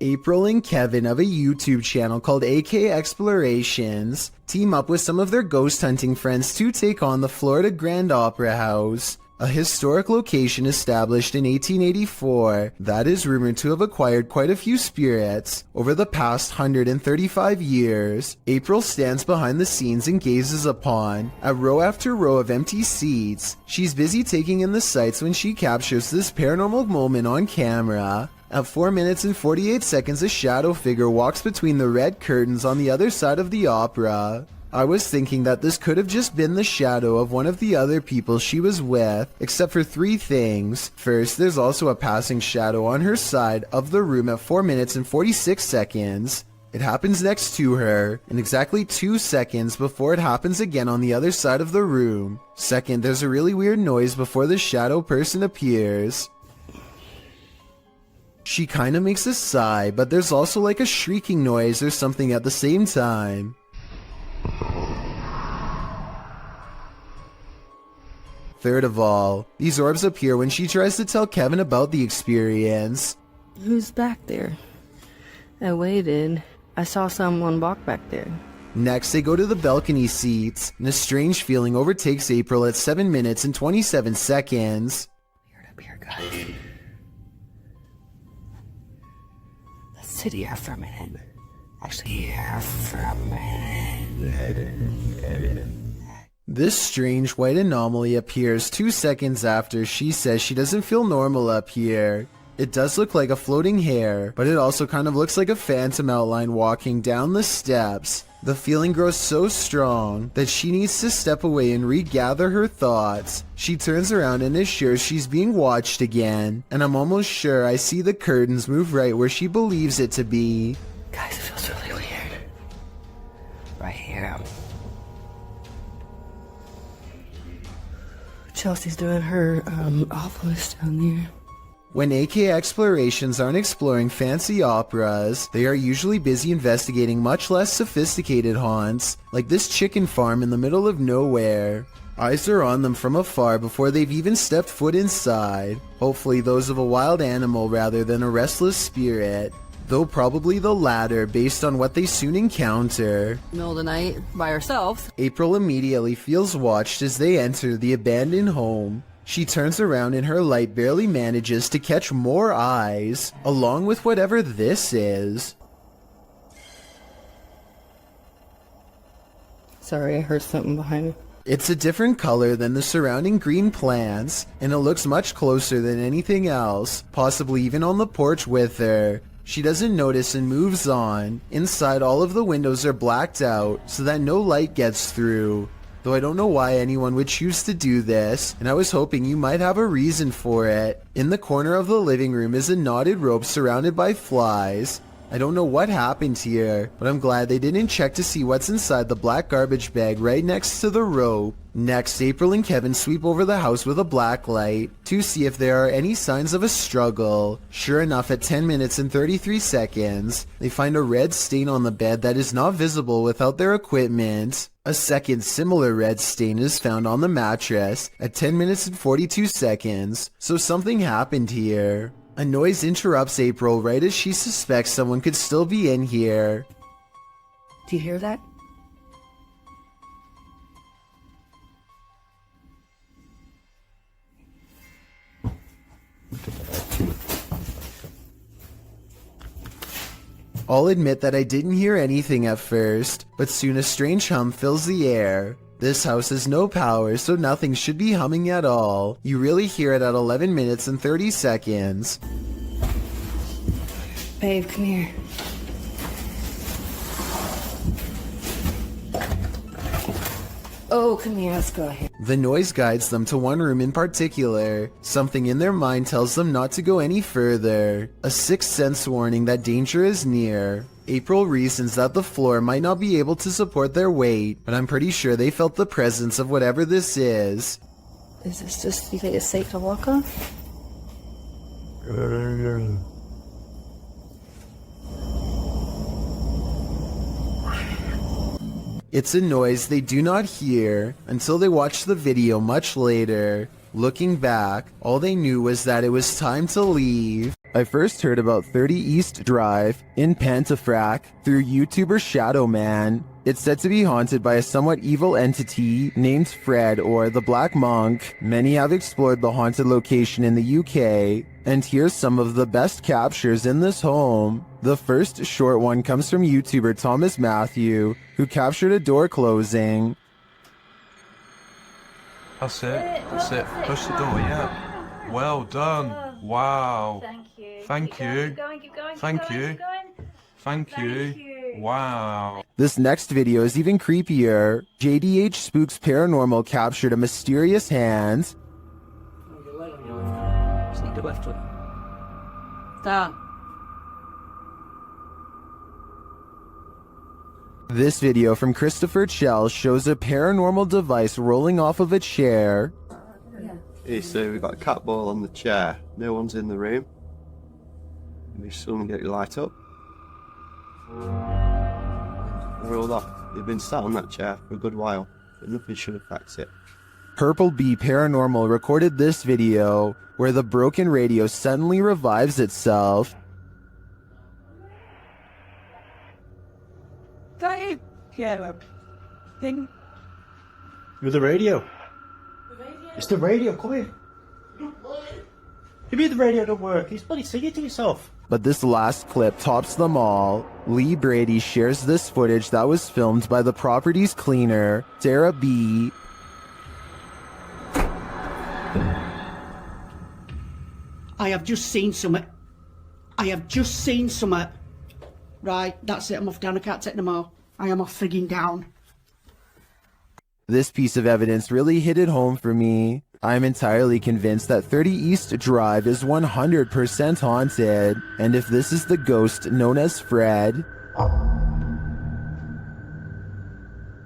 April and Kevin of a YouTube channel called AK Explorations team up with some of their ghost hunting friends to take on the Florida Grand Opera House, a historic location established in 1884 that is rumored to have acquired quite a few spirits over the past 135 years. April stands behind the scenes and gazes upon a row after row of empty seats. She's busy taking in the sights when she captures this paranormal moment on camera. At 4 minutes and 48 seconds, a shadow figure walks between the red curtains on the other side of the opera. I was thinking that this could have just been the shadow of one of the other people she was with, except for 3 things. First, there's also a passing shadow on her side of the room at 4 minutes and 46 seconds. It happens next to her, and exactly 2 seconds before it happens again on the other side of the room. Second, there's a really weird noise before the shadow person appears. She kinda makes a sigh, but there's also like a shrieking noise or something at the same time. Third of all, these orbs appear when she tries to tell Kevin about the experience. Who's back there? I waited. I saw someone walk back there. Next, they go to the balcony seats, and a strange feeling overtakes April at 7 minutes and 27 seconds. Weird up here, guys. Let's sit here for a minute. Actually, here for a minute. This strange white anomaly appears 2 seconds after she says she doesn't feel normal up here. It does look like a floating hair, but it also kind of looks like a phantom outline walking down the steps. The feeling grows so strong that she needs to step away and regather her thoughts. She turns around and is sure she's being watched again, and I'm almost sure I see the curtains move right where she believes it to be. Guys, it feels really weird. Right here. Chelsea's doing her office down there. When AK Explorations aren't exploring fancy operas, they are usually busy investigating much less sophisticated haunts, like this chicken farm in the middle of nowhere. Eyes are on them from afar before they've even stepped foot inside, hopefully those of a wild animal rather than a restless spirit, though probably the latter based on what they soon encounter. Middle of the night, by ourselves. April immediately feels watched as they enter the abandoned home. She turns around and her light barely manages to catch more eyes, along with whatever this is. Sorry, I heard something behind me. It's a different color than the surrounding green plants, and it looks much closer than anything else, possibly even on the porch with her. She doesn't notice and moves on. Inside, all of the windows are blacked out so that no light gets through. Though I don't know why anyone would choose to do this, and I was hoping you might have a reason for it. In the corner of the living room is a knotted rope surrounded by flies. I don't know what happened here, but I'm glad they didn't check to see what's inside the black garbage bag right next to the rope. Next, April and Kevin sweep over the house with a black light to see if there are any signs of a struggle. Sure enough, at 10 minutes and 33 seconds, they find a red stain on the bed that is not visible without their equipment. A second similar red stain is found on the mattress at 10 minutes and 42 seconds, so something happened here. A noise interrupts April right as she suspects someone could still be in here. Do you hear that? I'll admit that I didn't hear anything at first, but soon a strange hum fills the air. This house has no power, so nothing should be humming at all. You really hear it at 11 minutes and 30 seconds. Babe, come here. Oh, come here, let's go ahead. The noise guides them to one room in particular. Something in their mind tells them not to go any further. A sixth sense warning that danger is near. April reasons that the floor might not be able to support their weight, but I'm pretty sure they felt the presence of whatever this is. Is this just, you think it's safe to walk on? It's a noise they do not hear until they watch the video much later. Looking back, all they knew was that it was time to leave. I first heard about 30 East Drive in Pontefract through YouTuber Shadowman. It's said to be haunted by a somewhat evil entity named Fred or the Black Monk. Many have explored the haunted location in the UK, and here's some of the best captures in this home. The first short one comes from YouTuber Thomas Matthew, who captured a door closing. That's it, push the door, yeah. Well done, wow. Thank you. Thank you. Thank you. Wow. This next video is even creepier. JDH Spooks Paranormal captured a mysterious hand. Stop. This video from Christopher Chell shows a paranormal device rolling off of a chair. Hey, so we've got a cat ball on the chair. No one's in the room. Maybe someone get your light up. Rolled off. They've been sat on that chair for a good while, but nothing should affect it. Purple Bee Paranormal recorded this video where the broken radio suddenly revives itself. Dave, yeah, thing. You're the radio. It's the radio, come here. You mean the radio don't work? He's bloody singing to yourself. But this last clip tops them all. Lee Brady shares this footage that was filmed by the property's cleaner, Sarah B. I have just seen something. Right, that's it, I'm off down, I can't take no more. I am off frigging down. This piece of evidence really hit it home for me. I'm entirely convinced that 30 East Drive is 100% haunted, and if this is the ghost known as Fred,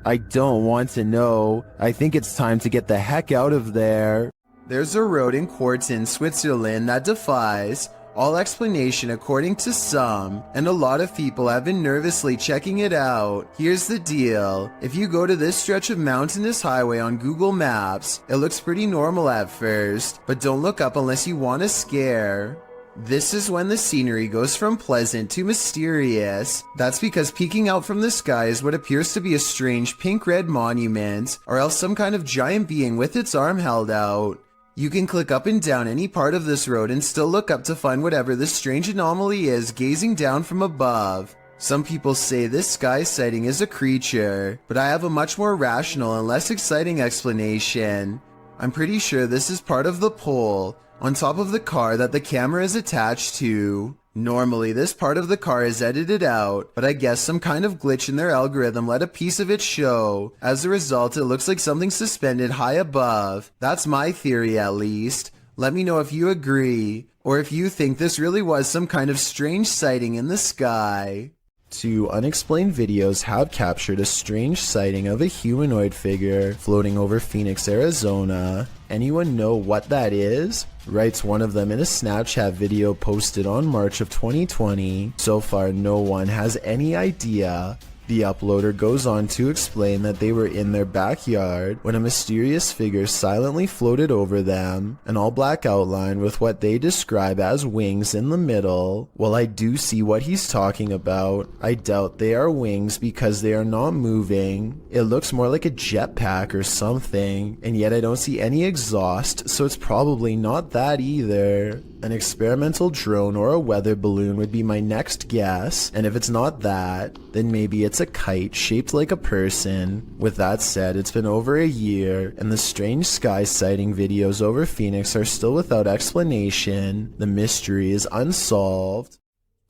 I don't want to know. I think it's time to get the heck out of there. There's a road in Quarten, Switzerland that defies all explanation according to some, and a lot of people have been nervously checking it out. Here's the deal. If you go to this stretch of mountainous highway on Google Maps, it looks pretty normal at first, but don't look up unless you want a scare. This is when the scenery goes from pleasant to mysterious. That's because peeking out from the sky is what appears to be a strange pink-red monument, or else some kind of giant being with its arm held out. You can click up and down any part of this road and still look up to find whatever this strange anomaly is gazing down from above. Some people say this sky sighting is a creature, but I have a much more rational and less exciting explanation. I'm pretty sure this is part of the pole on top of the car that the camera is attached to. Normally, this part of the car is edited out, but I guess some kind of glitch in their algorithm let a piece of it show. As a result, it looks like something suspended high above. That's my theory, at least. Let me know if you agree, or if you think this really was some kind of strange sighting in the sky. Two unexplained videos have captured a strange sighting of a humanoid figure floating over Phoenix, Arizona. Anyone know what that is? Writes one of them in a Snapchat video posted on March of 2020. So far, no one has any idea. The uploader goes on to explain that they were in their backyard when a mysterious figure silently floated over them, an all-black outline with what they describe as wings in the middle. While I do see what he's talking about, I doubt they are wings because they are not moving. It looks more like a jetpack or something, and yet I don't see any exhaust, so it's probably not that either. An experimental drone or a weather balloon would be my next guess, and if it's not that, then maybe it's a kite shaped like a person. With that said, it's been over a year, and the strange sky sighting videos over Phoenix are still without explanation. The mystery is unsolved.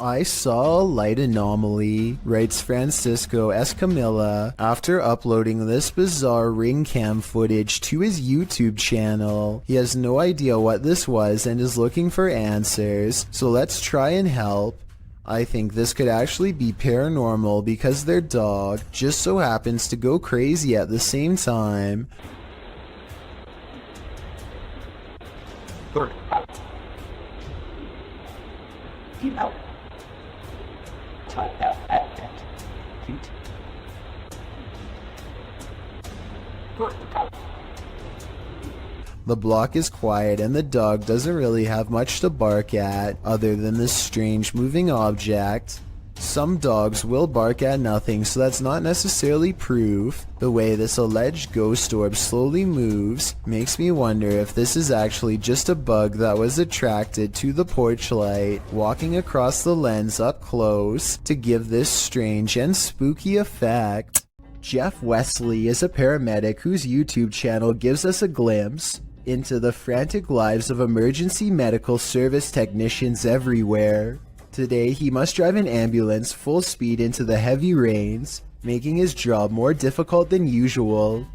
I saw a light anomaly, writes Francisco Escamilla, after uploading this bizarre ring cam footage to his YouTube channel. He has no idea what this was and is looking for answers, so let's try and help. I think this could actually be paranormal because their dog just so happens to go crazy at the same time. Keep out. The block is quiet and the dog doesn't really have much to bark at other than this strange moving object. Some dogs will bark at nothing, so that's not necessarily proof. The way this alleged ghost orb slowly moves makes me wonder if this is actually just a bug that was attracted to the porch light, walking across the lens up close to give this strange and spooky effect. Jeff Wesley is a paramedic whose YouTube channel gives us a glimpse into the frantic lives of emergency medical service technicians everywhere. Today, he must drive an ambulance full speed into the heavy rains, making his job more difficult than usual.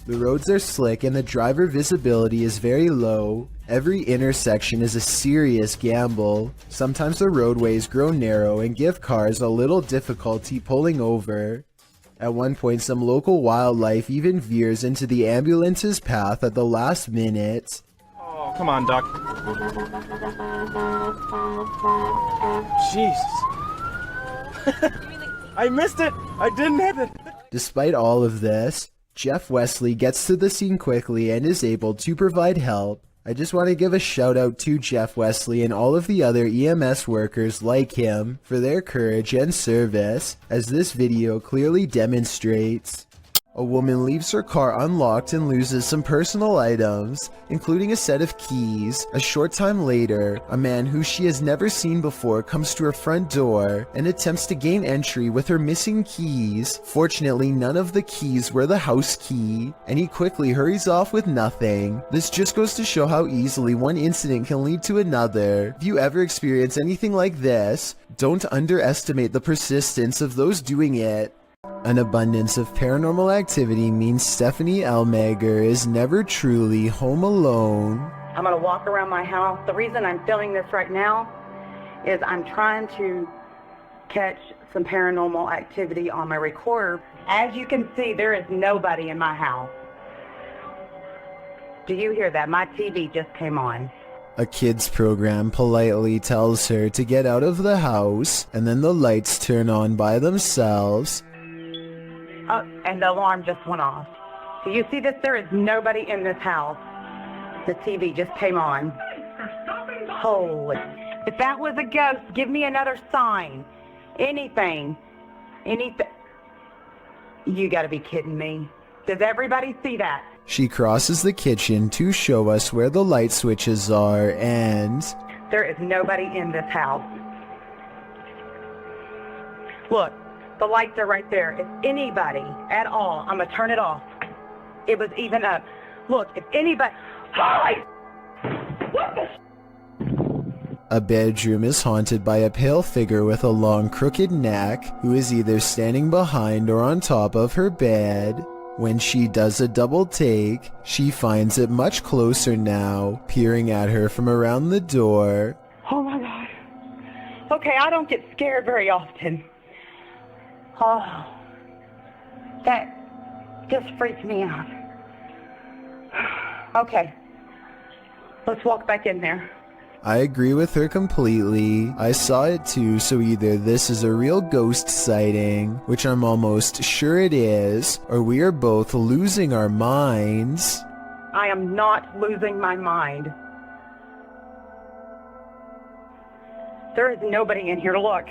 The roads are slick and the driver visibility is very low. Every intersection is a serious gamble. Sometimes the roadways grow narrow and give cars a little difficulty pulling over. At one point, some local wildlife even veers into the ambulance's path at the last minute. Oh, come on, Doc. Jesus. I missed it! I didn't hit it! Despite all of this, Jeff Wesley gets to the scene quickly and is able to provide help. I just want to give a shout out to Jeff Wesley and all of the other EMS workers like him for their courage and service, as this video clearly demonstrates. A woman leaves her car unlocked and loses some personal items, including a set of keys. A short time later, a man who she has never seen before comes to her front door and attempts to gain entry with her missing keys. Fortunately, none of the keys were the house key, and he quickly hurries off with nothing. This just goes to show how easily one incident can lead to another. If you ever experience anything like this, don't underestimate the persistence of those doing it. An abundance of paranormal activity means Stephanie Elmager is never truly home alone. I'm going to walk around my house. The reason I'm filming this right now is I'm trying to catch some paranormal activity on my recorder. As you can see, there is nobody in my house. Do you hear that? My TV just came on. A kids program politely tells her to get out of the house, and then the lights turn on by themselves. Oh, and the alarm just went off. Do you see this? There is nobody in this house. The TV just came on. Holy. If that was a ghost, give me another sign. Anything. Anything. You gotta be kidding me. Does everybody see that? She crosses the kitchen to show us where the light switches are, and there is nobody in this house. Look. The lights are right there. If anybody at all, I'm going to turn it off. It was even up. Look, if anybody... What the... A bedroom is haunted by a pale figure with a long crooked neck who is either standing behind or on top of her bed. When she does a double take, she finds it much closer now, peering at her from around the door. Oh my God. Okay, I don't get scared very often. Oh, that just freaked me out. Okay, let's walk back in there. I agree with her completely. I saw it too, so either this is a real ghost sighting, which I'm almost sure it is, or we are both losing our minds. I am not losing my mind. There is nobody in here. Look,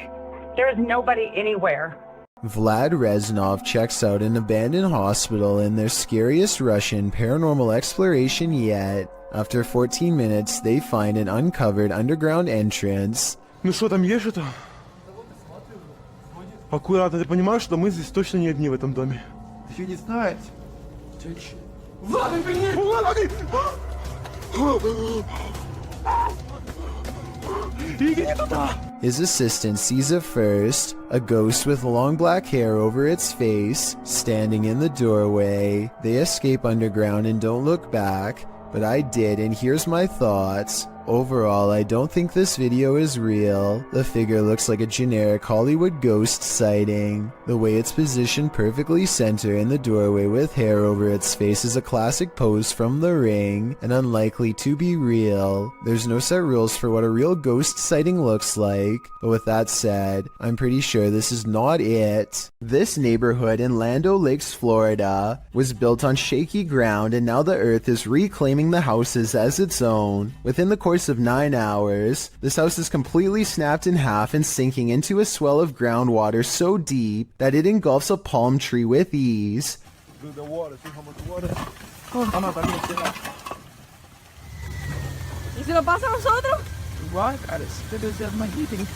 there is nobody anywhere. Vlad Reznov checks out an abandoned hospital in their scariest Russian paranormal exploration yet. After 14 minutes, they find an uncovered underground entrance. Ну что, там есть что-то? Аккуратно, ты понимаешь, что мы здесь точно не одни в этом доме? Еще не знать. Влад, иди туда! His assistant sees it first, a ghost with long black hair over its face, standing in the doorway. They escape underground and don't look back, but I did, and here's my thoughts. Overall, I don't think this video is real. The figure looks like a generic Hollywood ghost sighting. The way it's positioned perfectly center in the doorway with hair over its face is a classic pose from The Ring, and unlikely to be real. There's no set rules for what a real ghost sighting looks like, but with that said, I'm pretty sure this is not it. This neighborhood in Land O'Lakes, Florida, was built on shaky ground, and now the earth is reclaiming the houses as its own. Within the course of 9 hours, this house is completely snapped in half and sinking into a swell of groundwater so deep that it engulfs a palm tree with ease. Dude, the water, see how much water? ¿Y se lo pasa a nosotros? What? This is my heating.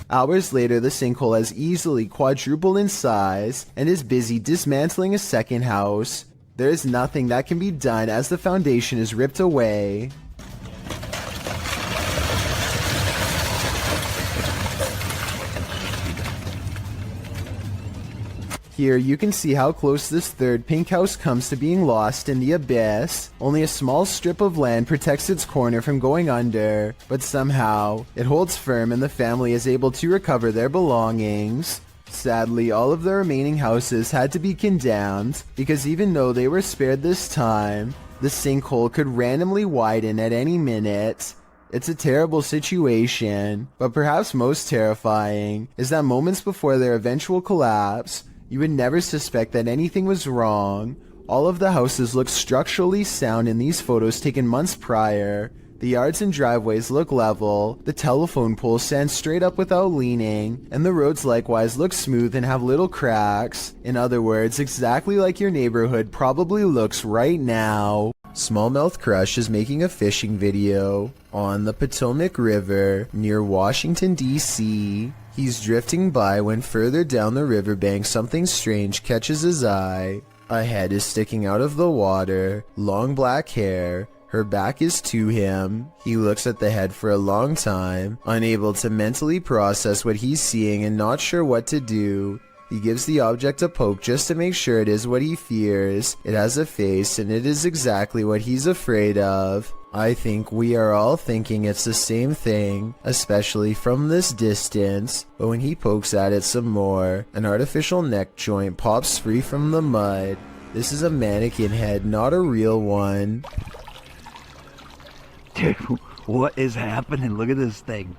Hours later, the sinkhole has easily quadrupled in size and is busy dismantling a second house. There is nothing that can be done as the foundation is ripped away. Here you can see how close this third pink house comes to being lost in the abyss. Only a small strip of land protects its corner from going under, but somehow it holds firm and the family is able to recover their belongings. Sadly, all of the remaining houses had to be condemned, because even though they were spared this time, the sinkhole could randomly widen at any minute. It's a terrible situation, but perhaps most terrifying is that moments before their eventual collapse, you would never suspect that anything was wrong. All of the houses look structurally sound in these photos taken months prior. The yards and driveways look level, the telephone poles stand straight up without leaning, and the roads likewise look smooth and have little cracks. In other words, exactly like your neighborhood probably looks right now. Smallmouth Crush is making a fishing video on the Potomac River near Washington, D.C. He's drifting by when further down the riverbank something strange catches his eye. A head is sticking out of the water, long black hair. Her back is to him. He looks at the head for a long time, unable to mentally process what he's seeing and not sure what to do. He gives the object a poke just to make sure it is what he fears. It has a face and it is exactly what he's afraid of. I think we are all thinking it's the same thing, especially from this distance, but when he pokes at it some more, an artificial neck joint pops free from the mud. This is a mannequin head, not a real one. Dude, what is happening? Look at this thing.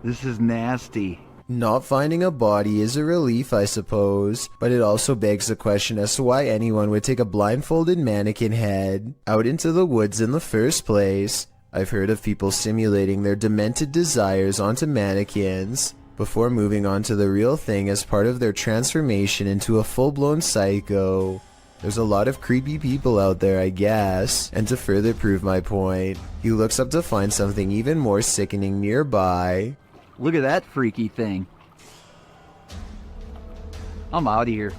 This is nasty. Not finding a body is a relief, I suppose, but it also begs the question as to why anyone would take a blindfolded mannequin head out into the woods in the first place. I've heard of people simulating their demented desires onto mannequins before moving on to the real thing as part of their transformation into a full-blown psycho. There's a lot of creepy people out there, I guess, and to further prove my point, he looks up to find something even more sickening nearby. Look at that freaky thing. I'm out of here.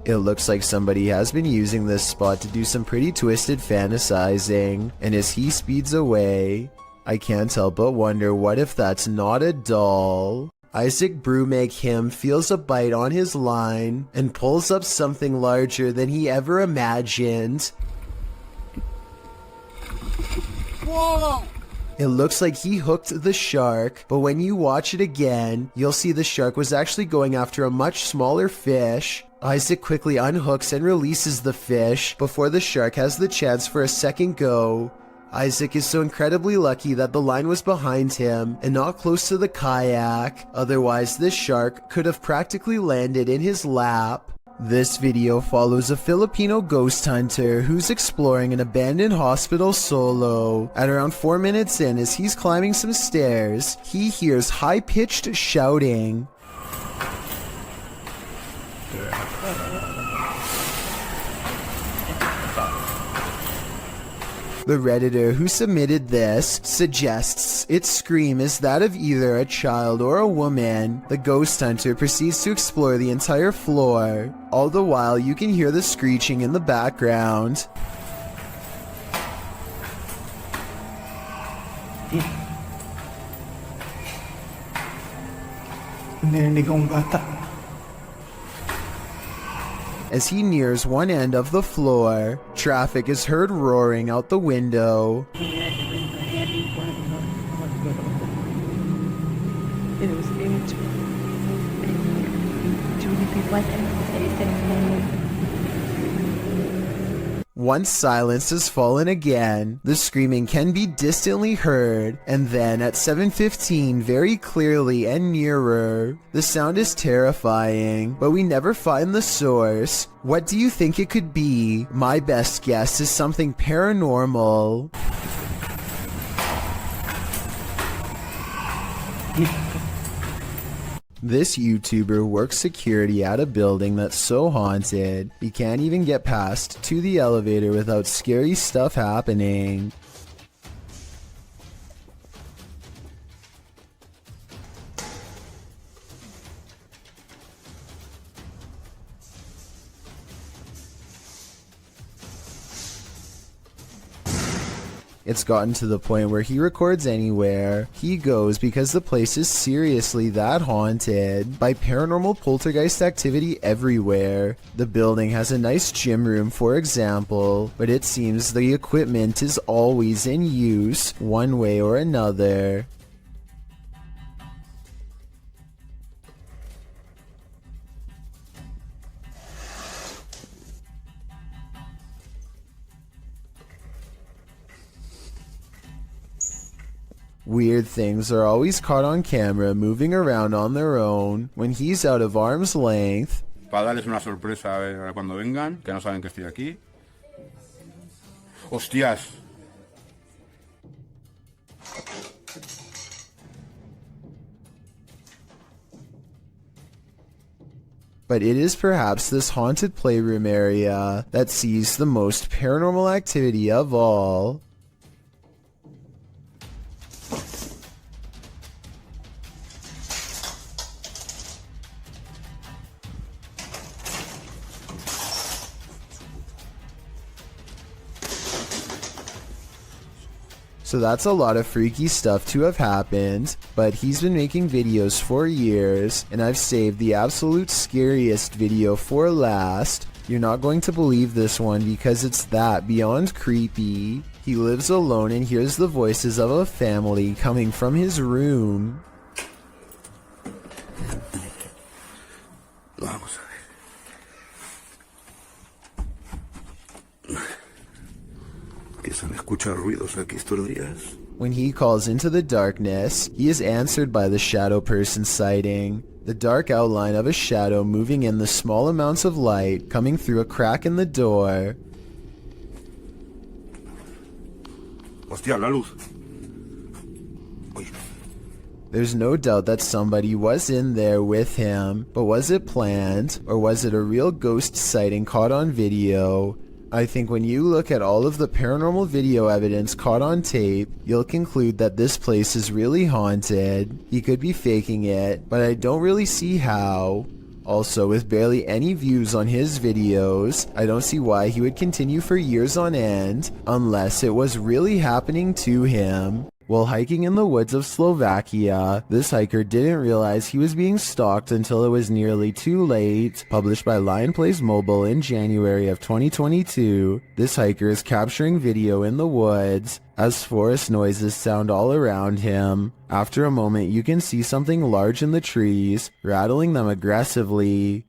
It looks like somebody has been using this spot to do some pretty twisted fantasizing, and as he speeds away, I can't help but wonder what if that's not a doll. Isaac Brumac him feels a bite on his line and pulls up something larger than he ever imagined. Whoa! It looks like he hooked the shark, but when you watch it again, you'll see the shark was actually going after a much smaller fish. Isaac quickly unhooks and releases the fish before the shark has the chance for a second go. Isaac is so incredibly lucky that the line was behind him and not close to the kayak, otherwise this shark could have practically landed in his lap. This video follows a Filipino ghost hunter who's exploring an abandoned hospital solo. At around 4 minutes in, as he's climbing some stairs, he hears high-pitched shouting. The Redditor who submitted this suggests its scream is that of either a child or a woman. The ghost hunter proceeds to explore the entire floor. All the while, you can hear the screeching in the background. Narinig kong bata. As he nears one end of the floor, traffic is heard roaring out the window. Once silence has fallen again, the screaming can be distantly heard, and then at 7:15 very clearly and nearer. The sound is terrifying, but we never find the source. What do you think it could be? My best guess is something paranormal. This YouTuber works security at a building that's so haunted, he can't even get past to the elevator without scary stuff happening. It's gotten to the point where he records anywhere he goes because the place is seriously that haunted by paranormal poltergeist activity everywhere. The building has a nice gym room, for example, but it seems the equipment is always in use one way or another. Weird things are always caught on camera moving around on their own when he's out of arm's length. Para darles una sorpresa a cuando vengan, que no saben que estoy aquí. ¡Hostias! But it is perhaps this haunted playroom area that sees the most paranormal activity of all. So that's a lot of freaky stuff to have happened, but he's been making videos for years, and I've saved the absolute scariest video for last. You're not going to believe this one because it's that beyond creepy. He lives alone and hears the voices of a family coming from his room. Vamos a ver. Que se han escuchado ruidos aquí estos días. When he calls into the darkness, he is answered by the shadow person sighting. The dark outline of a shadow moving in the small amounts of light coming through a crack in the door. Hostia, la luz. Uy. There's no doubt that somebody was in there with him, but was it planned, or was it a real ghost sighting caught on video? I think when you look at all of the paranormal video evidence caught on tape, you'll conclude that this place is really haunted. He could be faking it, but I don't really see how. Also, with barely any views on his videos, I don't see why he would continue for years on end, unless it was really happening to him. While hiking in the woods of Slovakia, this hiker didn't realize he was being stalked until it was nearly too late. Published by Lion Plays Mobile in January of 2022, this hiker is capturing video in the woods as forest noises sound all around him. After a moment, you can see something large in the trees, rattling them aggressively.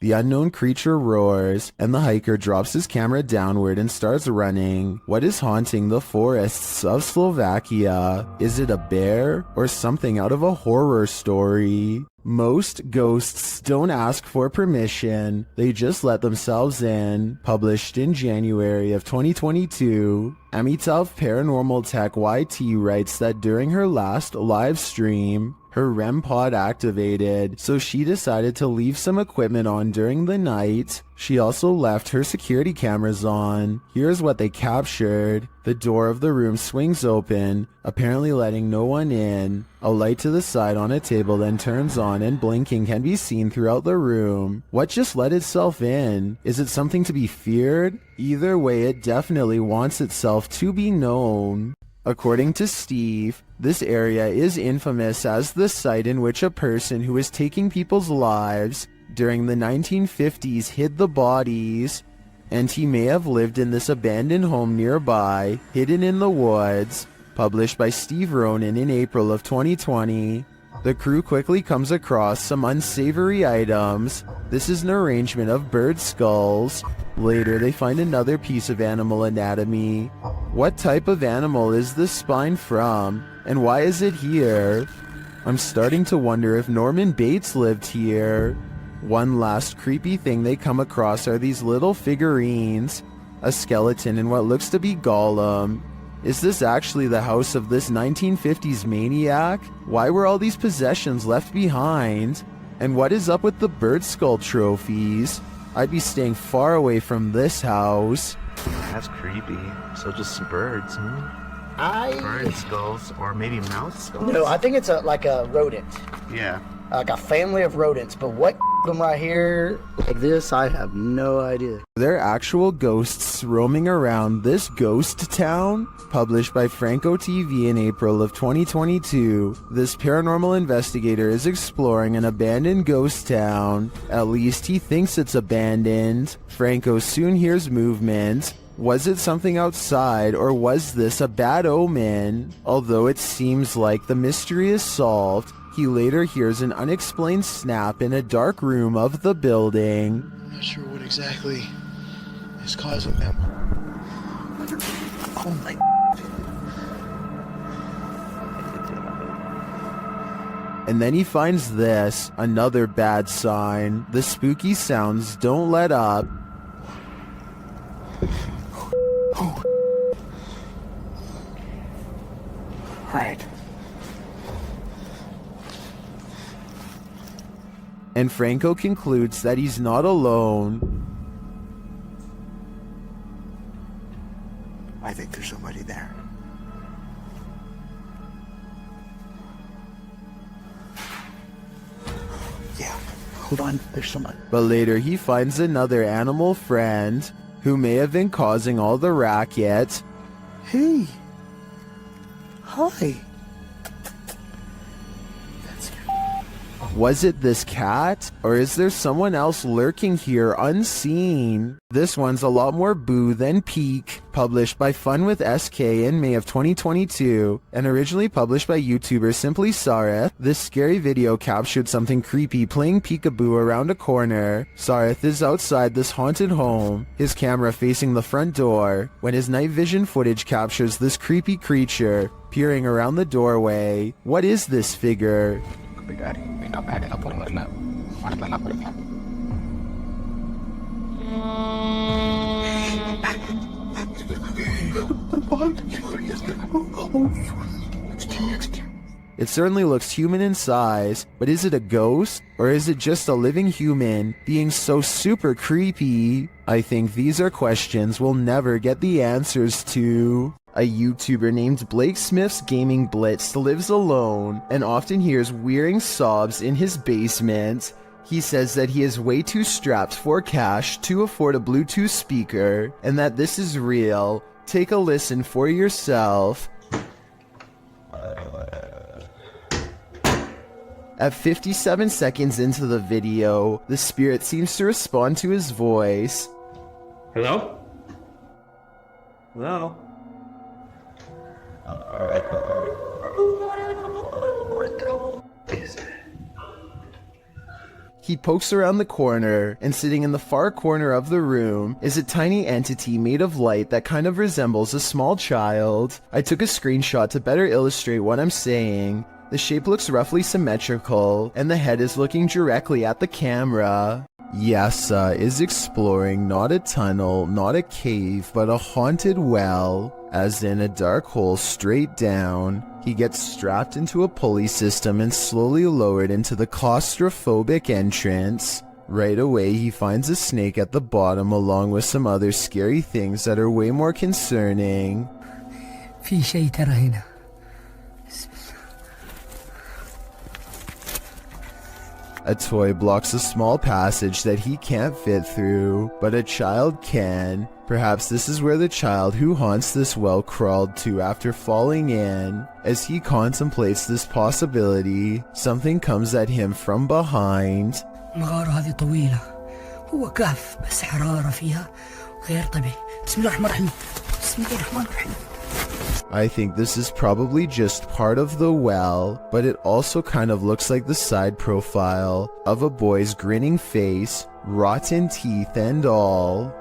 The unknown creature roars, and the hiker drops his camera downward and starts running. What is haunting the forests of Slovakia? Is it a bear or something out of a horror story? Most ghosts don't ask for permission, they just let themselves in. Published in January of 2022. Amitav Paranormal Tech YT writes that during her last live stream, her REM pod activated, so she decided to leave some equipment on during the night. She also left her security cameras on. Here's what they captured. The door of the room swings open, apparently letting no one in. A light to the side on a table then turns on and blinking can be seen throughout the room. What just let itself in? Is it something to be feared? Either way, it definitely wants itself to be known. According to Steve, this area is infamous as the site in which a person who was taking people's lives during the 1950s hid the bodies, and he may have lived in this abandoned home nearby, hidden in the woods. Published by Steve Ronan in April of 2020. The crew quickly comes across some unsavory items. This is an arrangement of bird skulls. Later, they find another piece of animal anatomy. What type of animal is this spine from, and why is it here? I'm starting to wonder if Norman Bates lived here. One last creepy thing they come across are these little figurines. A skeleton and what looks to be Gollum. Is this actually the house of this 1950s maniac? Why were all these possessions left behind? And what is up with the bird skull trophies? I'd be staying far away from this house. That's creepy. So just some birds, Bird skulls, or maybe mouse skulls? No, I think it's like a rodent. Yeah. Like a family of rodents, but what them right here like this, I have no idea. There are actual ghosts roaming around this ghost town? Published by Franco TV in April of 2022, this paranormal investigator is exploring an abandoned ghost town. At least he thinks it's abandoned. Franco soon hears movement. Was it something outside, or was this a bad omen? Although it seems like the mystery is solved, he later hears an unexplained snap in a dark room of the building. I'm not sure what exactly is causing them. Oh my. And then he finds this, another bad sign. The spooky sounds don't let up. Right. And Franco concludes that he's not alone. I think there's somebody there. Yeah. Hold on, there's somebody. But later he finds another animal friend who may have been causing all the racket. Hey. Hi. Was it this cat? Or is there someone else lurking here unseen? This one's a lot more boo than peak. Published by Fun with SK in May of 2022, and originally published by YouTuber Simply Sareth, this scary video captured something creepy playing peekaboo around a corner. Sareth is outside this haunted home, his camera facing the front door, when his night vision footage captures this creepy creature peering around the doorway. What is this figure? It certainly looks human in size, but is it a ghost? Or is it just a living human being so super creepy? I think these are questions we'll never get the answers to. A YouTuber named Blake Smith's Gaming Blitz lives alone and often hears wearing sobs in his basement. He says that he is way too strapped for cash to afford a Bluetooth speaker, and that this is real. Take a listen for yourself. At 57 seconds into the video, the spirit seems to respond to his voice. Hello? Hello? Alright. He pokes around the corner, and sitting in the far corner of the room is a tiny entity made of light that kind of resembles a small child. I took a screenshot to better illustrate what I'm saying. The shape looks roughly symmetrical, and the head is looking directly at the camera. Yasa is exploring not a tunnel, not a cave, but a haunted well. as in a dark hole straight down. He gets strapped into a pulley system and slowly lowered into the claustrophobic entrance. Right away, he finds a snake at the bottom along with some other scary things that are way more concerning. في شيء ترى هنا. A toy blocks a small passage that he can't fit through, but a child can. Perhaps this is where the child who haunts this well crawled to after falling in. As he contemplates this possibility, something comes at him from behind. المغارة هذه طويلة. هو كهف بس حرارة فيها غير طبيعي. بسم الله الرحمن الرحيم. بسم الله الرحمن الرحيم. I think this is probably just part of the well, but it also kind of looks like the side profile of a boy's grinning face, rotten teeth and all.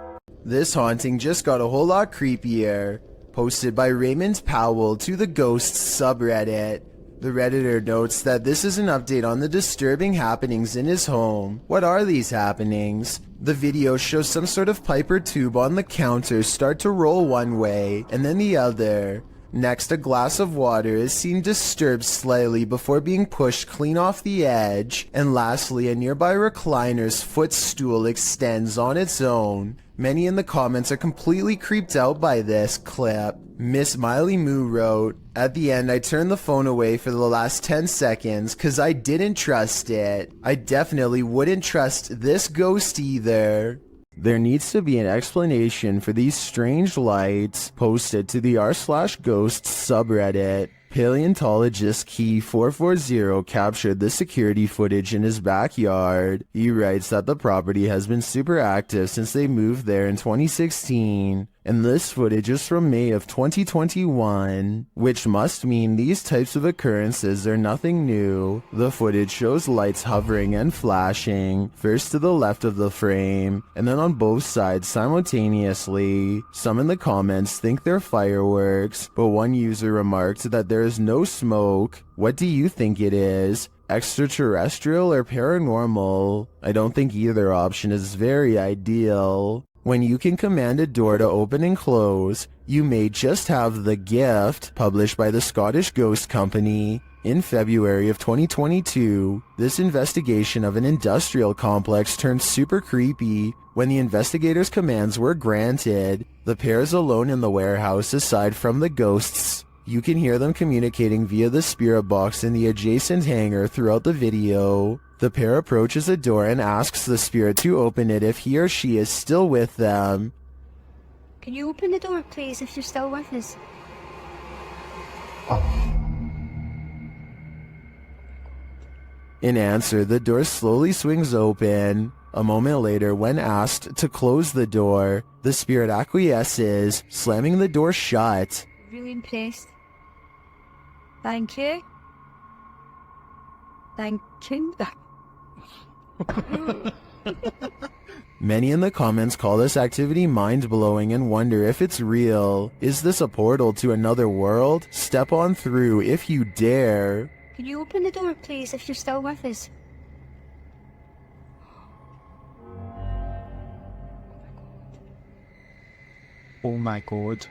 This haunting just got a whole lot creepier. Posted by Raymond Powell to the Ghosts subreddit. The Redditor notes that this is an update on the disturbing happenings in his home. What are these happenings? The video shows some sort of pipe or tube on the counter start to roll one way and then the other. Next, a glass of water is seen disturbed slightly before being pushed clean off the edge. And lastly, a nearby recliner's footstool extends on its own. Many in the comments are completely creeped out by this clip. Miss Miley Moo wrote, "At the end, I turned the phone away for the last 10 seconds cause I didn't trust it. I definitely wouldn't trust this ghost either." There needs to be an explanation for these strange lights. Posted to the r/ghosts subreddit. Paleontologist Key 440 captured the security footage in his backyard. He writes that the property has been super active since they moved there in 2016. And this footage is from May of 2021, which must mean these types of occurrences are nothing new. The footage shows lights hovering and flashing, first to the left of the frame, and then on both sides simultaneously. Some in the comments think they're fireworks, but one user remarked that there is no smoke. What do you think it is? Extraterrestrial or paranormal? I don't think either option is very ideal. When you can command a door to open and close, you may just have the gift. Published by the Scottish Ghost Company. In February of 2022, this investigation of an industrial complex turned super creepy when the investigators' commands were granted. The pair is alone in the warehouse aside from the ghosts. You can hear them communicating via the spirit box in the adjacent hangar throughout the video. The pair approaches a door and asks the spirit to open it if he or she is still with them. Can you open the door, please, if you're still with us? In answer, the door slowly swings open. A moment later, when asked to close the door, the spirit acquiesces, slamming the door shut. Really impressed. Thank you. Thank you. Many in the comments call this activity mind-blowing and wonder if it's real. Is this a portal to another world? Step on through if you dare. Can you open the door, please, if you're still with us? Oh my god.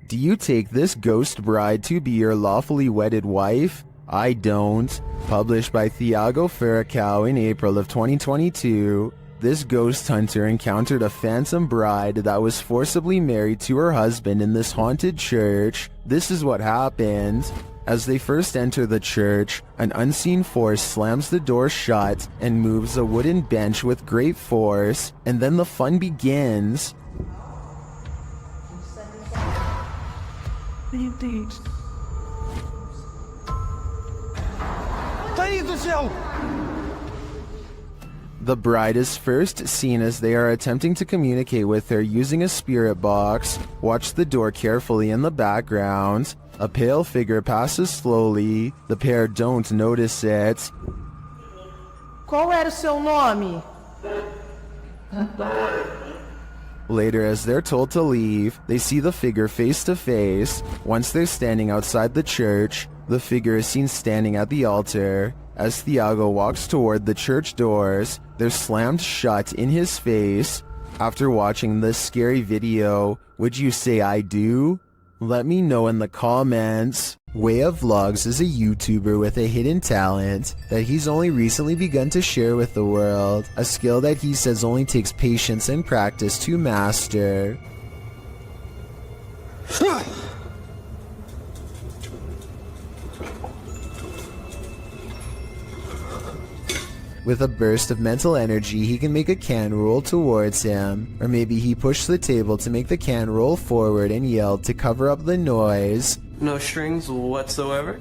Do you take this ghost bride to be your lawfully wedded wife? I don't. Published by Thiago Ferracao in April of 2022, this ghost hunter encountered a phantom bride that was forcibly married to her husband in this haunted church. This is what happened. As they first enter the church, an unseen force slams the door shut and moves a wooden bench with great force, and then the fun begins. The bride is first seen as they are attempting to communicate with her using a spirit box. Watch the door carefully in the background. A pale figure passes slowly. The pair don't notice it. Qual era o seu nome? Later, as they're told to leave, they see the figure face to face. Once they're standing outside the church, the figure is seen standing at the altar. As Thiago walks toward the church doors, they're slammed shut in his face. After watching this scary video, would you say I do? Let me know in the comments. Way of Vlogs is a YouTuber with a hidden talent that he's only recently begun to share with the world, a skill that he says only takes patience and practice to master. With a burst of mental energy, he can make a can roll towards him. Or maybe he pushed the table to make the can roll forward and yelled to cover up the noise. No strings whatsoever.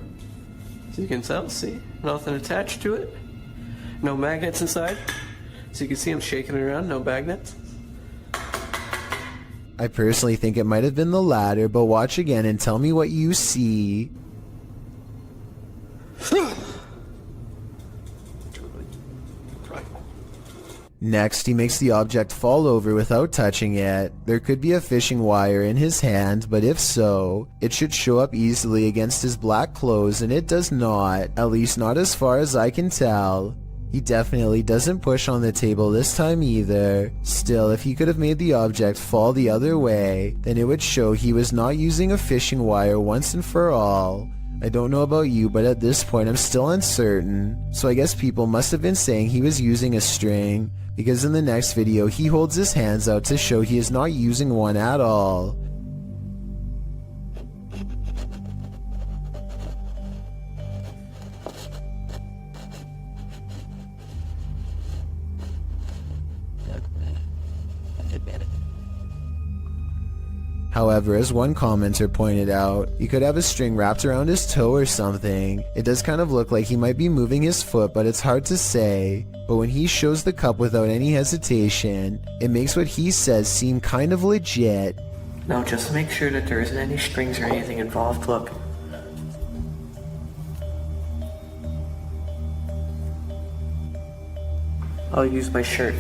So you can tell, see? Nothing attached to it. No magnets inside. So you can see him shaking it around, no magnets. I personally think it might have been the latter, but watch again and tell me what you see. Next, he makes the object fall over without touching it. There could be a fishing wire in his hand, but if so, it should show up easily against his black clothes, and it does not, at least not as far as I can tell. He definitely doesn't push on the table this time either. Still, if he could have made the object fall the other way, then it would show he was not using a fishing wire once and for all. I don't know about you, but at this point I'm still uncertain. So I guess people must have been saying he was using a string, because in the next video he holds his hands out to show he is not using one at all. However, as one commenter pointed out, he could have a string wrapped around his toe or something. It does kind of look like he might be moving his foot, but it's hard to say. But when he shows the cup without any hesitation, it makes what he says seem kind of legit. Now just make sure that there isn't any strings or anything involved, look. I'll use my shirt.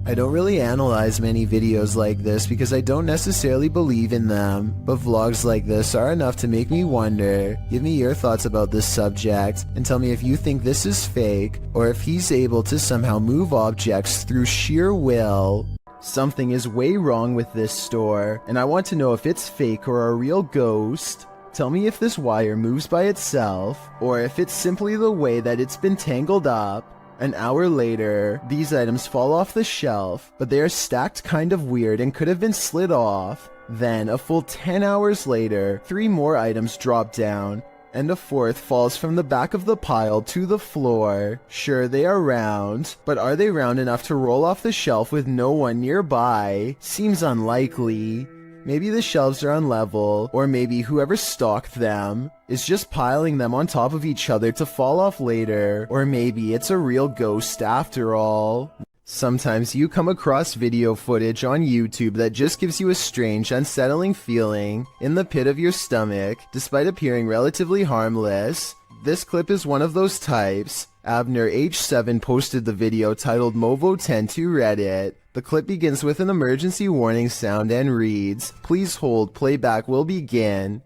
I don't really analyze many videos like this because I don't necessarily believe in them, but vlogs like this are enough to make me wonder. Give me your thoughts about this subject, and tell me if you think this is fake, or if he's able to somehow move objects through sheer will. Something is way wrong with this store, and I want to know if it's fake or a real ghost. Tell me if this wire moves by itself, or if it's simply the way that it's been tangled up. An hour later, these items fall off the shelf, but they are stacked kind of weird and could have been slid off. Then, a full 10 hours later, 3 more items drop down, and a 4th falls from the back of the pile to the floor. Sure, they are round, but are they round enough to roll off the shelf with no one nearby? Seems unlikely. Maybe the shelves are unlevel, or maybe whoever stocked them is just piling them on top of each other to fall off later, or maybe it's a real ghost after all. Sometimes you come across video footage on YouTube that just gives you a strange, unsettling feeling in the pit of your stomach, despite appearing relatively harmless. This clip is one of those types. Abner H7 posted the video titled Movo10 to Reddit. The clip begins with an emergency warning sound and reads, "Please hold, playback will begin."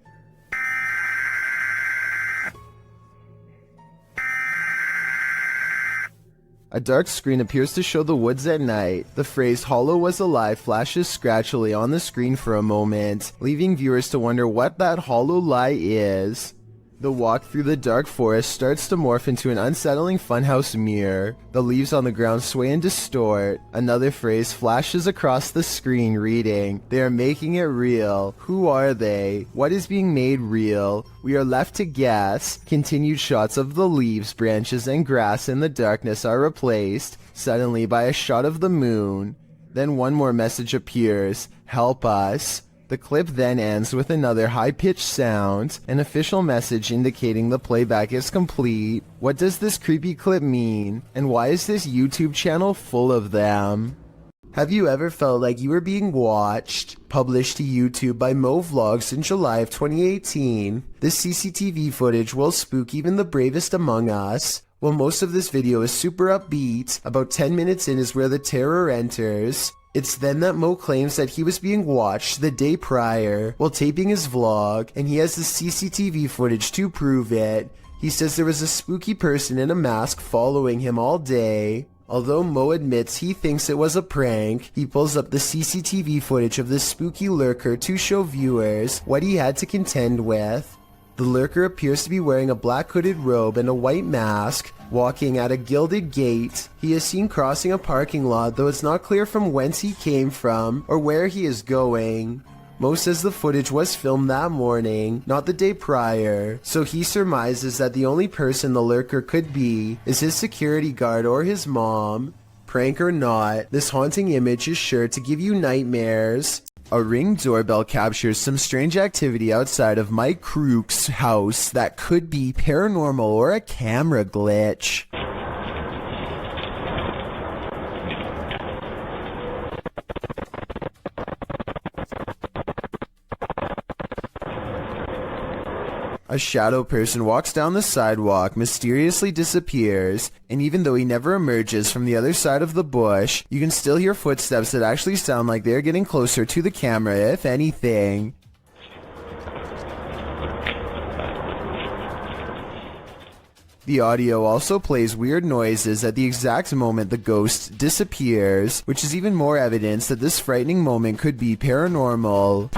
A dark screen appears to show the woods at night. The phrase "Hollow was alive" flashes scratchily on the screen for a moment, leaving viewers to wonder what that hollow lie is. The walk through the dark forest starts to morph into an unsettling funhouse mirror. The leaves on the ground sway and distort. Another phrase flashes across the screen reading, "They are making it real. Who are they? What is being made real? We are left to guess." Continued shots of the leaves, branches, and grass in the darkness are replaced, suddenly, by a shot of the moon. Then one more message appears, "Help us." The clip then ends with another high-pitched sound, an official message indicating the playback is complete. What does this creepy clip mean? And why is this YouTube channel full of them? Have you ever felt like you were being watched? Published to YouTube by Mo Vlogs in July of 2018. This CCTV footage will spook even the bravest among us. While most of this video is super upbeat, about 10 minutes in is where the terror enters. It's then that Mo claims that he was being watched the day prior while taping his vlog, and he has the CCTV footage to prove it. He says there was a spooky person in a mask following him all day. Although Mo admits he thinks it was a prank, he pulls up the CCTV footage of this spooky lurker to show viewers what he had to contend with. The lurker appears to be wearing a black hooded robe and a white mask, walking at a gilded gate. He is seen crossing a parking lot, though it's not clear from whence he came from or where he is going. Mo says the footage was filmed that morning, not the day prior, so he surmises that the only person the lurker could be is his security guard or his mom. Prank or not, this haunting image is sure to give you nightmares. A Ring doorbell captures some strange activity outside of Mike Crook's house that could be paranormal or a camera glitch. A shadow person walks down the sidewalk, mysteriously disappears, and even though he never emerges from the other side of the bush, you can still hear footsteps that actually sound like they're getting closer to the camera, if anything. The audio also plays weird noises at the exact moment the ghost disappears, which is even more evidence that this frightening moment could be paranormal.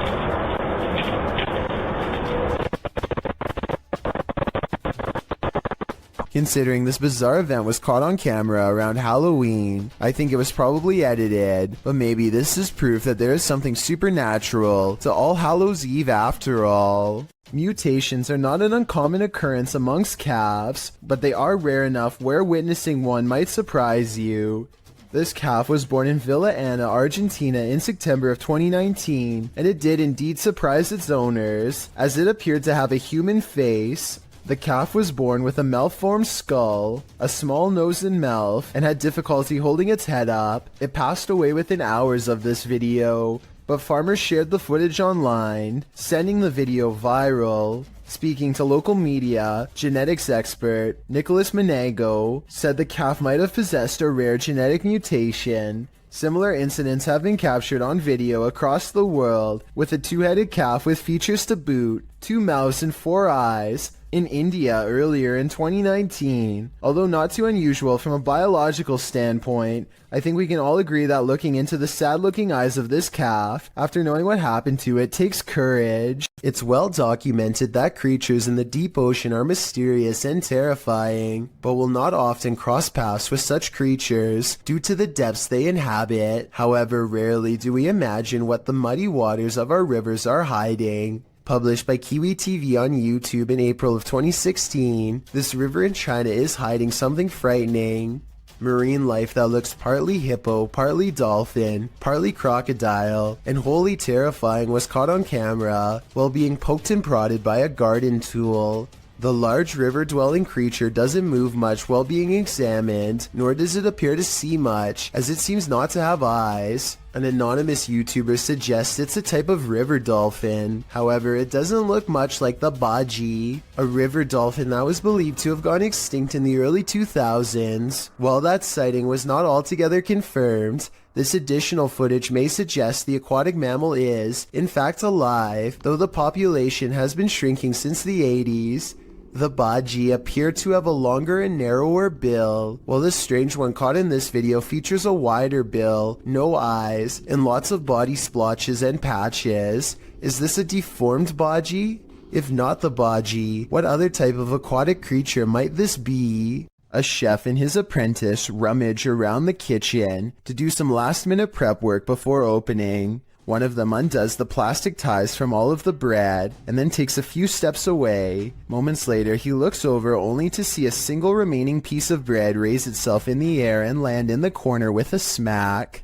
Considering this bizarre event was caught on camera around Halloween, I think it was probably edited, but maybe this is proof that there is something supernatural to All Hallows Eve after all. Mutations are not an uncommon occurrence amongst calves, but they are rare enough where witnessing one might surprise you. This calf was born in Villa Ana, Argentina in September of 2019, and it did indeed surprise its owners, as it appeared to have a human face. The calf was born with a malformed skull, a small nose and mouth, and had difficulty holding its head up. It passed away within hours of this video, but farmers shared the footage online, sending the video viral. Speaking to local media, genetics expert Nicholas Menego said the calf might have possessed a rare genetic mutation. Similar incidents have been captured on video across the world, with a two-headed calf with features to boot, 2 mouths and 4 eyes, in India earlier in 2019. Although not too unusual from a biological standpoint, I think we can all agree that looking into the sad-looking eyes of this calf, after knowing what happened to it, takes courage. It's well documented that creatures in the deep ocean are mysterious and terrifying, but will not often cross paths with such creatures due to the depths they inhabit. However, rarely do we imagine what the muddy waters of our rivers are hiding. Published by Kiwi TV on YouTube in April of 2016, this river in China is hiding something frightening. Marine life that looks partly hippo, partly dolphin, partly crocodile, and wholly terrifying was caught on camera while being poked and prodded by a garden tool. The large river-dwelling creature doesn't move much while being examined, nor does it appear to see much, as it seems not to have eyes. An anonymous YouTuber suggests it's a type of river dolphin. However, it doesn't look much like the baji, a river dolphin that was believed to have gone extinct in the early 2000s. While that sighting was not altogether confirmed, this additional footage may suggest the aquatic mammal is, in fact, alive, though the population has been shrinking since the 80s. The baji appear to have a longer and narrower bill, while the strange one caught in this video features a wider bill, no eyes, and lots of body splotches and patches. Is this a deformed baji? If not the baji, what other type of aquatic creature might this be? A chef and his apprentice rummage around the kitchen to do some last-minute prep work before opening. One of them undoes the plastic ties from all of the bread and then takes a few steps away. Moments later, he looks over only to see a single remaining piece of bread raise itself in the air and land in the corner with a smack.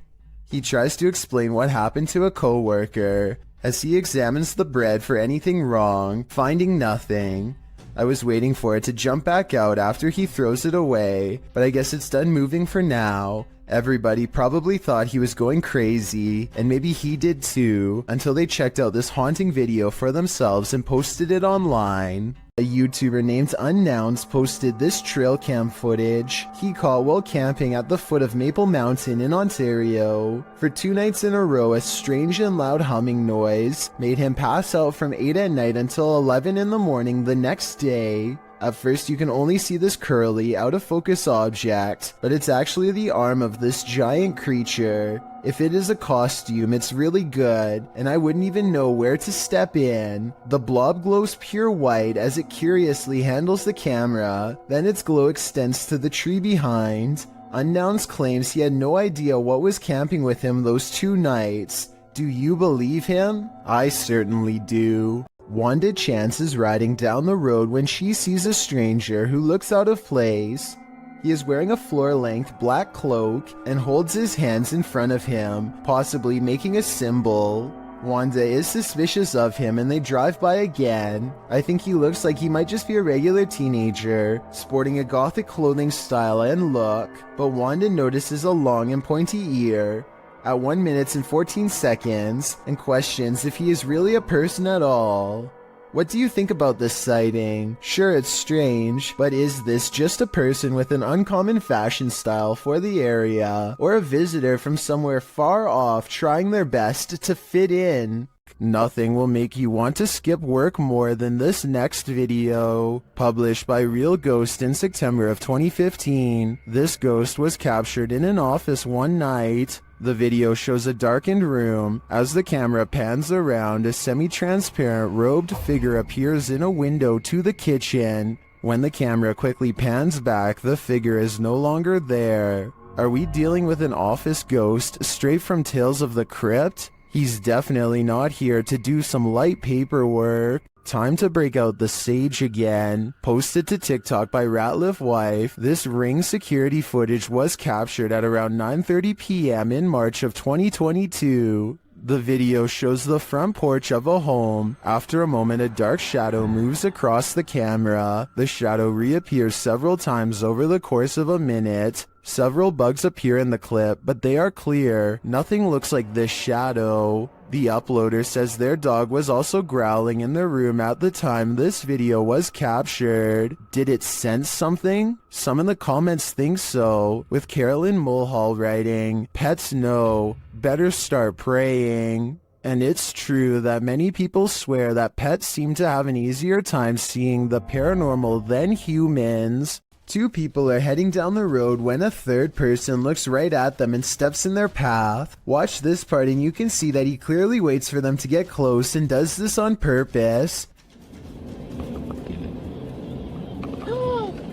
He tries to explain what happened to a co-worker as he examines the bread for anything wrong, finding nothing. I was waiting for it to jump back out after he throws it away, but I guess it's done moving for now. Everybody probably thought he was going crazy, and maybe he did too, until they checked out this haunting video for themselves and posted it online. A YouTuber named Unnouns posted this trail cam footage he caught while camping at the foot of Maple Mountain in Ontario. For 2 nights in a row, a strange and loud humming noise made him pass out from 8 at night until 11 in the morning the next day. At first you can only see this curly, out of focus object, but it's actually the arm of this giant creature. If it is a costume, it's really good, and I wouldn't even know where to step in. The blob glows pure white as it curiously handles the camera, then its glow extends to the tree behind. Unknowns claims he had no idea what was camping with him those 2 nights. Do you believe him? I certainly do. Wanda Chance is riding down the road when she sees a stranger who looks out of place. He is wearing a floor-length black cloak and holds his hands in front of him, possibly making a symbol. Wanda is suspicious of him and they drive by again. I think he looks like he might just be a regular teenager, sporting a gothic clothing style and look, but Wanda notices a long and pointy ear at 1 minute and 14 seconds and questions if he is really a person at all. What do you think about this sighting? Sure, it's strange, but is this just a person with an uncommon fashion style for the area, or a visitor from somewhere far off trying their best to fit in? Nothing will make you want to skip work more than this next video. Published by Real Ghost in September of 2015, this ghost was captured in an office one night. The video shows a darkened room. As the camera pans around, a semi-transparent robed figure appears in a window to the kitchen. When the camera quickly pans back, the figure is no longer there. Are we dealing with an office ghost straight from Tales of the Crypt? He's definitely not here to do some light paperwork. Time to break out the sage again. Posted to TikTok by Ratliff Wife, this Ring security footage was captured at around 9:30 p.m. in March of 2022. The video shows the front porch of a home. After a moment, a dark shadow moves across the camera. The shadow reappears several times over the course of a minute. Several bugs appear in the clip, but they are clear. Nothing looks like this shadow. The uploader says their dog was also growling in their room at the time this video was captured. Did it sense something? Some in the comments think so, with Carolyn Mulhall writing, "Pets know, better start praying." And it's true that many people swear that pets seem to have an easier time seeing the paranormal than humans. 2 people are heading down the road when a third person looks right at them and steps in their path. Watch this part and you can see that he clearly waits for them to get close and does this on purpose.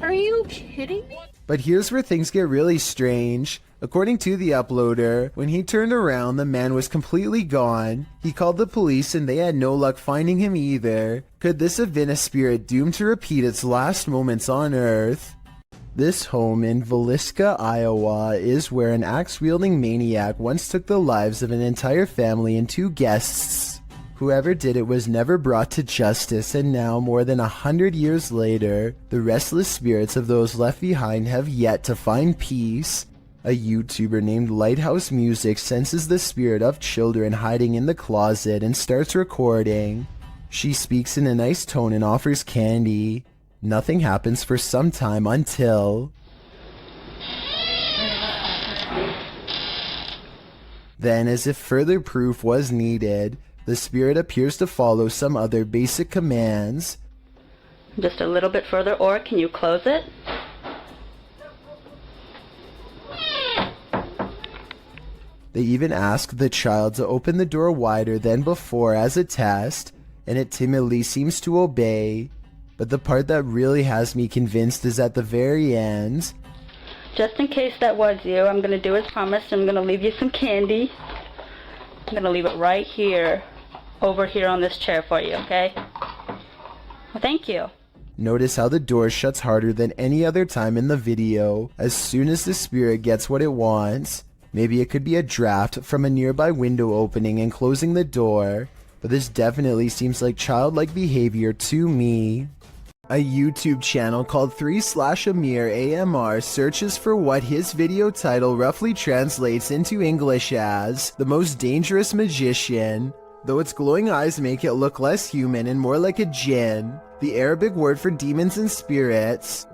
Are you kidding me? But here's where things get really strange. According to the uploader, when he turned around, the man was completely gone. He called the police and they had no luck finding him either. Could this have been a spirit doomed to repeat its last moments on Earth? This home in Villisca, Iowa is where an axe-wielding maniac once took the lives of an entire family and 2 guests. Whoever did it was never brought to justice, and now, more than 100 years later, the restless spirits of those left behind have yet to find peace. A YouTuber named Lighthouse Music senses the spirit of children hiding in the closet and starts recording. She speaks in a nice tone and offers candy. Nothing happens for some time until... Then, as if further proof was needed, the spirit appears to follow some other basic commands. Just a little bit further, or can you close it? They even ask the child to open the door wider than before as a test, and it timidly seems to obey. But the part that really has me convinced is at the very end. Just in case that was you, I'm going to do as promised. I'm going to leave you some candy. I'm going to leave it right here, over here on this chair for you, okay? Well, thank you. Notice how the door shuts harder than any other time in the video as soon as the spirit gets what it wants. Maybe it could be a draft from a nearby window opening and closing the door, but this definitely seems like childlike behavior to me. A YouTube channel called 3/Amir AMR searches for what his video title roughly translates into English as the most dangerous magician. Though its glowing eyes make it look less human and more like a jinn, the Arabic word for demons and spirits.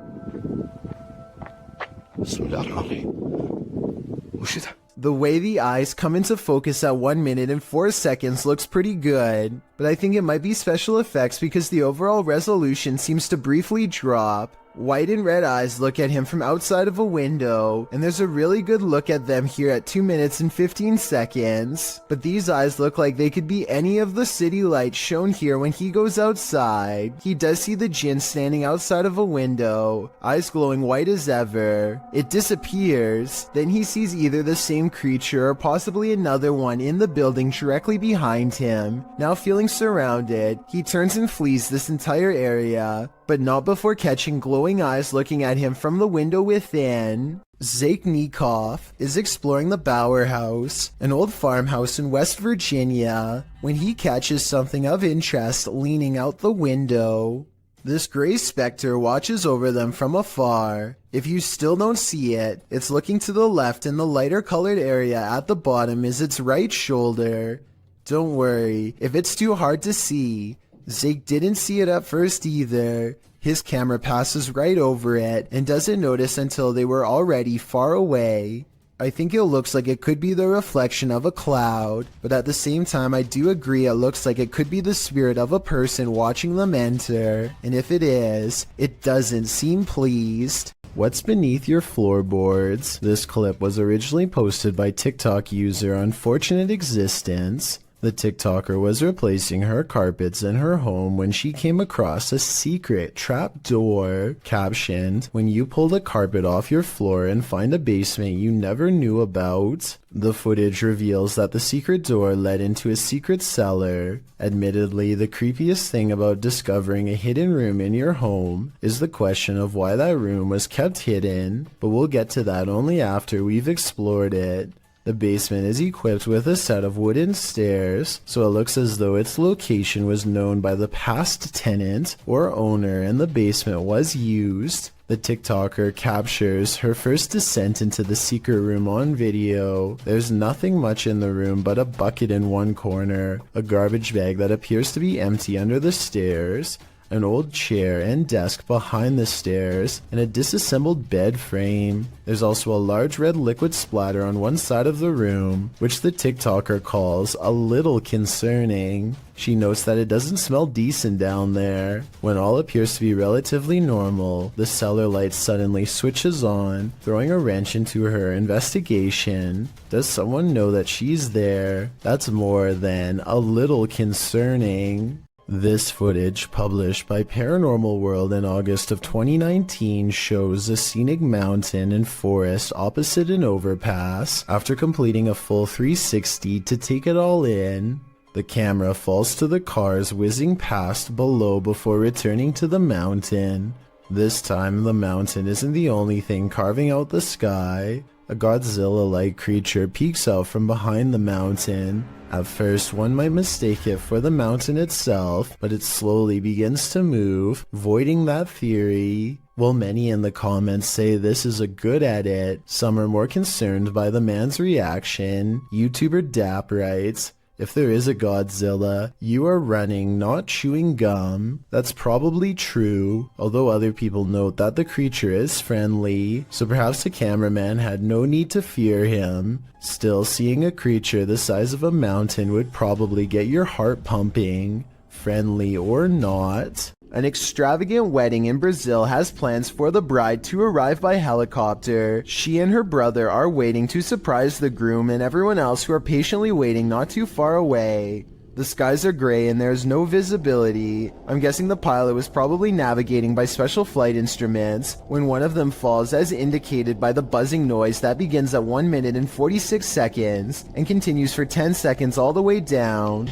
The way the eyes come into focus at 1 minute and 4 seconds looks pretty good, but I think it might be special effects because the overall resolution seems to briefly drop. White and red eyes look at him from outside of a window, and there's a really good look at them here at 2 minutes and 15 seconds. But these eyes look like they could be any of the city lights shown here when he goes outside. He does see the djinn standing outside of a window, eyes glowing white as ever. It disappears, then he sees either the same creature or possibly another one in the building directly behind him. Now feeling surrounded, he turns and flees this entire area, but not before catching glowing eyes looking at him from the window within. Zayknikov is exploring the Bower House, an old farmhouse in West Virginia, when he catches something of interest leaning out the window. This gray specter watches over them from afar. If you still don't see it, it's looking to the left and the lighter colored area at the bottom is its right shoulder. Don't worry, if it's too hard to see, Zake didn't see it at first either. His camera passes right over it and doesn't notice until they were already far away. I think it looks like it could be the reflection of a cloud, but at the same time I do agree it looks like it could be the spirit of a person watching them enter, and if it is, it doesn't seem pleased. What's beneath your floorboards? This clip was originally posted by TikTok user Unfortunate Existence. The TikToker was replacing her carpets in her home when she came across a secret trap door captioned, "When you pull the carpet off your floor and find a basement you never knew about." The footage reveals that the secret door led into a secret cellar. Admittedly, the creepiest thing about discovering a hidden room in your home is the question of why that room was kept hidden, but we'll get to that only after we've explored it. The basement is equipped with a set of wooden stairs, so it looks as though its location was known by the past tenant or owner and the basement was used. The TikToker captures her first descent into the secret room on video. There's nothing much in the room but a bucket in one corner, a garbage bag that appears to be empty under the stairs, an old chair and desk behind the stairs, and a disassembled bed frame. There's also a large red liquid splatter on one side of the room, which the TikToker calls a little concerning. She notes that it doesn't smell decent down there. When all appears to be relatively normal, the cellar light suddenly switches on, throwing a wrench into her investigation. Does someone know that she's there? That's more than a little concerning. This footage, published by Paranormal World in August of 2019, shows a scenic mountain and forest opposite an overpass. After completing a full 360 to take it all in, the camera falls to the cars whizzing past below before returning to the mountain. This time, the mountain isn't the only thing carving out the sky. A Godzilla-like creature peeks out from behind the mountain. At first, one might mistake it for the mountain itself, but it slowly begins to move, voiding that theory. While many in the comments say this is a good edit, some are more concerned by the man's reaction. YouTuber Dap writes, "If there is a Godzilla, you are running, not chewing gum." That's probably true, although other people note that the creature is friendly, so perhaps the cameraman had no need to fear him. Still, seeing a creature the size of a mountain would probably get your heart pumping, friendly or not. An extravagant wedding in Brazil has plans for the bride to arrive by helicopter. She and her brother are waiting to surprise the groom and everyone else who are patiently waiting not too far away. The skies are gray and there is no visibility. I'm guessing the pilot was probably navigating by special flight instruments when one of them falls, as indicated by the buzzing noise that begins at 1 minute and 46 seconds and continues for 10 seconds all the way down.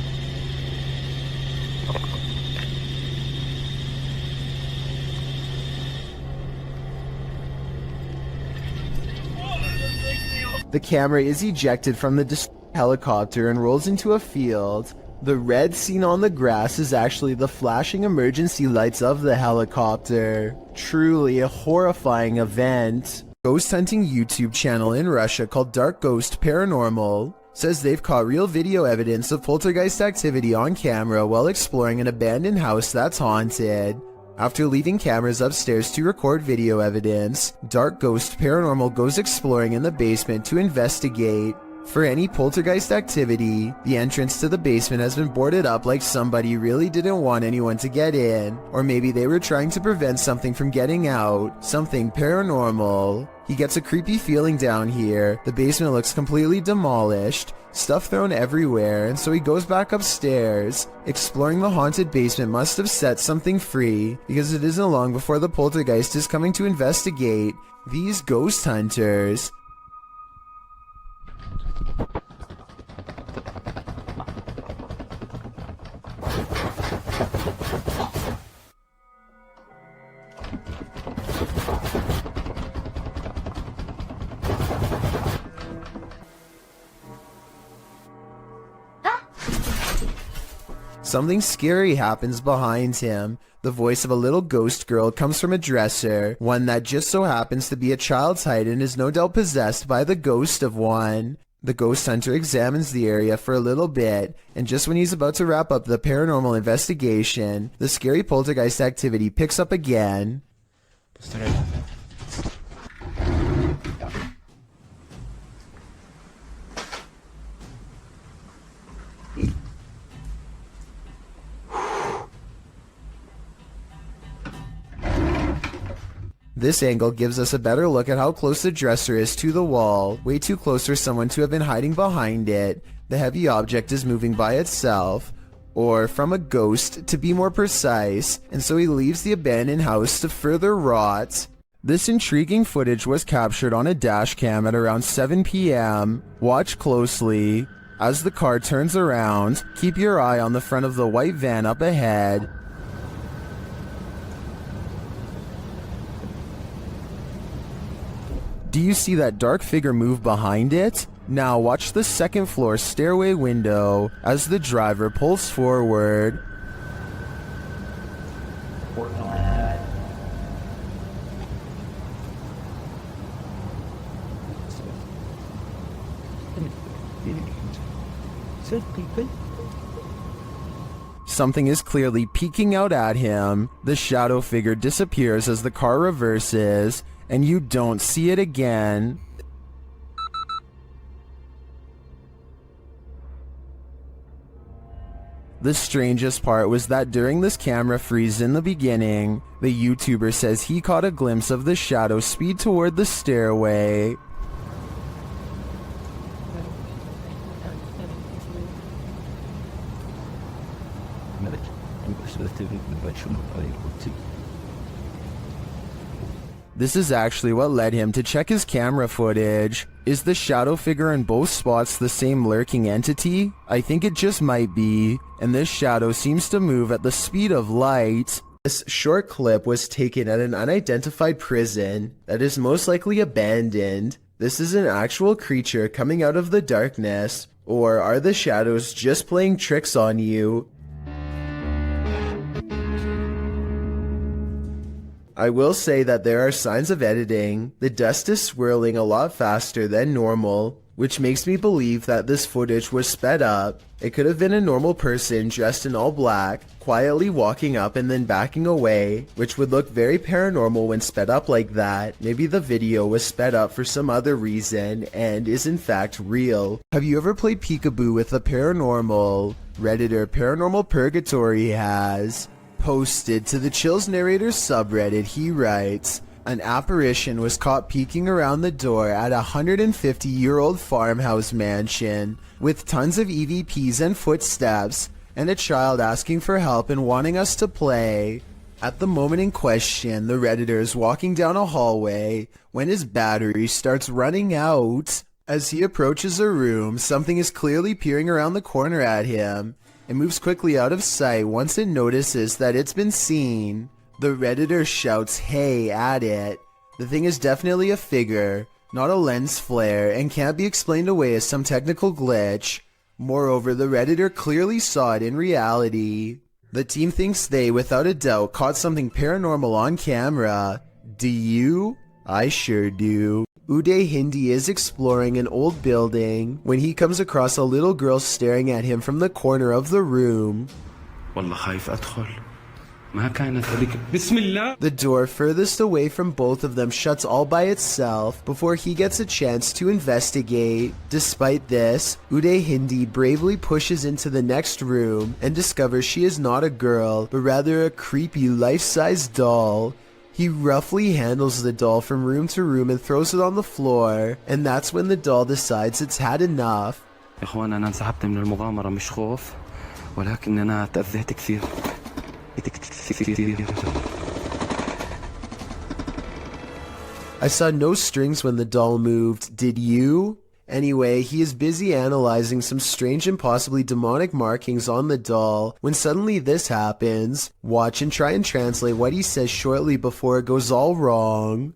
The camera is ejected from the helicopter and rolls into a field. The red seen on the grass is actually the flashing emergency lights of the helicopter. Truly a horrifying event. Ghost hunting YouTube channel in Russia called Dark Ghost Paranormal says they've caught real video evidence of poltergeist activity on camera while exploring an abandoned house that's haunted. After leaving cameras upstairs to record video evidence, Dark Ghost Paranormal goes exploring in the basement to investigate for any poltergeist activity. The entrance to the basement has been boarded up like somebody really didn't want anyone to get in, or maybe they were trying to prevent something from getting out, something paranormal. He gets a creepy feeling down here. The basement looks completely demolished, stuff thrown everywhere, and so he goes back upstairs. Exploring the haunted basement must have set something free, because it isn't long before the poltergeist is coming to investigate these ghost hunters. Something scary happens behind him. The voice of a little ghost girl comes from a dresser, one that just so happens to be a child's height and is no doubt possessed by the ghost of one. The ghost hunter examines the area for a little bit, and just when he's about to wrap up the paranormal investigation, the scary poltergeist activity picks up again. This angle gives us a better look at how close the dresser is to the wall, way too close for someone to have been hiding behind it. The heavy object is moving by itself, or from a ghost to be more precise, and so he leaves the abandoned house to further rot. This intriguing footage was captured on a dash cam at around 7 p.m. Watch closely. As the car turns around, keep your eye on the front of the white van up ahead. Do you see that dark figure move behind it? Now watch the second floor stairway window as the driver pulls forward. Something is clearly peeking out at him. The shadow figure disappears as the car reverses, and you don't see it again. The strangest part was that during this camera freeze in the beginning, the YouTuber says he caught a glimpse of the shadow speed toward the stairway. This is actually what led him to check his camera footage. Is the shadow figure in both spots the same lurking entity? I think it just might be, and this shadow seems to move at the speed of light. This short clip was taken at an unidentified prison that is most likely abandoned. This is an actual creature coming out of the darkness, or are the shadows just playing tricks on you? I will say that there are signs of editing. The dust is swirling a lot faster than normal, which makes me believe that this footage was sped up. It could have been a normal person dressed in all black, quietly walking up and then backing away, which would look very paranormal when sped up like that. Maybe the video was sped up for some other reason and is in fact real. Have you ever played peekaboo with the paranormal? Redditor Paranormal Purgatory has posted to the Chills Narrator subreddit. He writes, an apparition was caught peeking around the door at a 150-year-old farmhouse mansion with tons of EVPs and footsteps, and a child asking for help and wanting us to play. At the moment in question, the Redditor is walking down a hallway when his battery starts running out. As he approaches a room, something is clearly peering around the corner at him. It moves quickly out of sight once it notices that it's been seen. The Redditor shouts "hey" at it. The thing is definitely a figure, not a lens flare, and can't be explained away as some technical glitch. Moreover, the Redditor clearly saw it in reality. The team thinks they, without a doubt, caught something paranormal on camera. Do you? I sure do. Uday Hindi is exploring an old building when he comes across a little girl staring at him from the corner of the room. والله خايف أدخل The door furthest away from both of them shuts all by itself before he gets a chance to investigate. Despite this, Uday Hindi bravely pushes into the next room and discovers she is not a girl, but rather a creepy life-size doll. He roughly handles the doll from room to room and throws it on the floor, and that's when the doll decides it's had enough. I saw no strings when the doll moved, did you? Anyway, he is busy analyzing some strange and possibly demonic markings on the doll when suddenly this happens. Watch and try and translate what he says shortly before it goes all wrong.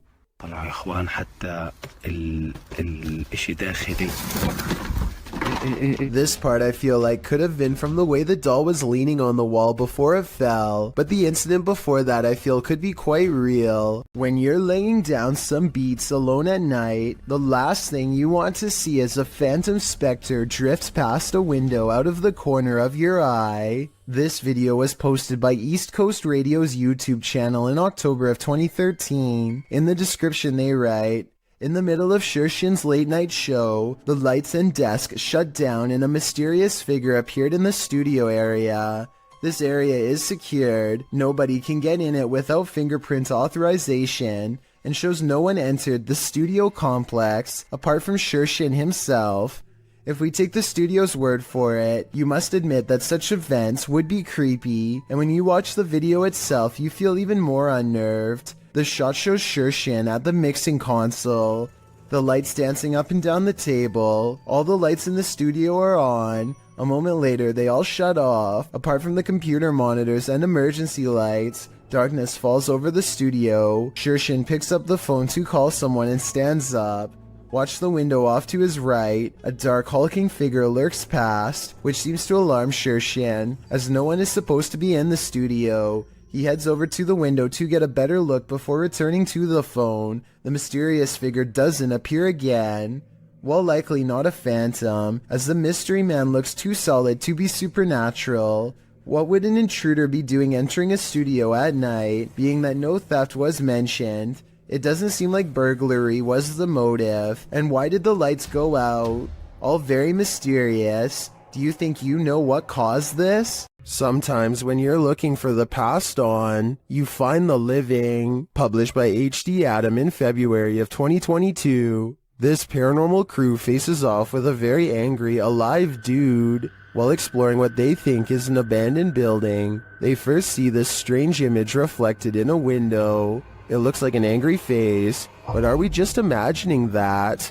This part I feel like could have been from the way the doll was leaning on the wall before it fell, but the incident before that I feel could be quite real. When you're laying down some beats alone at night, the last thing you want to see is a phantom specter drift past a window out of the corner of your eye. This video was posted by East Coast Radio's YouTube channel in October of 2013. In the description they write, "In the middle of Shershin's late night show, the lights and desk shut down and a mysterious figure appeared in the studio area. This area is secured, nobody can get in it without fingerprint authorization, and shows no one entered the studio complex apart from Shershin himself. If we take the studio's word for it, you must admit that such events would be creepy, and when you watch the video itself you feel even more unnerved. The shot shows Shershin at the mixing console, the lights dancing up and down the table, all the lights in the studio are on. A moment later they all shut off, apart from the computer monitors and emergency lights. Darkness falls over the studio. Shershin picks up the phone to call someone and stands up. Watch the window off to his right. A dark hulking figure lurks past, which seems to alarm Shershin, as no one is supposed to be in the studio. He heads over to the window to get a better look before returning to the phone. The mysterious figure doesn't appear again. While likely not a phantom, as the mystery man looks too solid to be supernatural. What would an intruder be doing entering a studio at night, being that no theft was mentioned? It doesn't seem like burglary was the motive, and why did the lights go out? All very mysterious. Do you think you know what caused this? Sometimes when you're looking for the past on, you find the living. Published by HD Adam in February of 2022. This paranormal crew faces off with a very angry, alive dude. While exploring what they think is an abandoned building, they first see this strange image reflected in a window. It looks like an angry face, but are we just imagining that?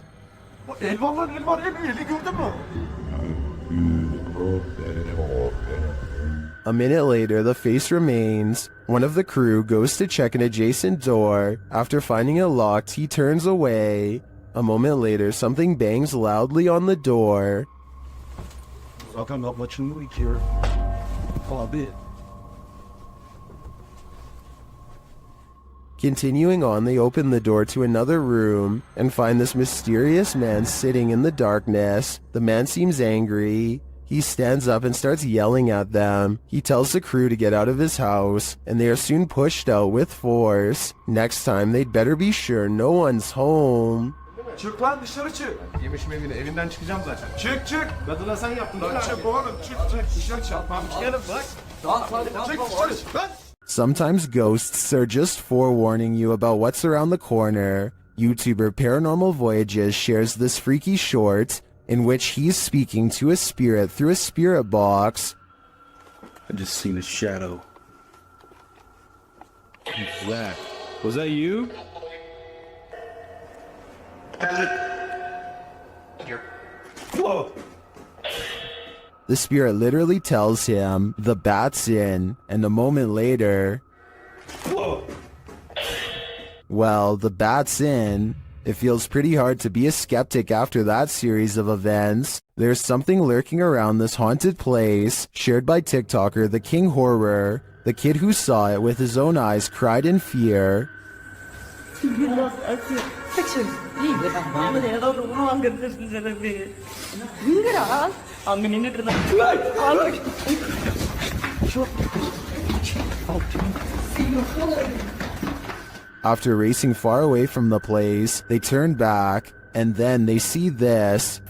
A minute later, the face remains. One of the crew goes to check an adjacent door. After finding it locked, he turns away. A moment later, something bangs loudly on the door. Not much noise here. Far a bit. Continuing on, they open the door to another room and find this mysterious man sitting in the darkness. The man seems angry. He stands up and starts yelling at them. He tells the crew to get out of his house, and they are soon pushed out with force. Next time, they'd better be sure no one's home. Çık lan dışarı çık. Yemiş evini evinden çıkacağım zaten. Çık çık. Kadına sen yaptın. Lan çık oğlum çık çık. Dışarı çık. Çıkalım bak. Çık dışarı çık lan. Sometimes ghosts are just forewarning you about what's around the corner. YouTuber Paranormal Voyages shares this freaky short in which he's speaking to a spirit through a spirit box. I just seen a shadow. Who's that? Was that you? Whoa. The spirit literally tells him, the bat's in, and a moment later, Whoa. well, the bat's in. It feels pretty hard to be a skeptic after that series of events. There's something lurking around this haunted place, shared by TikToker The King Horror. The kid who saw it with his own eyes cried in fear. After racing far away from the place, they turn back, and then they see this.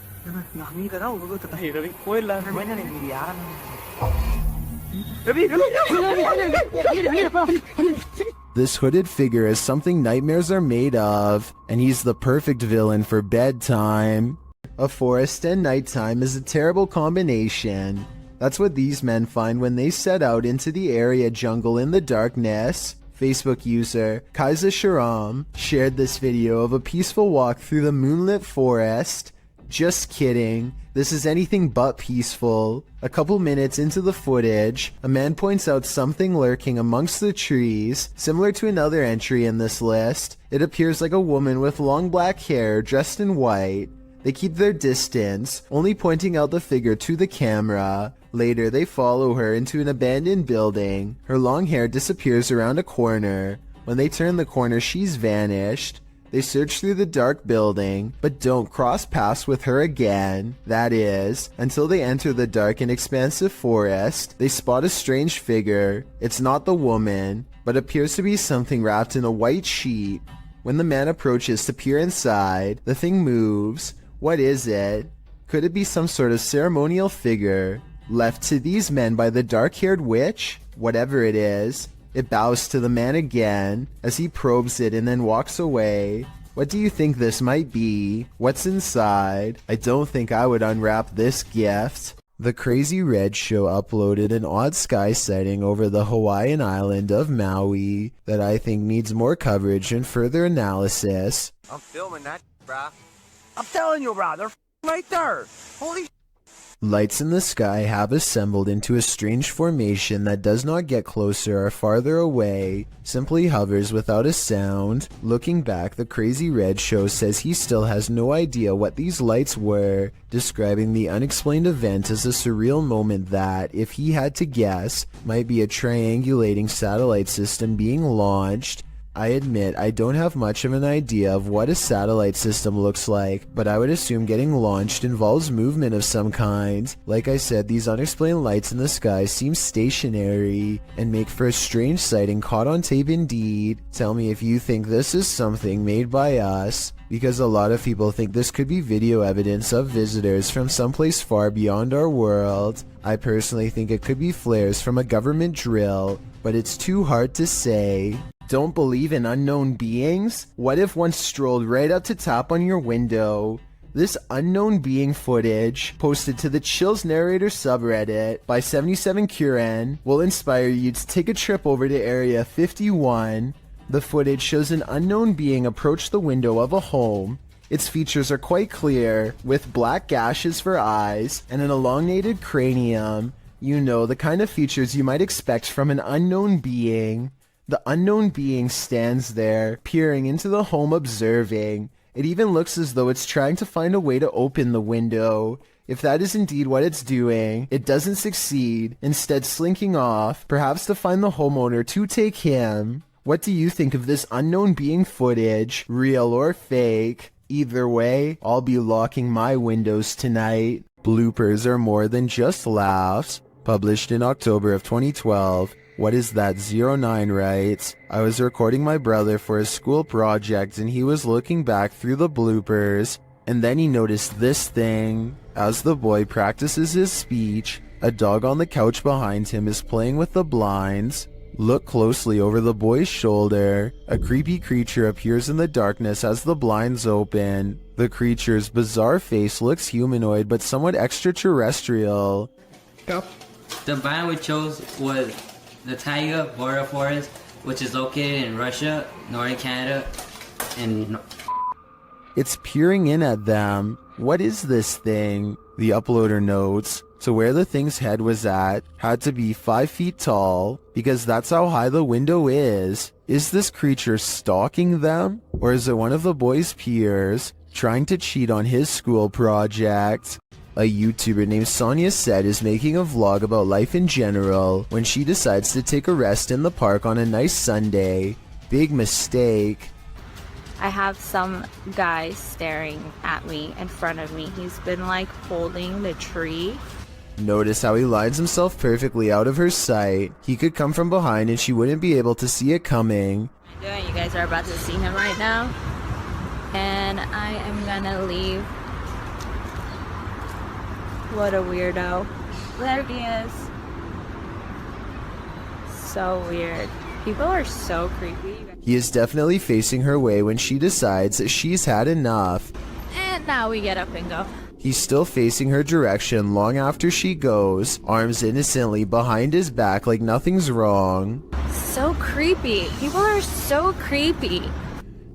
This hooded figure is something nightmares are made of, and he's the perfect villain for bedtime. A forest and nighttime is a terrible combination. That's what these men find when they set out into the area jungle in the darkness. Facebook user Kaiser Sharam shared this video of a peaceful walk through the moonlit forest. Just kidding, this is anything but peaceful. A couple minutes into the footage, a man points out something lurking amongst the trees, similar to another entry in this list. It appears like a woman with long black hair dressed in white. They keep their distance, only pointing out the figure to the camera. Later, they follow her into an abandoned building. Her long hair disappears around a corner. When they turn the corner, she's vanished. They search through the dark building, but don't cross paths with her again. That is, until they enter the dark and expansive forest. They spot a strange figure. It's not the woman, but appears to be something wrapped in a white sheet. When the man approaches to peer inside, the thing moves. What is it? Could it be some sort of ceremonial figure left to these men by the dark-haired witch? Whatever it is, it bows to the man again as he probes it and then walks away. What do you think this might be? What's inside? I don't think I would unwrap this gift. The Crazy Red Show uploaded an odd sky sighting over the Hawaiian island of Maui that I think needs more coverage and further analysis. I'm filming that, brah. I'm telling you, brah, they're right there. Holy Lights in the sky have assembled into a strange formation that does not get closer or farther away, simply hovers without a sound. Looking back, the Crazy Red Show says he still has no idea what these lights were, describing the unexplained event as a surreal moment that, if he had to guess, might be a triangulating satellite system being launched. I admit I don't have much of an idea of what a satellite system looks like, but I would assume getting launched involves movement of some kind. Like I said, these unexplained lights in the sky seem stationary and make for a strange sighting caught on tape indeed. Tell me if you think this is something made by us, because a lot of people think this could be video evidence of visitors from someplace far beyond our world. I personally think it could be flares from a government drill, but it's too hard to say. Don't believe in unknown beings? What if one strolled right up to tap on your window? This unknown being footage, posted to the Chills Narrator subreddit by 77Kuren, will inspire you to take a trip over to Area 51. The footage shows an unknown being approach the window of a home. Its features are quite clear, with black gashes for eyes and an elongated cranium. You know, the kind of features you might expect from an unknown being. The unknown being stands there, peering into the home, observing. It even looks as though it's trying to find a way to open the window. If that is indeed what it's doing, it doesn't succeed, instead slinking off, perhaps to find the homeowner to take him. What do you think of this unknown being footage, real or fake? Either way, I'll be locking my windows tonight. Bloopers are more than just laughs. Published in October of 2012. What is that? 09 writes, I was recording my brother for a school project and he was looking back through the bloopers, and then he noticed this thing. As the boy practices his speech, a dog on the couch behind him is playing with the blinds. Look closely over the boy's shoulder. A creepy creature appears in the darkness as the blinds open. The creature's bizarre face looks humanoid but somewhat extraterrestrial. Go. The biome we chose was the taiga border forest, which is located in Russia, northern Canada, and... It's peering in at them. What is this thing? The uploader notes, so where the thing's head was at had to be 5 feet tall, because that's how high the window is. Is this creature stalking them? Or is it one of the boy's peers trying to cheat on his school project? A YouTuber named Sonia Said is making a vlog about life in general when she decides to take a rest in the park on a nice Sunday. Big mistake. I have some guy staring at me in front of me. He's been like holding the tree Notice how he lines himself perfectly out of her sight. He could come from behind and she wouldn't be able to see it coming. Doing? You guys are about to see him right now. And I am gonna leave. What a weirdo. There he is. So weird. People are so creepy. He is definitely facing her way when she decides that she's had enough. And now we get up and go. He's still facing her direction long after she goes, arms innocently behind his back like nothing's wrong. So creepy. People are so creepy.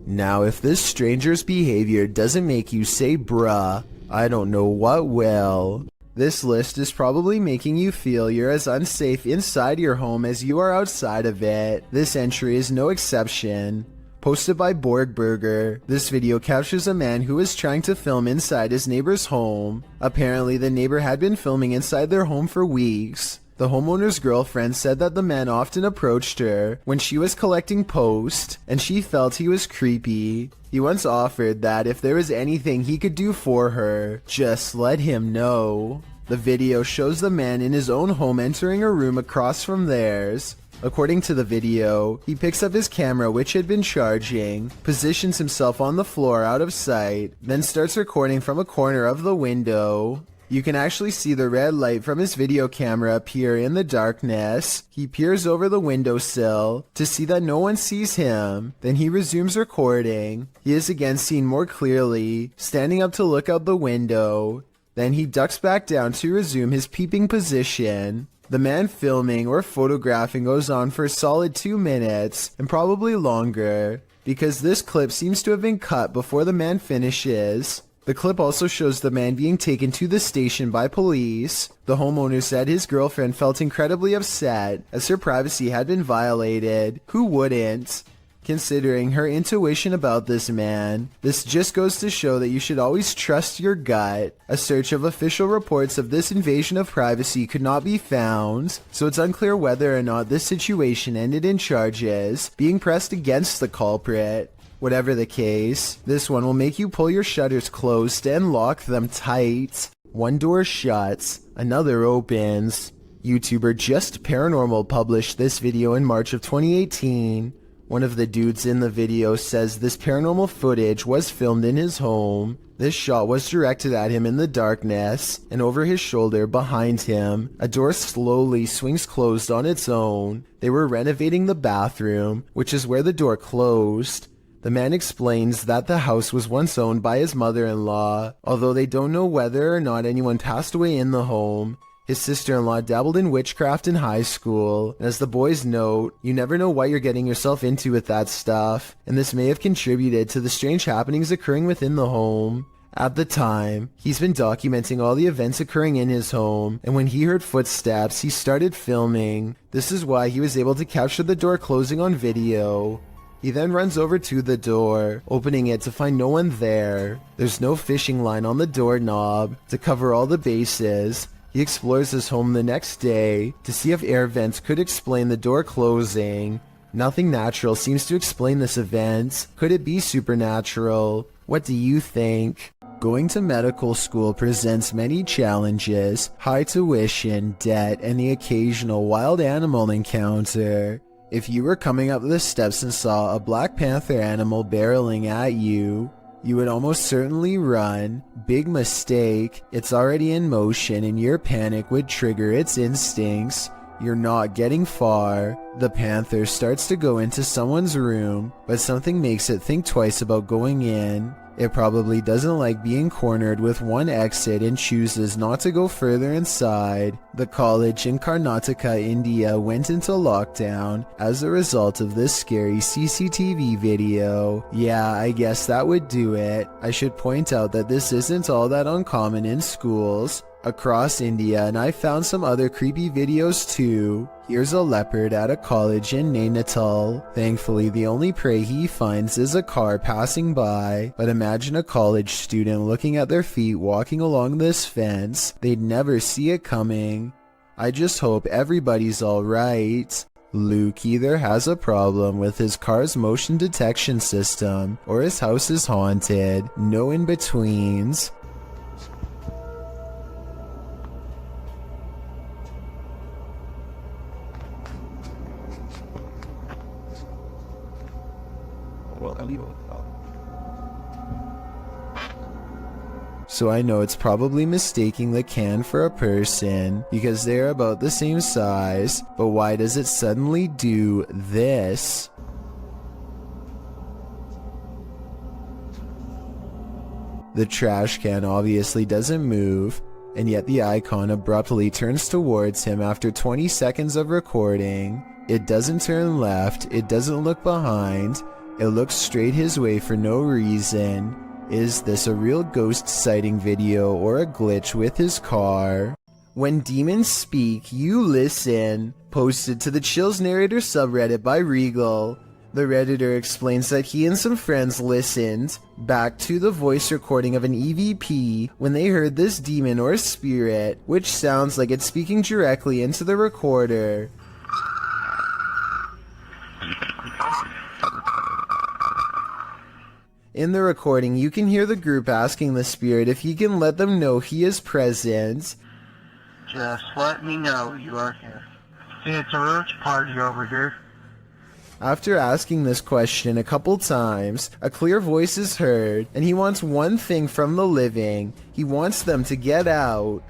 Now if this stranger's behavior doesn't make you say bruh, I don't know what will. This list is probably making you feel you're as unsafe inside your home as you are outside of it. This entry is no exception. Posted by Borgburger, this video captures a man who is trying to film inside his neighbor's home. Apparently the neighbor had been filming inside their home for weeks. The homeowner's girlfriend said that the man often approached her when she was collecting post, and she felt he was creepy. He once offered that if there was anything he could do for her, just let him know. The video shows the man in his own home entering a room across from theirs. According to the video, he picks up his camera which had been charging, positions himself on the floor out of sight, then starts recording from a corner of the window. You can actually see the red light from his video camera appear in the darkness. He peers over the windowsill to see that no one sees him. Then he resumes recording. He is again seen more clearly, standing up to look out the window. Then he ducks back down to resume his peeping position. The man filming or photographing goes on for a solid 2 minutes, and probably longer, because this clip seems to have been cut before the man finishes. The clip also shows the man being taken to the station by police. The homeowner said his girlfriend felt incredibly upset as her privacy had been violated. Who wouldn't? Considering her intuition about this man, this just goes to show that you should always trust your gut. A search of official reports of this invasion of privacy could not be found, so it's unclear whether or not this situation ended in charges being pressed against the culprit. Whatever the case, this one will make you pull your shutters closed and lock them tight. One door shuts, another opens. YouTuber Just Paranormal published this video in March of 2018. One of the dudes in the video says this paranormal footage was filmed in his home. This shot was directed at him in the darkness, and over his shoulder behind him, a door slowly swings closed on its own. They were renovating the bathroom, which is where the door closed. The man explains that the house was once owned by his mother-in-law, although they don't know whether or not anyone passed away in the home. His sister-in-law dabbled in witchcraft in high school, and as the boys note, you never know what you're getting yourself into with that stuff, and this may have contributed to the strange happenings occurring within the home. At the time, he's been documenting all the events occurring in his home, and when he heard footsteps, he started filming. This is why he was able to capture the door closing on video. He then runs over to the door, opening it to find no one there. There's no fishing line on the doorknob. To cover all the bases, he explores his home the next day to see if air vents could explain the door closing. Nothing natural seems to explain this event. Could it be supernatural? What do you think? Going to medical school presents many challenges: high tuition, debt, and the occasional wild animal encounter. If you were coming up the steps and saw a Black Panther animal barreling at you, you would almost certainly run. Big mistake. It's already in motion and your panic would trigger its instincts. You're not getting far. The panther starts to go into someone's room, but something makes it think twice about going in. It probably doesn't like being cornered with one exit and chooses not to go further inside. The college in Karnataka, India went into lockdown as a result of this scary CCTV video. Yeah, I guess that would do it. I should point out that this isn't all that uncommon in schools across India, and I found some other creepy videos too. Here's a leopard at a college in Nainital. Thankfully, the only prey he finds is a car passing by, but imagine a college student looking at their feet walking along this fence. They'd never see it coming. I just hope everybody's alright. Luke either has a problem with his car's motion detection system, or his house is haunted. No in-betweens. So I know it's probably mistaking the can for a person because they're about the same size, but why does it suddenly do this? The trash can obviously doesn't move, and yet the icon abruptly turns towards him after 20 seconds of recording. It doesn't turn left, it doesn't look behind, it looks straight his way for no reason. Is this a real ghost sighting video or a glitch with his car? When demons speak, you listen. Posted to the Chills Narrator subreddit by Regal. The Redditor explains that he and some friends listened back to the voice recording of an EVP when they heard this demon or spirit, which sounds like it's speaking directly into the recorder. In the recording, you can hear the group asking the spirit if he can let them know he is present. Just let me know you are here. It's a roach party over here. After asking this question a couple times, a clear voice is heard, and he wants one thing from the living. He wants them to get out.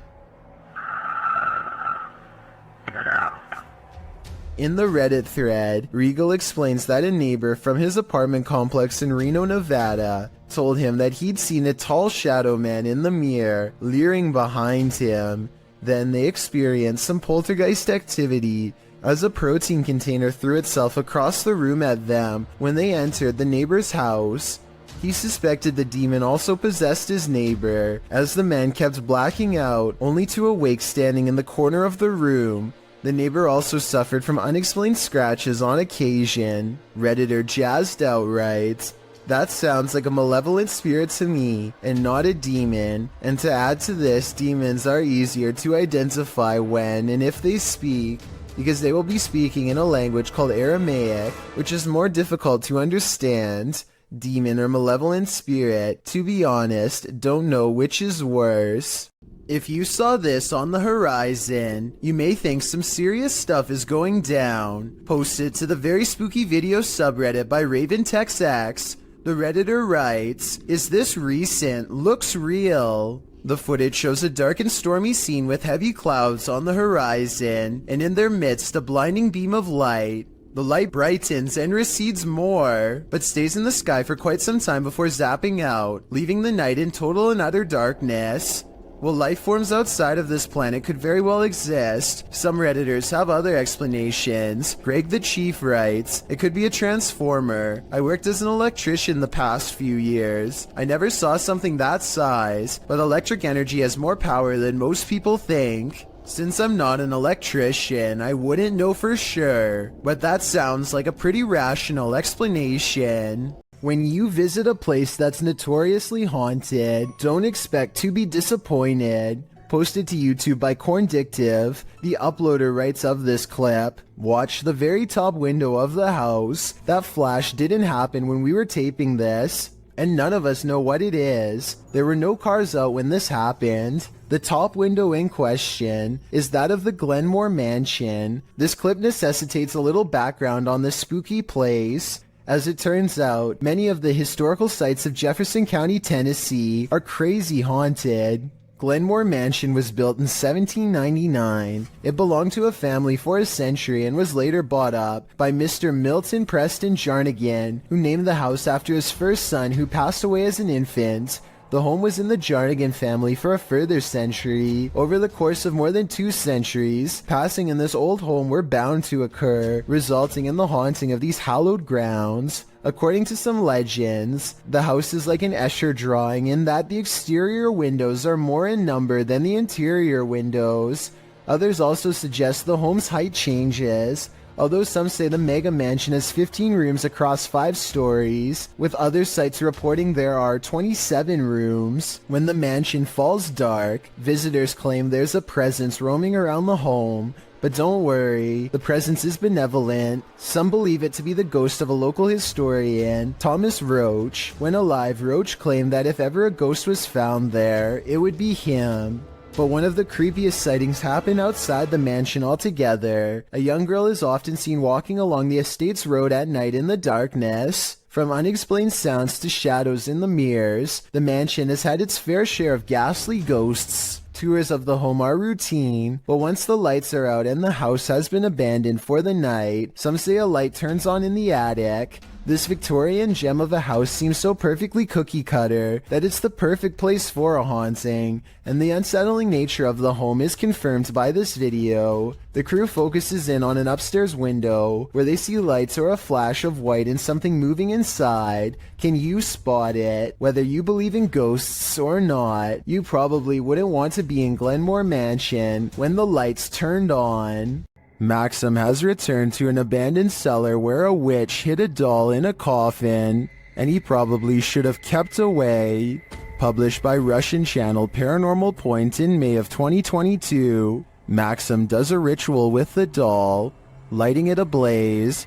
In the Reddit thread, Regal explains that a neighbor from his apartment complex in Reno, Nevada, told him that he'd seen a tall shadow man in the mirror, leering behind him. Then they experienced some poltergeist activity as a protein container threw itself across the room at them when they entered the neighbor's house. He suspected the demon also possessed his neighbor, as the man kept blacking out, only to awake standing in the corner of the room. The neighbor also suffered from unexplained scratches on occasion. Redditor Jazzed Out writes, "That sounds like a malevolent spirit to me, and not a demon. And to add to this, demons are easier to identify when and if they speak, because they will be speaking in a language called Aramaic, which is more difficult to understand. Demon or malevolent spirit, to be honest, don't know which is worse." If you saw this on the horizon, you may think some serious stuff is going down. Posted to the Very Spooky Video subreddit by RavenTexX, the Redditor writes, "Is this recent? Looks real." The footage shows a dark and stormy scene with heavy clouds on the horizon, and in their midst a blinding beam of light. The light brightens and recedes more, but stays in the sky for quite some time before zapping out, leaving the night in total and utter darkness. While life forms outside of this planet could very well exist, some Redditors have other explanations. Greg the Chief writes, "It could be a transformer. I worked as an electrician the past few years. I never saw something that size, but electric energy has more power than most people think. Since I'm not an electrician, I wouldn't know for sure, but that sounds like a pretty rational explanation." When you visit a place that's notoriously haunted, don't expect to be disappointed. Posted to YouTube by Corndictive, the uploader writes of this clip, "Watch the very top window of the house. That flash didn't happen when we were taping this, and none of us know what it is. There were no cars out when this happened. The top window in question is that of the Glenmore Mansion. This clip necessitates a little background on this spooky place. As it turns out, many of the historical sites of Jefferson County, Tennessee are crazy haunted. Glenmore Mansion was built in 1799. It belonged to a family for a century and was later bought up by Mr. Milton Preston Jarnigan, who named the house after his first son who passed away as an infant. The home was in the Jarnigan family for a further century. Over the course of more than 2 centuries, passing in this old home were bound to occur, resulting in the haunting of these hallowed grounds. According to some legends, the house is like an Escher drawing in that the exterior windows are more in number than the interior windows. Others also suggest the home's height changes, although some say the mega mansion has 15 rooms across 5 stories, with other sites reporting there are 27 rooms. When the mansion falls dark, visitors claim there's a presence roaming around the home, but don't worry, the presence is benevolent. Some believe it to be the ghost of a local historian, Thomas Roach. When alive, Roach claimed that if ever a ghost was found there, it would be him. But one of the creepiest sightings happened outside the mansion altogether. A young girl is often seen walking along the estate's road at night in the darkness. From unexplained sounds to shadows in the mirrors, the mansion has had its fair share of ghastly ghosts. Tours of the home are routine, but once the lights are out and the house has been abandoned for the night, some say a light turns on in the attic. This Victorian gem of a house seems so perfectly cookie cutter that it's the perfect place for a haunting, and the unsettling nature of the home is confirmed by this video. The crew focuses in on an upstairs window where they see lights or a flash of white and something moving inside. Can you spot it? Whether you believe in ghosts or not, you probably wouldn't want to be in Glenmore Mansion when the lights turned on. Maxim has returned to an abandoned cellar where a witch hid a doll in a coffin, and he probably should have kept away. Published by Russian channel Paranormal Point in May of 2022, Maxim does a ritual with the doll, lighting it ablaze.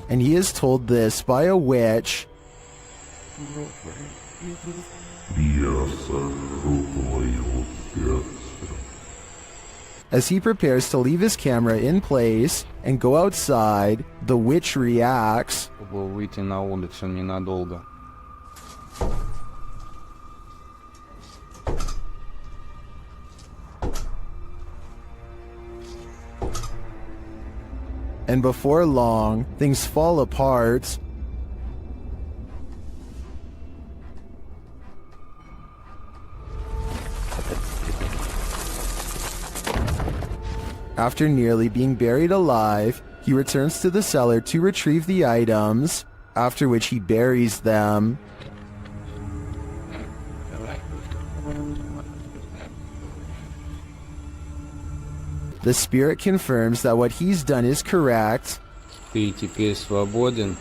And he is told this by a witch. As he prepares to leave his camera in place and go outside, the witch reacts. Выйти на улицу ненадолго. And before long, things fall apart. After nearly being buried alive, he returns to the cellar to retrieve the items, after which he buries them. The spirit confirms that what he's done is correct. Ты теперь свободен.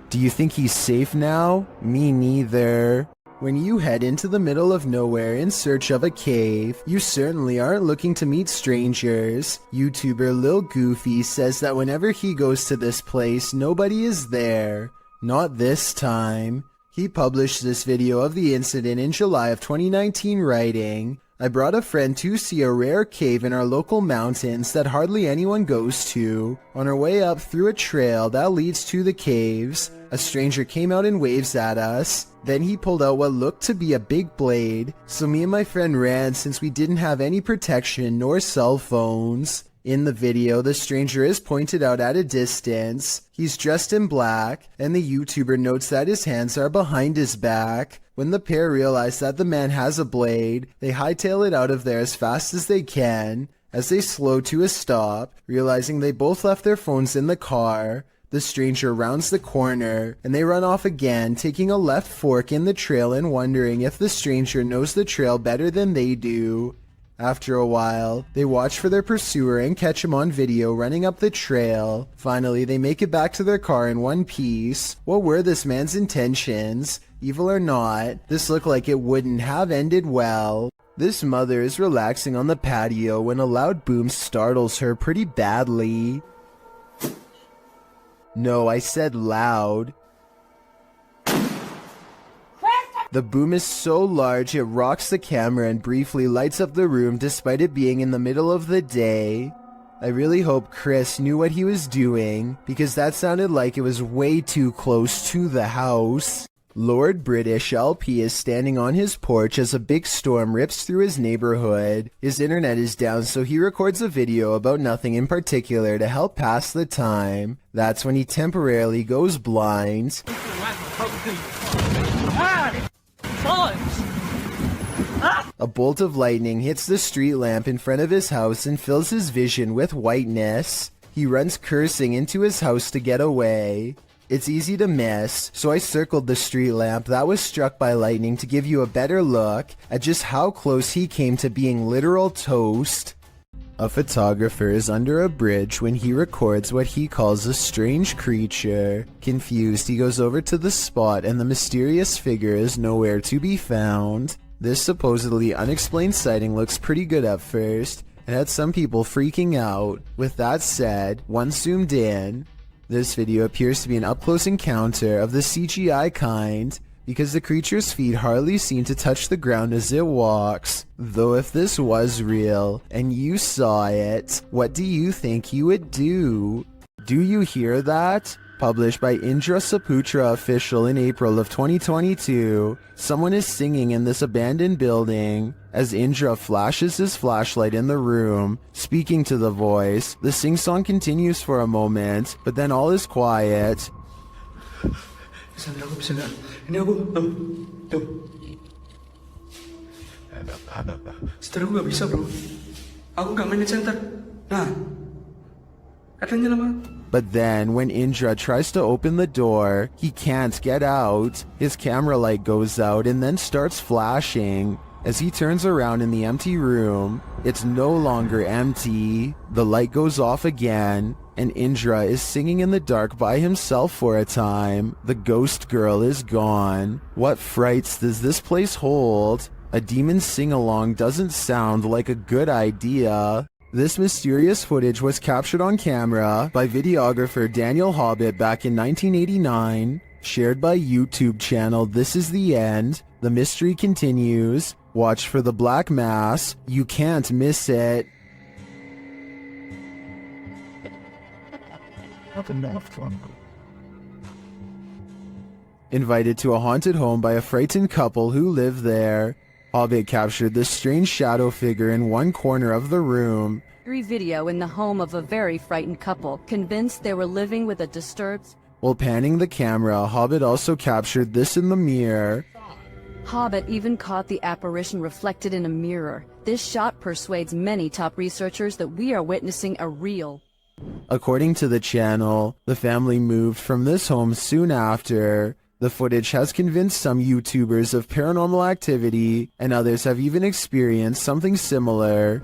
Do you think he's safe now? Me neither. When you head into the middle of nowhere in search of a cave, you certainly aren't looking to meet strangers. YouTuber Lil Goofy says that whenever he goes to this place, nobody is there. Not this time. He published this video of the incident in July of 2019 writing, "I brought a friend to see a rare cave in our local mountains that hardly anyone goes to. On our way up through a trail that leads to the caves, a stranger came out and waves at us. Then he pulled out what looked to be a big blade, so me and my friend ran since we didn't have any protection nor cell phones." In the video, the stranger is pointed out at a distance. He's dressed in black, and the YouTuber notes that his hands are behind his back. When the pair realize that the man has a blade, they hightail it out of there as fast as they can. As they slow to a stop, realizing they both left their phones in the car, the stranger rounds the corner, and they run off again, taking a left fork in the trail and wondering if the stranger knows the trail better than they do. After a while, they watch for their pursuer and catch him on video running up the trail. Finally, they make it back to their car in one piece. What were this man's intentions? Evil or not, this looked like it wouldn't have ended well. This mother is relaxing on the patio when a loud boom startles her pretty badly. No, I said loud. The boom is so large it rocks the camera and briefly lights up the room despite it being in the middle of the day. I really hope Chris knew what he was doing, because that sounded like it was way too close to the house. Lord British LP is standing on his porch as a big storm rips through his neighborhood. His internet is down, so he records a video about nothing in particular to help pass the time. That's when he temporarily goes blind. A bolt of lightning hits the street lamp in front of his house and fills his vision with whiteness. He runs cursing into his house to get away. It's easy to miss, so I circled the street lamp that was struck by lightning to give you a better look at just how close he came to being literal toast. A photographer is under a bridge when he records what he calls a strange creature. Confused, he goes over to the spot and the mysterious figure is nowhere to be found. This supposedly unexplained sighting looks pretty good at first. It had some people freaking out. With that said, once zoomed in, This video appears to be an up-close encounter of the CGI kind, because the creature's feet hardly seem to touch the ground as it walks. Though if this was real, and you saw it, what do you think you would do? Do you hear that? Published by Indra Saputra Official in April of 2022, someone is singing in this abandoned building. As Indra flashes his flashlight in the room, speaking to the voice, the sing-song continues for a moment, but then all is quiet. Ini aku, tuh. Setelah aku gak bisa bro, aku gak main di center. Nah, katanya lama. But then, when Indra tries to open the door, he can't get out. His camera light goes out and then starts flashing. As he turns around in the empty room, it's no longer empty. The light goes off again, and Indra is singing in the dark by himself for a time. The ghost girl is gone. What frights does this place hold? A demon sing-along doesn't sound like a good idea. This mysterious footage was captured on camera by videographer Daniel Hobbit back in 1989, shared by YouTube channel This Is The End. The mystery continues. Watch for the Black Mass. You can't miss it. Invited to a haunted home by a frightened couple who live there. Hobbit captured this strange shadow figure in one corner of the room. Video in the home of a very frightened couple, convinced they were living with a disturbed... While panning the camera, Hobbit also captured this in the mirror. Hobbit even caught the apparition reflected in a mirror. This shot persuades many top researchers that we are witnessing a real... According to the channel, the family moved from this home soon after. The footage has convinced some YouTubers of paranormal activity, and others have even experienced something similar.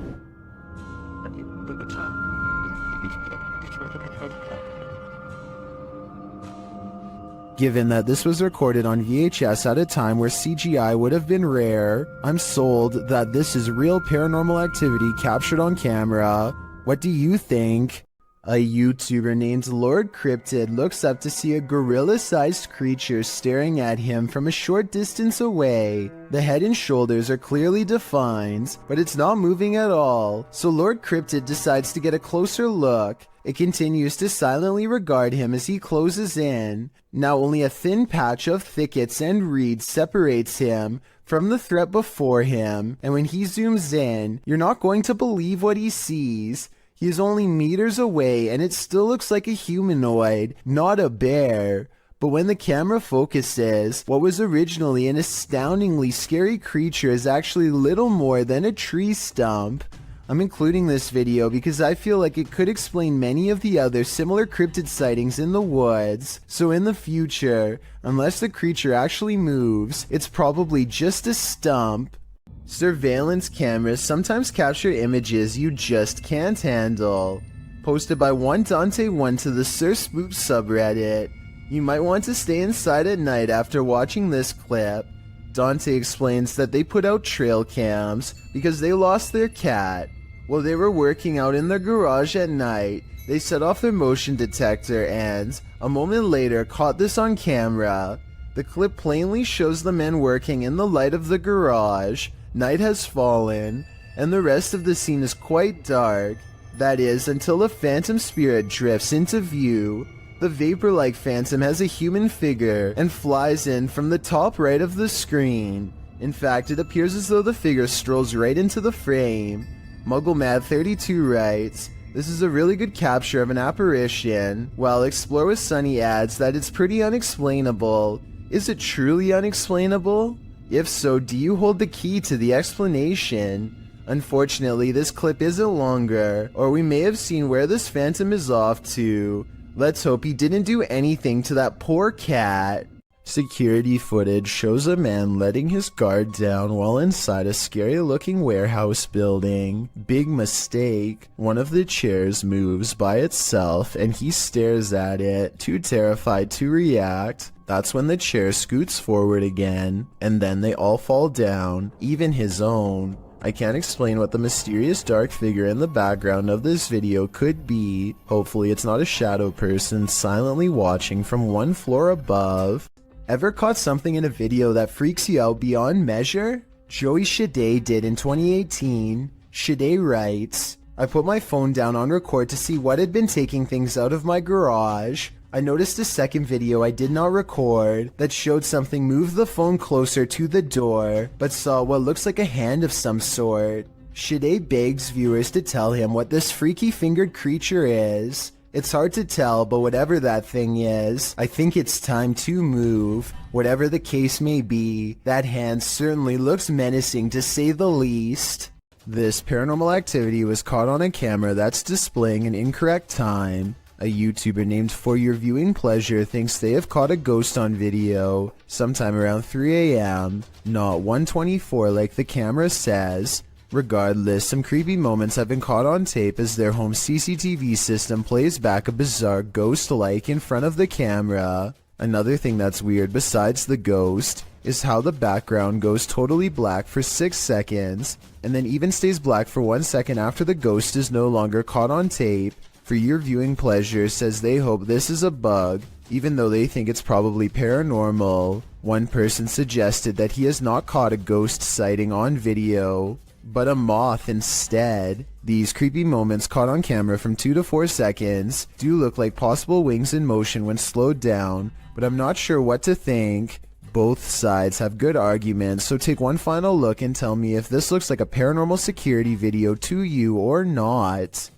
Given that this was recorded on VHS at a time where CGI would have been rare, I'm sold that this is real paranormal activity captured on camera. What do you think? A YouTuber named Lord Cryptid looks up to see a gorilla-sized creature staring at him from a short distance away. The head and shoulders are clearly defined, but it's not moving at all, so Lord Cryptid decides to get a closer look. It continues to silently regard him as he closes in. Now only a thin patch of thickets and reeds separates him from the threat before him, and when he zooms in, you're not going to believe what he sees. He is only meters away and it still looks like a humanoid, not a bear. But when the camera focuses, what was originally an astoundingly scary creature is actually little more than a tree stump. I'm including this video because I feel like it could explain many of the other similar cryptid sightings in the woods. So in the future, unless the creature actually moves, it's probably just a stump. Surveillance cameras sometimes capture images you just can't handle. Posted by one Dante1 to the Sir Spook subreddit. You might want to stay inside at night after watching this clip. Dante explains that they put out trail cams because they lost their cat. While they were working out in their garage at night, they set off their motion detector and, a moment later, caught this on camera. The clip plainly shows the men working in the light of the garage. Night has fallen, and the rest of the scene is quite dark. That is, until a phantom spirit drifts into view. The vapor-like phantom has a human figure and flies in from the top right of the screen. In fact, it appears as though the figure strolls right into the frame. MuggleMad32 writes, "This is a really good capture of an apparition," while Explore with Sunny adds that it's pretty unexplainable. Is it truly unexplainable? If so, do you hold the key to the explanation? Unfortunately, this clip isn't longer, or we may have seen where this phantom is off to. Let's hope he didn't do anything to that poor cat. Security footage shows a man letting his guard down while inside a scary-looking warehouse building. Big mistake. One of the chairs moves by itself and he stares at it, too terrified to react. That's when the chair scoots forward again, and then they all fall down, even his own. I can't explain what the mysterious dark figure in the background of this video could be. Hopefully it's not a shadow person silently watching from one floor above. Ever caught something in a video that freaks you out beyond measure? Joey Shade did in 2018. Shade writes, I put my phone down on record to see what had been taking things out of my garage. I noticed a second video I did not record that showed something move the phone closer to the door, but saw what looks like a hand of some sort. Shade begs viewers to tell him what this freaky fingered creature is. It's hard to tell, but whatever that thing is, I think it's time to move. Whatever the case may be, that hand certainly looks menacing to say the least. This paranormal activity was caught on a camera that's displaying an incorrect time. A YouTuber named For Your Viewing Pleasure thinks they have caught a ghost on video sometime around 3 a.m., not 1:24 like the camera says. Regardless, some creepy moments have been caught on tape as their home CCTV system plays back a bizarre ghost-like in front of the camera. Another thing that's weird besides the ghost is how the background goes totally black for 6 seconds, and then even stays black for 1 second after the ghost is no longer caught on tape. For Your Viewing Pleasure says they hope this is a bug, even though they think it's probably paranormal. One person suggested that he has not caught a ghost sighting on video, but a moth instead. These creepy moments caught on camera from 2 to 4 seconds do look like possible wings in motion when slowed down, but I'm not sure what to think. Both sides have good arguments, so take one final look and tell me if this looks like a paranormal security video to you or not.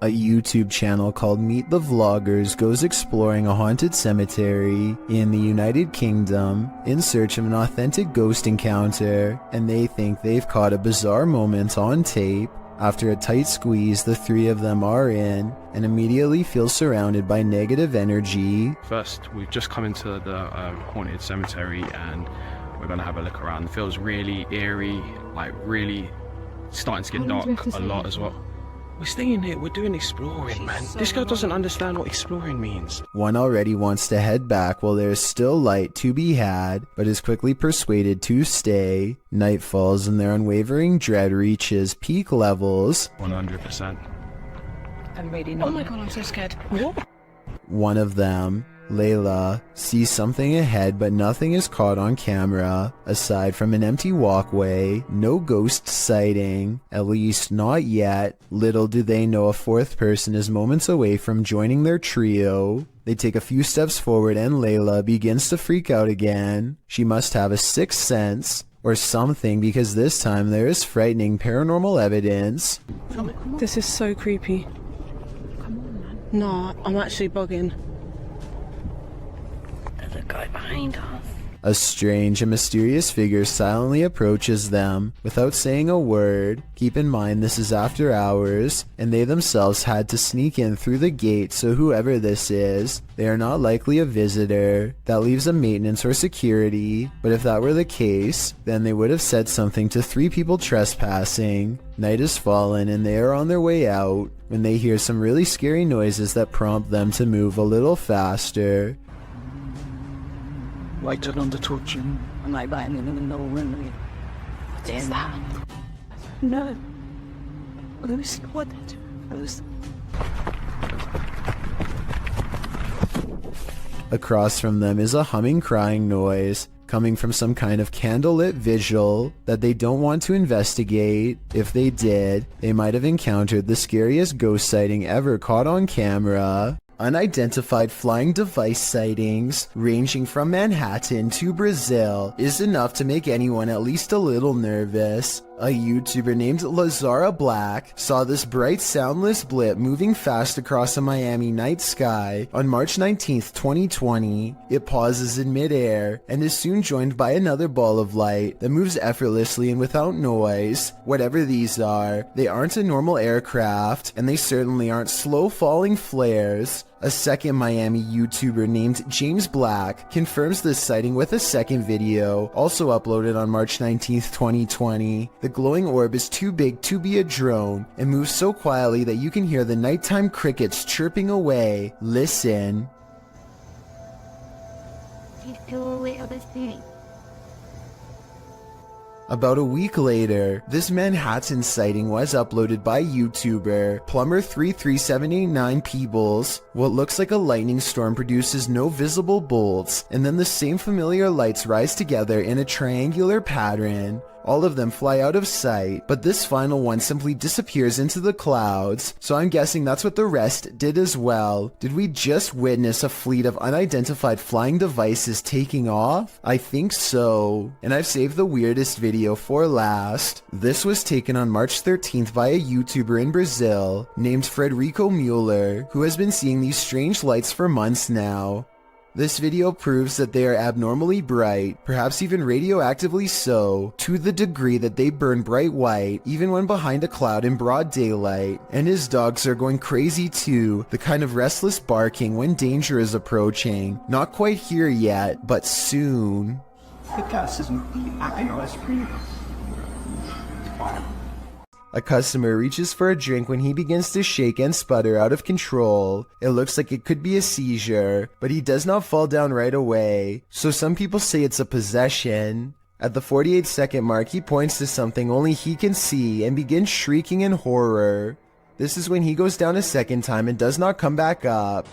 A YouTube channel called Meet the Vloggers goes exploring a haunted cemetery in the United Kingdom in search of an authentic ghost encounter, and they think they've caught a bizarre moment on tape. After a tight squeeze, the three of them are in and immediately feel surrounded by negative energy. First, we've just come into the haunted cemetery and we're going to have a look around. It feels really eerie, like really starting to get dark a lot as well. We're staying here, we're doing exploring, man. This girl doesn't understand what exploring means. One already wants to head back while there is still light to be had, but is quickly persuaded to stay. Night falls and their unwavering dread reaches peak levels. 100%. I'm ready now. Oh my god, I'm so scared. What? One of them, Layla, sees something ahead but nothing is caught on camera. Aside from an empty walkway, no ghost sighting, at least not yet. Little do they know a fourth person is moments away from joining their trio. They take a few steps forward and Layla begins to freak out again. She must have a sixth sense or something because this time there is frightening paranormal evidence. This is so creepy. Come on, man. No, I'm actually bugging. There's a guy behind us. A strange and mysterious figure silently approaches them without saying a word. Keep in mind this is after hours, and they themselves had to sneak in through the gate, so whoever this is, they are not likely a visitor. That leaves a maintenance or security, but if that were the case, then they would have said something to 3 people trespassing. Night has fallen and they are on their way out when they hear some really scary noises that prompt them to move a little faster. Why turn on the torch? I'm like buying in the middle room. What is that? No. Lucy, what? Lucy. Across from them is a humming crying noise coming from some kind of candlelit vigil that they don't want to investigate. If they did, they might have encountered the scariest ghost sighting ever caught on camera. Unidentified flying device sightings, ranging from Manhattan to Brazil, is enough to make anyone at least a little nervous. A YouTuber named Lazara Black saw this bright soundless blip moving fast across a Miami night sky on March 19th, 2020. It pauses in midair and is soon joined by another ball of light that moves effortlessly and without noise. Whatever these are, they aren't a normal aircraft, and they certainly aren't slow falling flares. A second Miami YouTuber named James Black confirms this sighting with a second video, also uploaded on March 19th, 2020. The glowing orb is too big to be a drone and moves so quietly that you can hear the nighttime crickets chirping away. Listen. About a week later, this Manhattan sighting was uploaded by YouTuber Plumber33789 Peebles. What looks like a lightning storm produces no visible bolts, and then the same familiar lights rise together in a triangular pattern. All of them fly out of sight, but this final one simply disappears into the clouds, so I'm guessing that's what the rest did as well. Did we just witness a fleet of unidentified flying devices taking off? I think so. And I've saved the weirdest video for last. This was taken on March 13th by a YouTuber in Brazil named Frederico Mueller, who has been seeing these strange lights for months now. This video proves that they are abnormally bright, perhaps even radioactively so, to the degree that they burn bright white even when behind a cloud in broad daylight. And his dogs are going crazy too, the kind of restless barking when danger is approaching. Not quite here yet, but soon. A customer reaches for a drink when he begins to shake and sputter out of control. It looks like it could be a seizure, but he does not fall down right away, so some people say it's a possession. At the 48-second mark, he points to something only he can see and begins shrieking in horror. This is when he goes down a second time and does not come back up.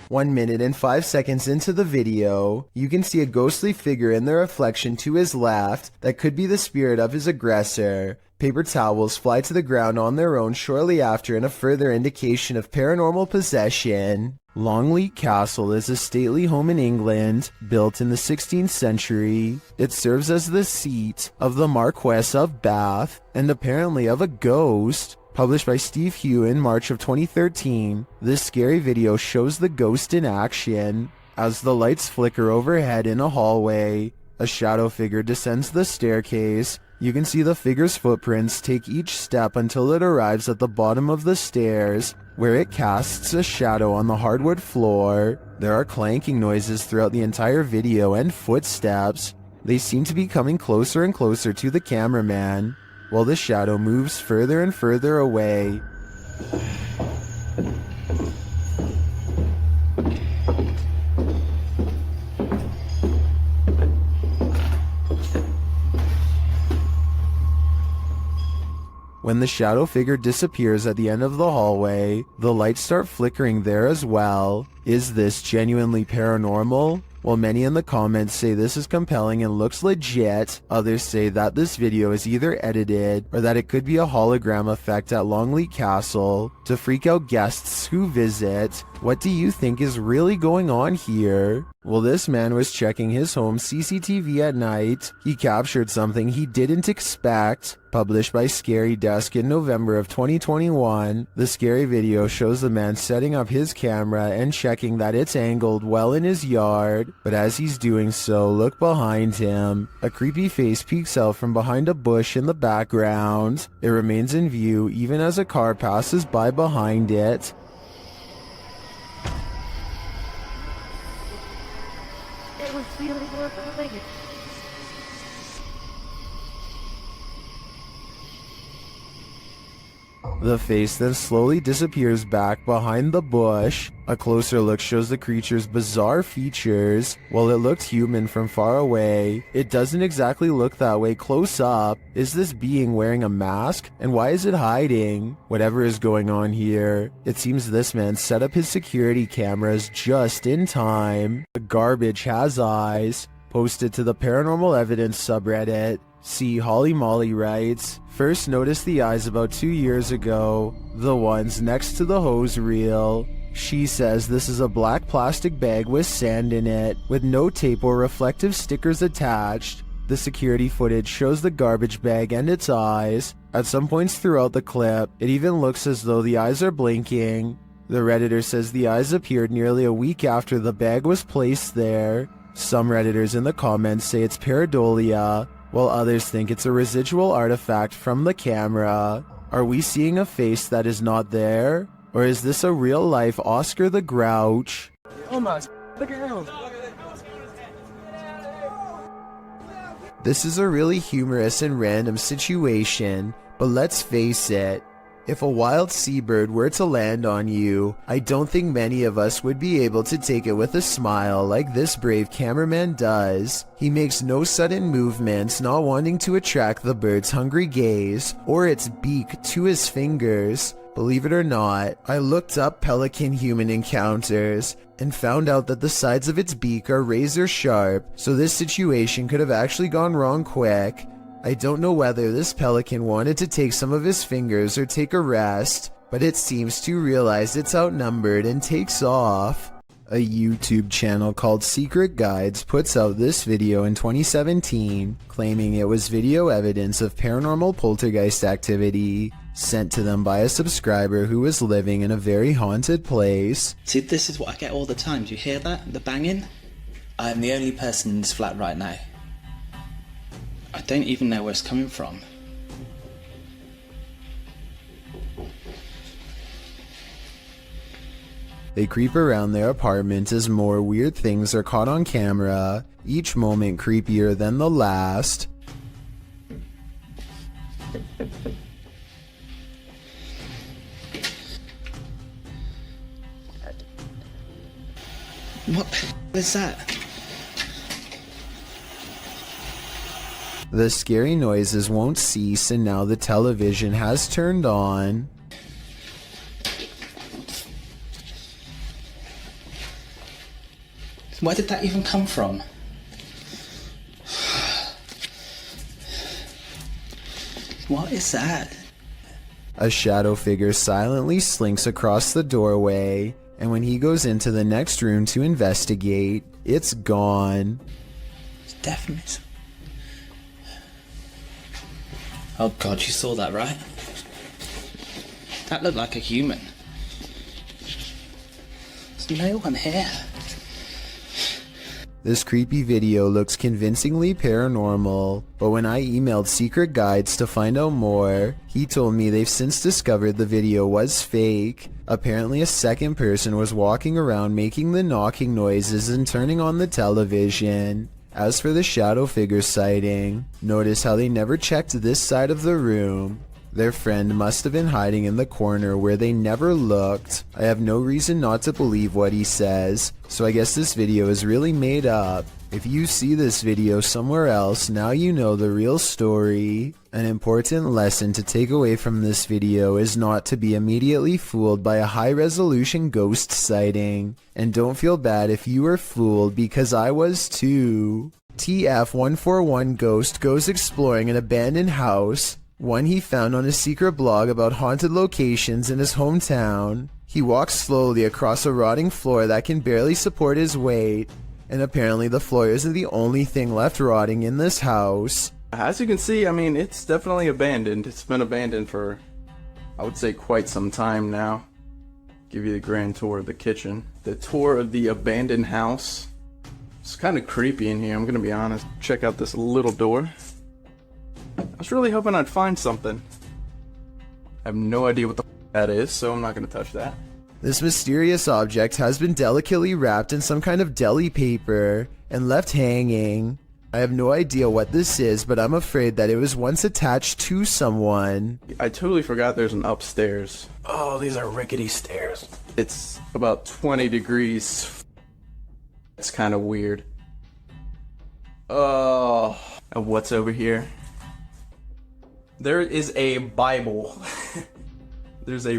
One minute and 5 seconds into the video, you can see a ghostly figure in the reflection to his left that could be the spirit of his aggressor. Paper towels fly to the ground on their own shortly after in a further indication of paranormal possession. Longleat Castle is a stately home in England, built in the 16th century. It serves as the seat of the Marquess of Bath, and apparently of a ghost. Published by Steve Hugh in March of 2013, this scary video shows the ghost in action. As the lights flicker overhead in a hallway, a shadow figure descends the staircase. You can see the figure's footprints take each step until it arrives at the bottom of the stairs, where it casts a shadow on the hardwood floor. There are clanking noises throughout the entire video and footsteps. They seem to be coming closer and closer to the cameraman, while the shadow moves further and further away. When the shadow figure disappears at the end of the hallway, the lights start flickering there as well. Is this genuinely paranormal? While many in the comments say this is compelling and looks legit, others say that this video is either edited or that it could be a hologram effect at Longleat Castle to freak out guests who visit. What do you think is really going on here? Well, this man was checking his home CCTV at night. He captured something he didn't expect. Published by Scary Desk in November of 2021, the scary video shows the man setting up his camera and checking that it's angled well in his yard. But as he's doing so, look behind him. A creepy face peeks out from behind a bush in the background. It remains in view even as a car passes by behind it. The face then slowly disappears back behind the bush. A closer look shows the creature's bizarre features. While it looked human from far away, it doesn't exactly look that way close up. Is this being wearing a mask? And why is it hiding? Whatever is going on here, it seems this man set up his security cameras just in time. The garbage has eyes. Posted to the Paranormal Evidence subreddit. See, Holly Molly writes, first noticed the eyes about 2 years ago, the ones next to the hose reel. She says this is a black plastic bag with sand in it, with no tape or reflective stickers attached. The security footage shows the garbage bag and its eyes. At some points throughout the clip, it even looks as though the eyes are blinking. The Redditor says the eyes appeared nearly a week after the bag was placed there. Some Redditors in the comments say it's pareidolia, while others think it's a residual artifact from the camera. Are we seeing a face that is not there? Or is this a real-life Oscar the Grouch? Almost. Look at him. This is a really humorous and random situation, but let's face it, If a wild seabird were to land on you, I don't think many of us would be able to take it with a smile like this brave cameraman does. He makes no sudden movements, not wanting to attract the bird's hungry gaze or its beak to his fingers. Believe it or not, I looked up pelican-human encounters and found out that the sides of its beak are razor sharp, so this situation could have actually gone wrong quick. I don't know whether this pelican wanted to take some of his fingers or take a rest, but it seems to realize it's outnumbered and takes off. A YouTube channel called Secret Guides puts out this video in 2017, claiming it was video evidence of paranormal poltergeist activity sent to them by a subscriber who was living in a very haunted place. See, this is what I get all the time. Do you hear that? The banging? I'm the only person in this flat right now. I don't even know where it's coming from. They creep around their apartment as more weird things are caught on camera, each moment creepier than the last. What is that? The scary noises won't cease, and now the television has turned on. Where did that even come from? What is that? A shadow figure silently slinks across the doorway, and when he goes into the next room to investigate, it's gone. It's definitely... Oh god, you saw that, right? That looked like a human. There's no one here. This creepy video looks convincingly paranormal, but when I emailed Secret Guides to find out more, he told me they've since discovered the video was fake. Apparently a second person was walking around making the knocking noises and turning on the television. As for the shadow figure sighting, notice how they never checked this side of the room. Their friend must have been hiding in the corner where they never looked. I have no reason not to believe what he says, so I guess this video is really made up. If you see this video somewhere else, now you know the real story. An important lesson to take away from this video is not to be immediately fooled by a high-resolution ghost sighting. And don't feel bad if you were fooled, because I was too. TF141 Ghost goes exploring an abandoned house, one he found on a secret blog about haunted locations in his hometown. He walks slowly across a rotting floor that can barely support his weight, and apparently the floor isn't the only thing left rotting in this house. As you can see, I mean, it's definitely abandoned. It's been abandoned for, I would say, quite some time now. Give you the grand tour of the kitchen. The tour of the abandoned house. It's kind of creepy in here, I'm gonna be honest. Check out this little door. I was really hoping I'd find something. I have no idea what the that is, so I'm not gonna touch that. This mysterious object has been delicately wrapped in some kind of deli paper and left hanging. I have no idea what this is, but I'm afraid that it was once attached to someone. I totally forgot there's an upstairs. Oh, these are rickety stairs. It's about 20 degrees. It's kind of weird. Oh, and what's over here? There is a Bible. There's a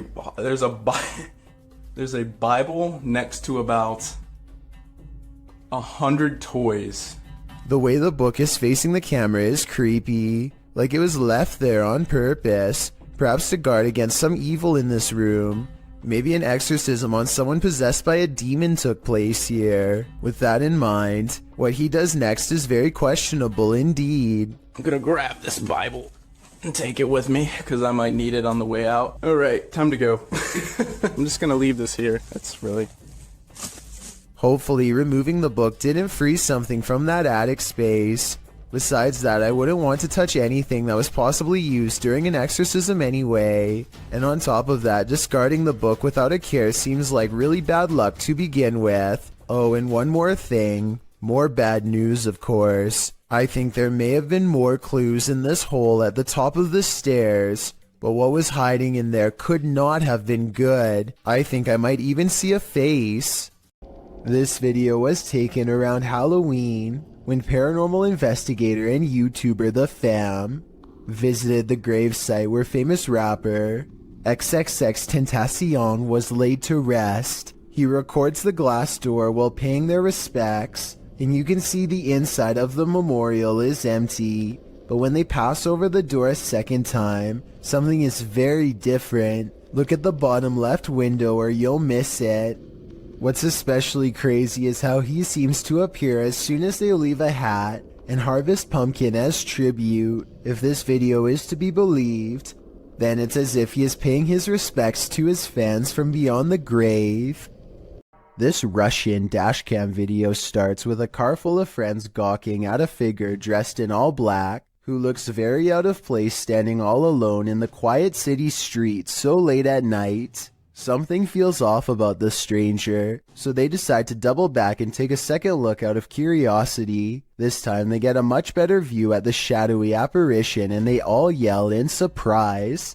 Bible next to about 100 toys. The way the book is facing the camera is creepy, like it was left there on purpose, perhaps to guard against some evil in this room. Maybe an exorcism on someone possessed by a demon took place here. With that in mind, what he does next is very questionable indeed. I'm gonna grab this Bible and take it with me, because I might need it on the way out. Alright, time to go. I'm just gonna leave this here. That's really... Hopefully, removing the book didn't freeze something from that attic space. Besides that, I wouldn't want to touch anything that was possibly used during an exorcism anyway. And on top of that, discarding the book without a care seems like really bad luck to begin with. Oh, and one more thing. More bad news, of course. I think there may have been more clues in this hole at the top of the stairs. but what was hiding in there could not have been good. I think I might even see a face. This video was taken around Halloween when paranormal investigator and YouTuber The Fam visited the gravesite where famous rapper XXXTentacion was laid to rest. He records the glass door while paying their respects, and you can see the inside of the memorial is empty. But when they pass over the door a second time, something is very different. Look at the bottom left window or you'll miss it. What's especially crazy is how he seems to appear as soon as they leave a hat and harvest pumpkin as tribute. If this video is to be believed, then it's as if he is paying his respects to his fans from beyond the grave. This Russian dashcam video starts with a car full of friends gawking at a figure dressed in all black, who looks very out of place standing all alone in the quiet city streets so late at night. Something feels off about this stranger, so they decide to double back and take a second look out of curiosity. This time they get a much better view at the shadowy apparition and they all yell in surprise.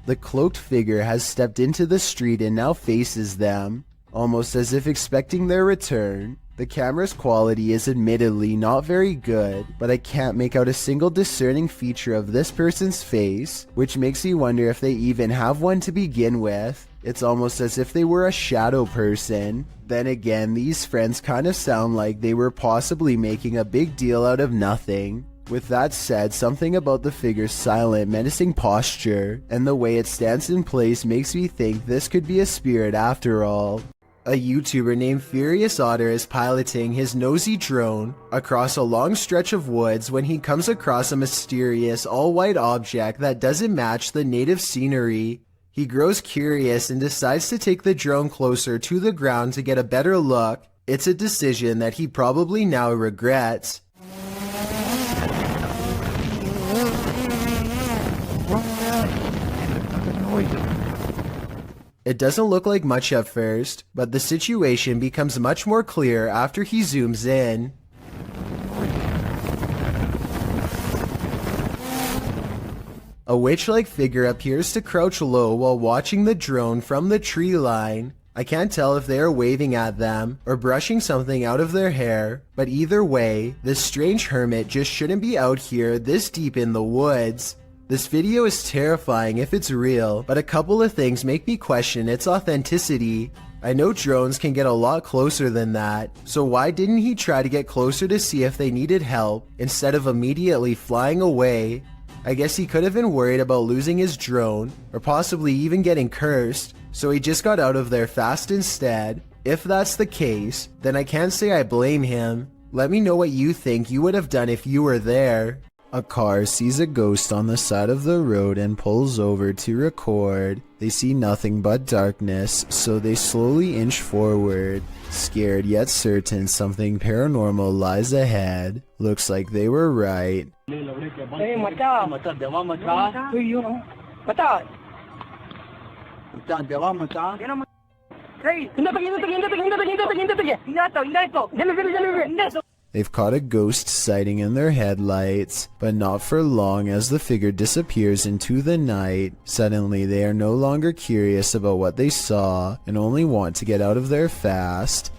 The cloaked figure has stepped into the street and now faces them, almost as if expecting their return. The camera's quality is admittedly not very good, but I can't make out a single discerning feature of this person's face, which makes me wonder if they even have one to begin with. It's almost as if they were a shadow person. Then again, these friends kind of sound like they were possibly making a big deal out of nothing. With that said, something about the figure's silent, menacing posture and the way it stands in place makes me think this could be a spirit after all. A YouTuber named Furious Otter is piloting his nosy drone across a long stretch of woods when he comes across a mysterious all-white object that doesn't match the native scenery. He grows curious and decides to take the drone closer to the ground to get a better look. It's a decision that he probably now regrets. It doesn't look like much at first, but the situation becomes much more clear after he zooms in. A witch-like figure appears to crouch low while watching the drone from the tree line. I can't tell if they are waving at them or brushing something out of their hair, but either way, this strange hermit just shouldn't be out here this deep in the woods. This video is terrifying if it's real, but a couple of things make me question its authenticity. I know drones can get a lot closer than that, so why didn't he try to get closer to see if they needed help instead of immediately flying away? I guess he could have been worried about losing his drone, or possibly even getting cursed, so he just got out of there fast instead. If that's the case, then I can't say I blame him. Let me know what you think you would have done if you were there. A car sees a ghost on the side of the road and pulls over to record. They see nothing but darkness, so they slowly inch forward. Scared yet certain something paranormal lies ahead. Looks like they were right. They've caught a ghost sighting in their headlights, but not for long as the figure disappears into the night. Suddenly, they are no longer curious about what they saw and only want to get out of there fast.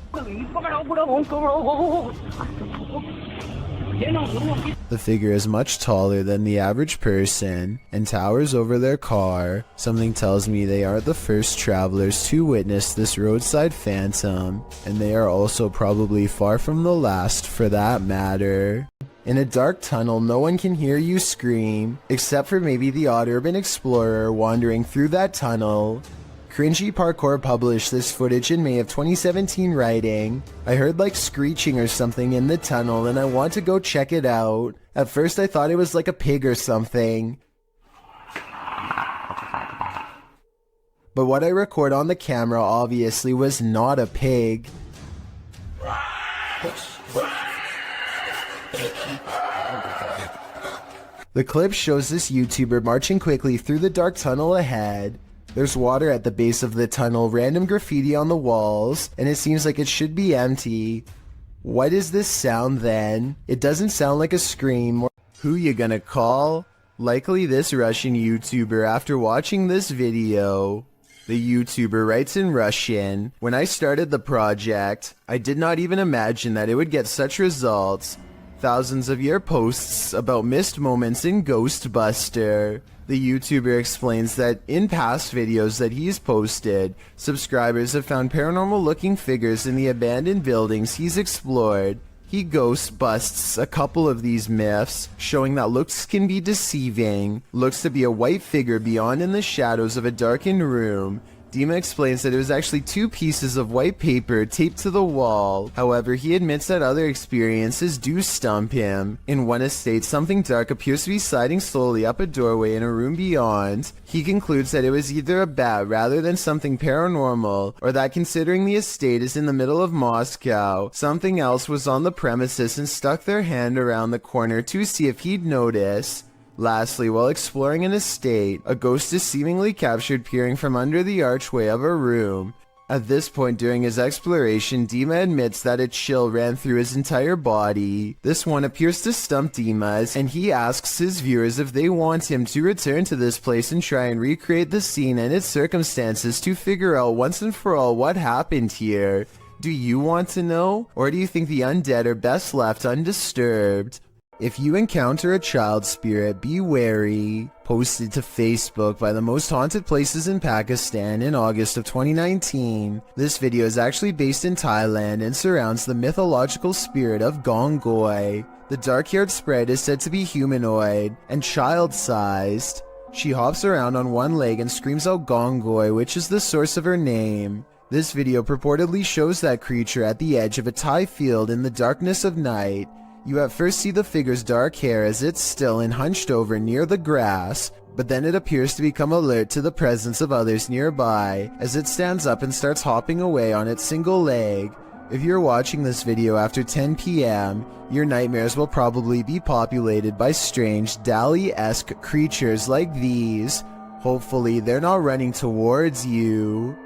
The figure is much taller than the average person and towers over their car. Something tells me they aren't the first travelers to witness this roadside phantom, and they are also probably far from the last for that matter. In a dark tunnel, no one can hear you scream, except for maybe the odd urban explorer wandering through that tunnel. Cringy Parkour published this footage in May of 2017 writing, "I heard like screeching or something in the tunnel and I want to go check it out. At first I thought it was like a pig or something. But what I record on the camera obviously was not a pig." The clip shows this YouTuber marching quickly through the dark tunnel ahead. There's water at the base of the tunnel, random graffiti on the walls, and it seems like it should be empty. What is this sound then? It doesn't sound like a scream. Who you gonna call? Likely this Russian YouTuber after watching this video. The YouTuber writes in Russian, "When I started the project, I did not even imagine that it would get such results. Thousands of your posts about missed moments in Ghostbuster." The YouTuber explains that in past videos that he's posted, subscribers have found paranormal looking figures in the abandoned buildings he's explored. He ghost busts a couple of these myths, showing that looks can be deceiving. Looks to be a white figure beyond in the shadows of a darkened room. Dima explains that it was actually 2 pieces of white paper taped to the wall. However, he admits that other experiences do stump him. In one estate, something dark appears to be sliding slowly up a doorway in a room beyond. He concludes that it was either a bat rather than something paranormal, or that considering the estate is in the middle of Moscow, something else was on the premises and stuck their hand around the corner to see if he'd notice. Lastly, while exploring an estate, a ghost is seemingly captured peering from under the archway of a room. At this point during his exploration, Dima admits that a chill ran through his entire body. This one appears to stump Dima, and he asks his viewers if they want him to return to this place and try and recreate the scene and its circumstances to figure out once and for all what happened here. Do you want to know? Or do you think the undead are best left undisturbed? If you encounter a child spirit, be wary. Posted to Facebook by the most haunted places in Pakistan in August of 2019. This video is actually based in Thailand and surrounds the mythological spirit of Gongoi. The dark-haired sprite is said to be humanoid and child-sized. She hops around on one leg and screams out Gongoi, which is the source of her name. This video purportedly shows that creature at the edge of a Thai field in the darkness of night. You at first see the figure's dark hair as it's still and hunched over near the grass, but then it appears to become alert to the presence of others nearby as it stands up and starts hopping away on its single leg. If you're watching this video after 10 p.m., your nightmares will probably be populated by strange Dali-esque creatures like these. Hopefully they're not running towards you.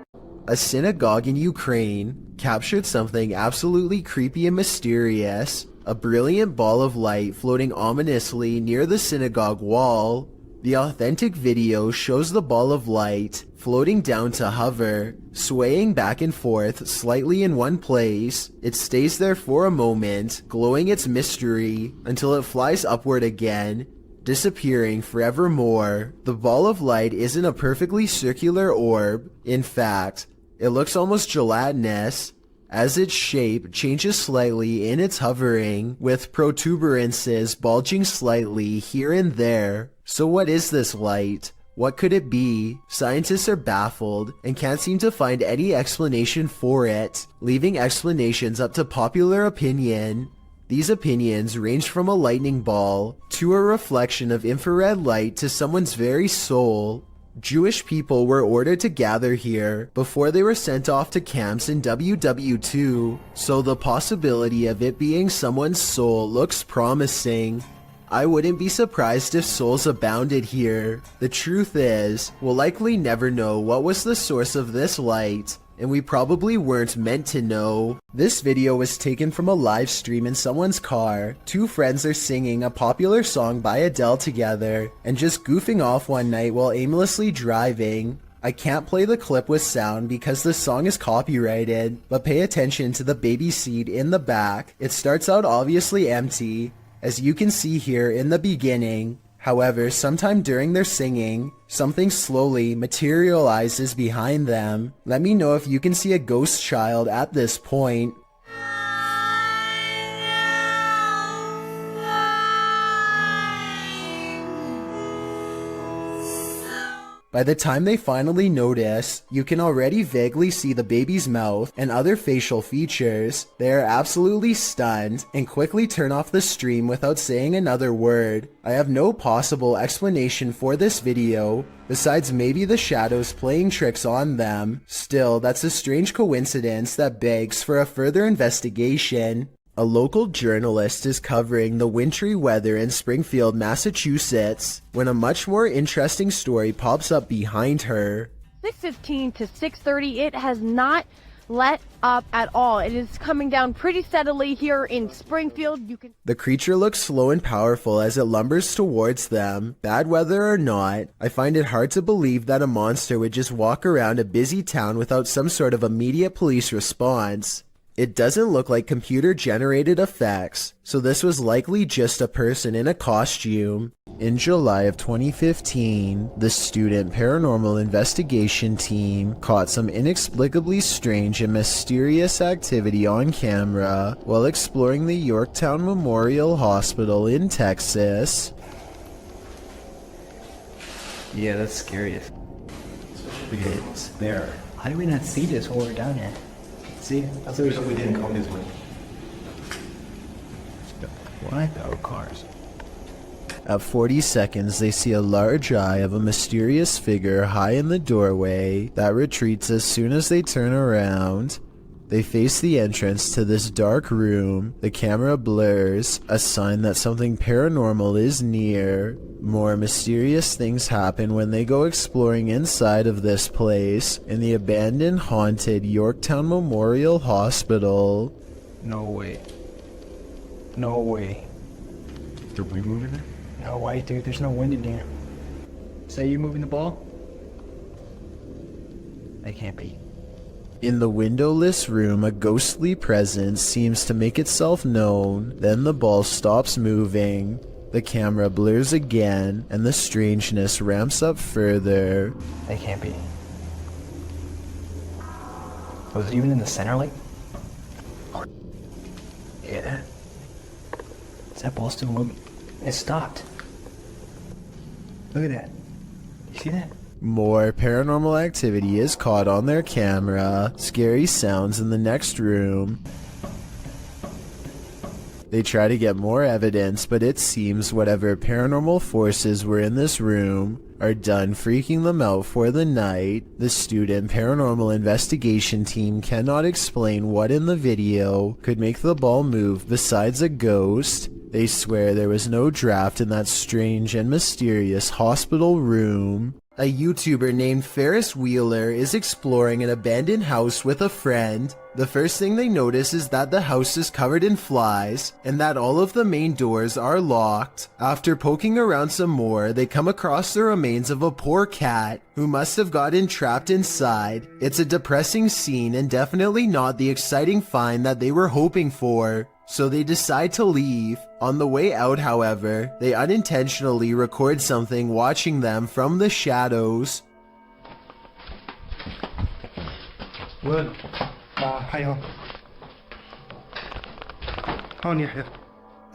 A synagogue in Ukraine captured something absolutely creepy and mysterious. A brilliant ball of light floating ominously near the synagogue wall. The authentic video shows the ball of light floating down to hover, swaying back and forth slightly in one place. It stays there for a moment, glowing its mystery, until it flies upward again, disappearing forevermore. The ball of light isn't a perfectly circular orb. In fact, it looks almost gelatinous, as its shape changes slightly in its hovering, with protuberances bulging slightly here and there. So what is this light? What could it be? Scientists are baffled and can't seem to find any explanation for it, leaving explanations up to popular opinion. These opinions range from a lightning ball to a reflection of infrared light to someone's very soul. Jewish people were ordered to gather here before they were sent off to camps in WW2, so the possibility of it being someone's soul looks promising. I wouldn't be surprised if souls abounded here. The truth is, we'll likely never know what was the source of this light, and we probably weren't meant to know. This video was taken from a live stream in someone's car. 2 friends are singing a popular song by Adele together, and just goofing off one night while aimlessly driving. I can't play the clip with sound because the song is copyrighted, but pay attention to the baby seat in the back. It starts out obviously empty, as you can see here in the beginning. However, sometime during their singing, something slowly materializes behind them. Let me know if you can see a ghost child at this point. By the time they finally notice, you can already vaguely see the baby's mouth and other facial features. They are absolutely stunned and quickly turn off the stream without saying another word. I have no possible explanation for this video, besides maybe the shadows playing tricks on them. Still, that's a strange coincidence that begs for a further investigation. A local journalist is covering the wintry weather in Springfield, Massachusetts, when a much more interesting story pops up behind her. 6:15 to 6:30, it has not let up at all. It is coming down pretty steadily here in Springfield. You can. The creature looks slow and powerful as it lumbers towards them. Bad weather or not, I find it hard to believe that a monster would just walk around a busy town without some sort of immediate police response. It doesn't look like computer-generated effects, so this was likely just a person in a costume. In July of 2015, the student paranormal investigation team caught some inexplicably strange and mysterious activity on camera while exploring the Yorktown Memorial Hospital in Texas. Yeah, that's scary. It's there. How do we not see this while we're down here? See? That's the reason we didn't come this way. What? Oh, cars. At 40 seconds, they see a large eye of a mysterious figure high in the doorway that retreats as soon as they turn around. They face the entrance to this dark room. The camera blurs, a sign that something paranormal is near. More mysterious things happen when they go exploring inside of this place in the abandoned, haunted Yorktown Memorial Hospital. No way. No way. Are we moving it? No way, dude. There's no wind in here. Say you moving the ball? They can't be. In the windowless room, a ghostly presence seems to make itself known. Then the ball stops moving. The camera blurs again, and the strangeness ramps up further. They can't be. Was it even in the center, like? Yeah. Is that ball still moving? It stopped. Look at that. You see that? More paranormal activity is caught on their camera. Scary sounds in the next room. They try to get more evidence, but it seems whatever paranormal forces were in this room are done freaking them out for the night. The student paranormal investigation team cannot explain what in the video could make the ball move besides a ghost. They swear there was no draft in that strange and mysterious hospital room. A YouTuber named Ferris Wheeler is exploring an abandoned house with a friend. The first thing they notice is that the house is covered in flies and that all of the main doors are locked. After poking around some more, they come across the remains of a poor cat who must have gotten trapped inside. It's a depressing scene and definitely not the exciting find that they were hoping for. So they decide to leave. On the way out, however, they unintentionally record something watching them from the shadows. Well, hi.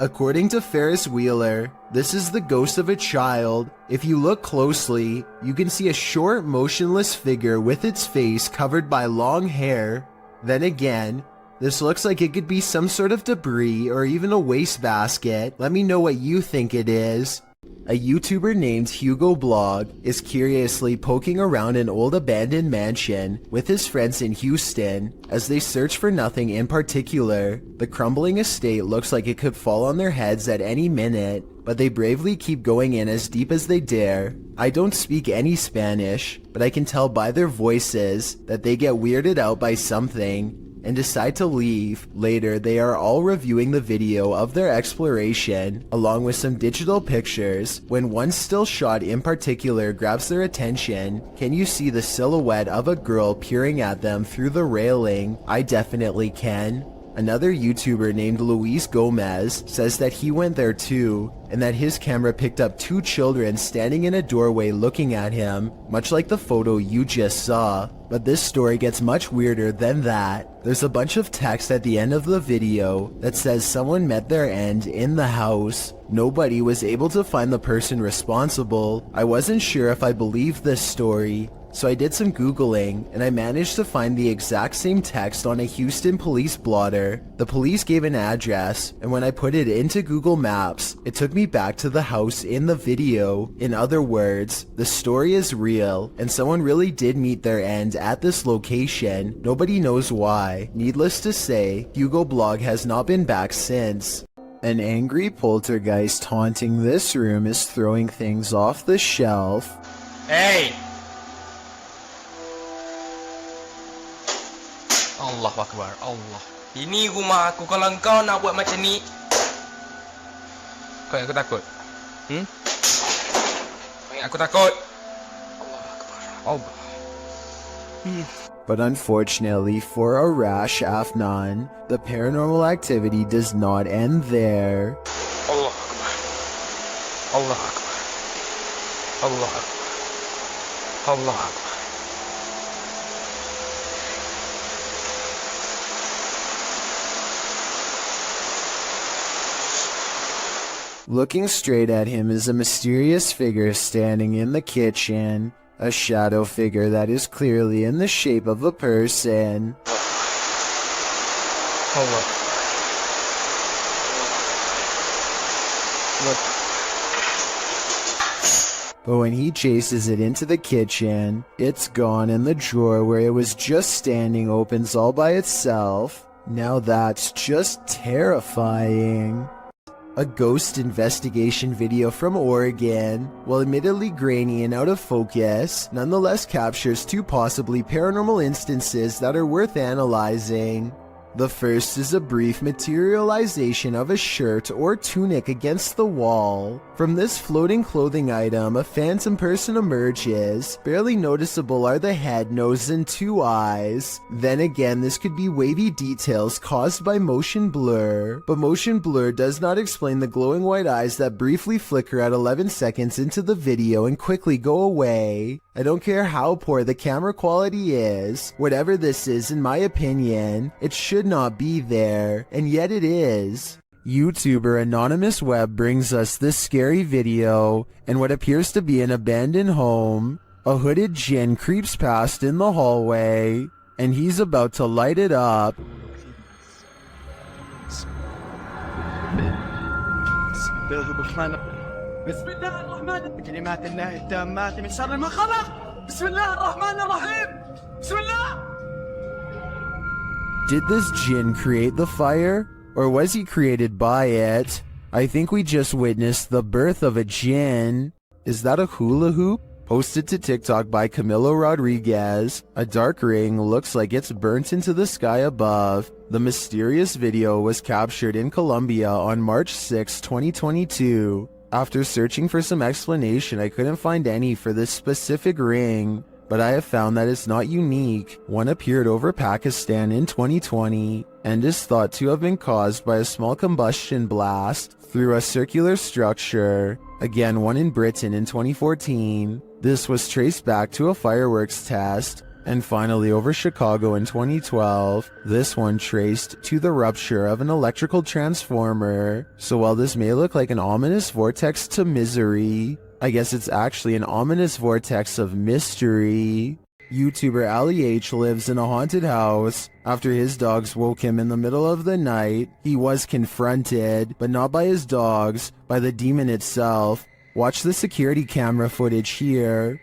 According to Ferris Wheeler, this is the ghost of a child. If you look closely, you can see a short, motionless figure with its face covered by long hair. Then again, this looks like it could be some sort of debris or even a wastebasket. Let me know what you think it is. A YouTuber named Hugo Blog is curiously poking around an old abandoned mansion with his friends in Houston as they search for nothing in particular. The crumbling estate looks like it could fall on their heads at any minute, but they bravely keep going in as deep as they dare. I don't speak any Spanish, but I can tell by their voices that they get weirded out by something and decide to leave. Later, they are all reviewing the video of their exploration, along with some digital pictures, when one still shot in particular grabs their attention. Can you see the silhouette of a girl peering at them through the railing? I definitely can. Another YouTuber named Luis Gomez says that he went there too, and that his camera picked up two children standing in a doorway looking at him, much like the photo you just saw. But this story gets much weirder than that. There's a bunch of text at the end of the video that says someone met their end in the house. Nobody was able to find the person responsible. I wasn't sure if I believed this story, so I did some Googling, and I managed to find the exact same text on a Houston police blotter. The police gave an address, and when I put it into Google Maps, it took me back to the house in the video. In other words, the story is real, and someone really did meet their end at this location. Nobody knows why. Needless to say, Hugo Blog has not been back since. An angry poltergeist haunting this room is throwing things off the shelf. Hey! Oh Allahu Akbar. Allah. Ini rumah aku. Kalau kau nak buat macam ni, kau ingat aku takut? Kau ingat aku takut? Allahu Akbar. Allah. But unfortunately for Arash Afnan, the paranormal activity does not end there. Allah Akbar. Allah Akbar. Allah Akbar. Allah Akbar. Looking straight at him is a mysterious figure standing in the kitchen, a shadow figure that is clearly in the shape of a person. Allah. Look. But when he chases it into the kitchen, it's gone and the drawer where it was just standing opens all by itself. Now that's just terrifying. A ghost investigation video from Oregon, while admittedly grainy and out of focus, nonetheless captures two possibly paranormal instances that are worth analyzing. The first is a brief materialization of a shirt or tunic against the wall. From this floating clothing item, a phantom person emerges. Barely noticeable are the head, nose, and two eyes. Then again, this could be wavy details caused by motion blur. But motion blur does not explain the glowing white eyes that briefly flicker at 11 seconds into the video and quickly go away. I don't care how poor the camera quality is. Whatever this is, in my opinion, it should not be there, and yet it is. YouTuber Anonymous Web brings us this scary video in what appears to be an abandoned home. A hooded djinn creeps past in the hallway, and he's about to light it up. بسم الله الرحمن بكلمات الله التامات من شر ما خلق بسم الله الرحمن الرحيم بسم الله. Did this djinn create the fire, or was he created by it? I think we just witnessed the birth of a djinn. Is that a hula hoop? Posted to TikTok by Camilo Rodriguez, a dark ring looks like it's burnt into the sky above. The mysterious video was captured in Colombia on March 6, 2022. After searching for some explanation, I couldn't find any for this specific ring, but I have found that it's not unique. One appeared over Pakistan in 2020 and is thought to have been caused by a small combustion blast through a circular structure. Again, one in Britain in 2014. This was traced back to a fireworks test. And finally, over Chicago in 2012, this one traced to the rupture of an electrical transformer. So while this may look like an ominous vortex to misery, I guess it's actually an ominous vortex of mystery. YouTuber Ali H lives in a haunted house. After his dogs woke him in the middle of the night, he was confronted, but not by his dogs, by the demon itself. Watch the security camera footage here.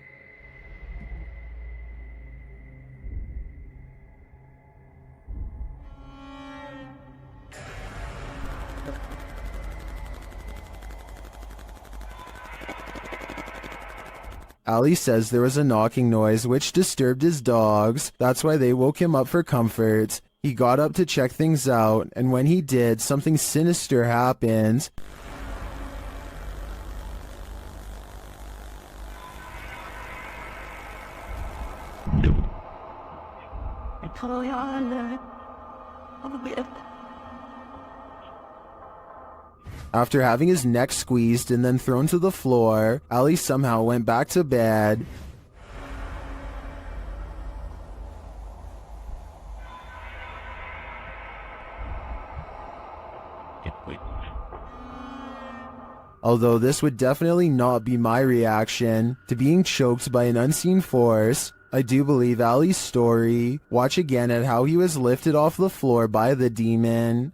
Ali says there was a knocking noise which disturbed his dogs. That's why they woke him up for comfort. He got up to check things out, and when he did, something sinister happened. After having his neck squeezed and then thrown to the floor, Ali somehow went back to bed. Although this would definitely not be my reaction to being choked by an unseen force, I do believe Ali's story. Watch again at how he was lifted off the floor by the demon.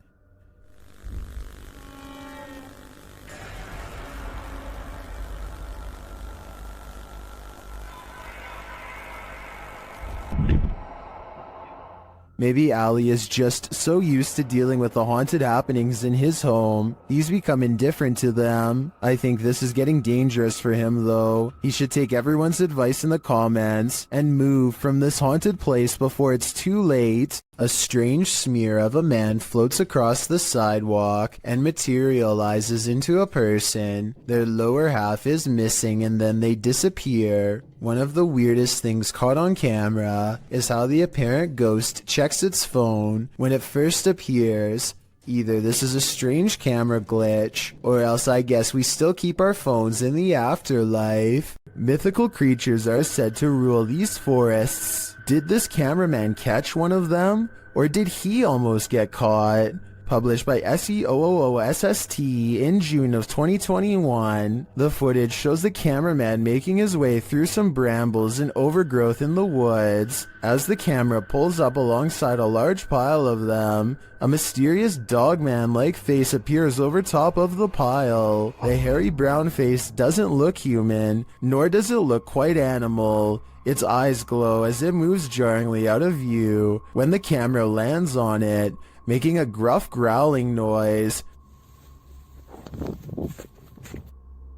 Maybe Ali is just so used to dealing with the haunted happenings in his home, he's become indifferent to them. I think this is getting dangerous for him though. He should take everyone's advice in the comments and move from this haunted place before it's too late. A strange smear of a man floats across the sidewalk and materializes into a person. Their lower half is missing and then they disappear. One of the weirdest things caught on camera is how the apparent ghost checks its phone when it first appears. Either this is a strange camera glitch, or else I guess we still keep our phones in the afterlife. Mythical creatures are said to rule these forests. Did this cameraman catch one of them? Or did he almost get caught? Published by SEOOOSST in June of 2021, the footage shows the cameraman making his way through some brambles and overgrowth in the woods. As the camera pulls up alongside a large pile of them, a mysterious dogman-like face appears over top of the pile. The hairy brown face doesn't look human, nor does it look quite animal. Its eyes glow as it moves jarringly out of view when the camera lands on it, making a gruff growling noise.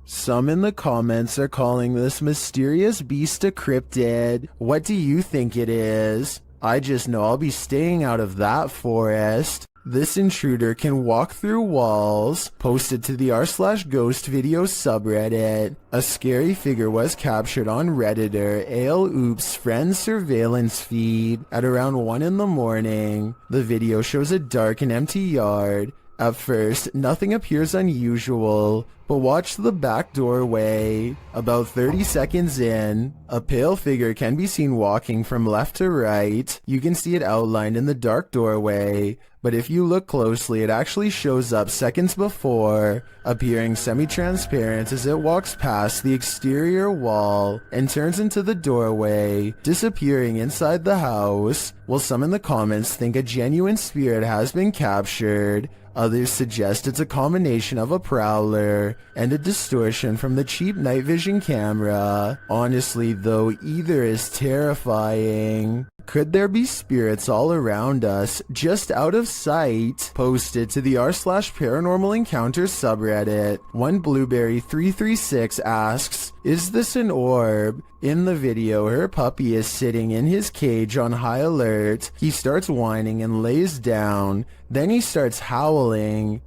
Some in the comments are calling this mysterious beast a cryptid. What do you think it is? I just know I'll be staying out of that forest. This intruder can walk through walls. Posted to the r/ghost video subreddit. A scary figure was captured on Redditor ALOOP's friend surveillance feed at around 1 in the morning. The video shows a dark and empty yard. At first, nothing appears unusual, but watch the back doorway. About 30 seconds in, a pale figure can be seen walking from left to right. You can see it outlined in the dark doorway, but if you look closely, it actually shows up seconds before, appearing semi-transparent as it walks past the exterior wall and turns into the doorway, disappearing inside the house. While some in the comments think a genuine spirit has been captured, others suggest it's a combination of a prowler and a distortion from the cheap night vision camera. Honestly though, either is terrifying. Could there be spirits all around us, just out of sight? Posted to the r/paranormal encounters subreddit. One Blueberry336 asks, is this an orb? In the video, her puppy is sitting in his cage on high alert. He starts whining and lays down. Then he starts howling.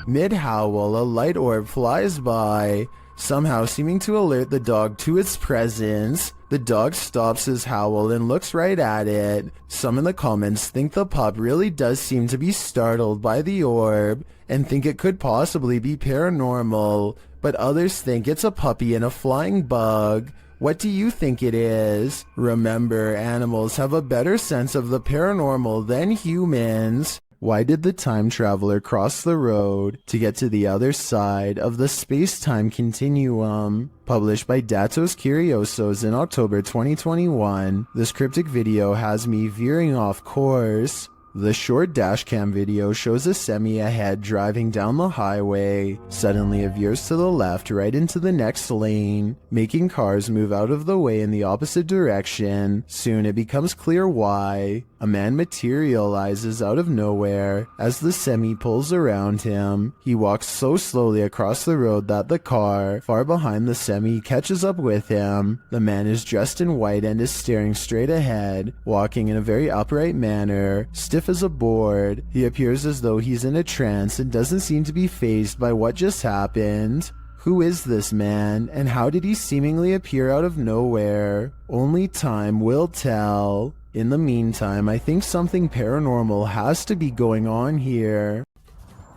Mid-howl, a light orb flies by, somehow seeming to alert the dog to its presence. The dog stops his howl and looks right at it. Some in the comments think the pup really does seem to be startled by the orb and think it could possibly be paranormal, but others think it's a puppy and a flying bug. What do you think it is? Remember, animals have a better sense of the paranormal than humans. Why did the time traveler cross the road to get to the other side of the space-time continuum? Published by Datos Curiosos in October 2021, this cryptic video has me veering off course. The short dashcam video shows a semi ahead driving down the highway. Suddenly it veers to the left right into the next lane, making cars move out of the way in the opposite direction. Soon it becomes clear why. A man materializes out of nowhere as the semi pulls around him. He walks so slowly across the road that the car, far behind the semi, catches up with him. The man is dressed in white and is staring straight ahead, walking in a very upright manner, stiff as a board. He appears as though he's in a trance and doesn't seem to be fazed by what just happened. Who is this man, and how did he seemingly appear out of nowhere? Only time will tell. In the meantime, I think something paranormal has to be going on here.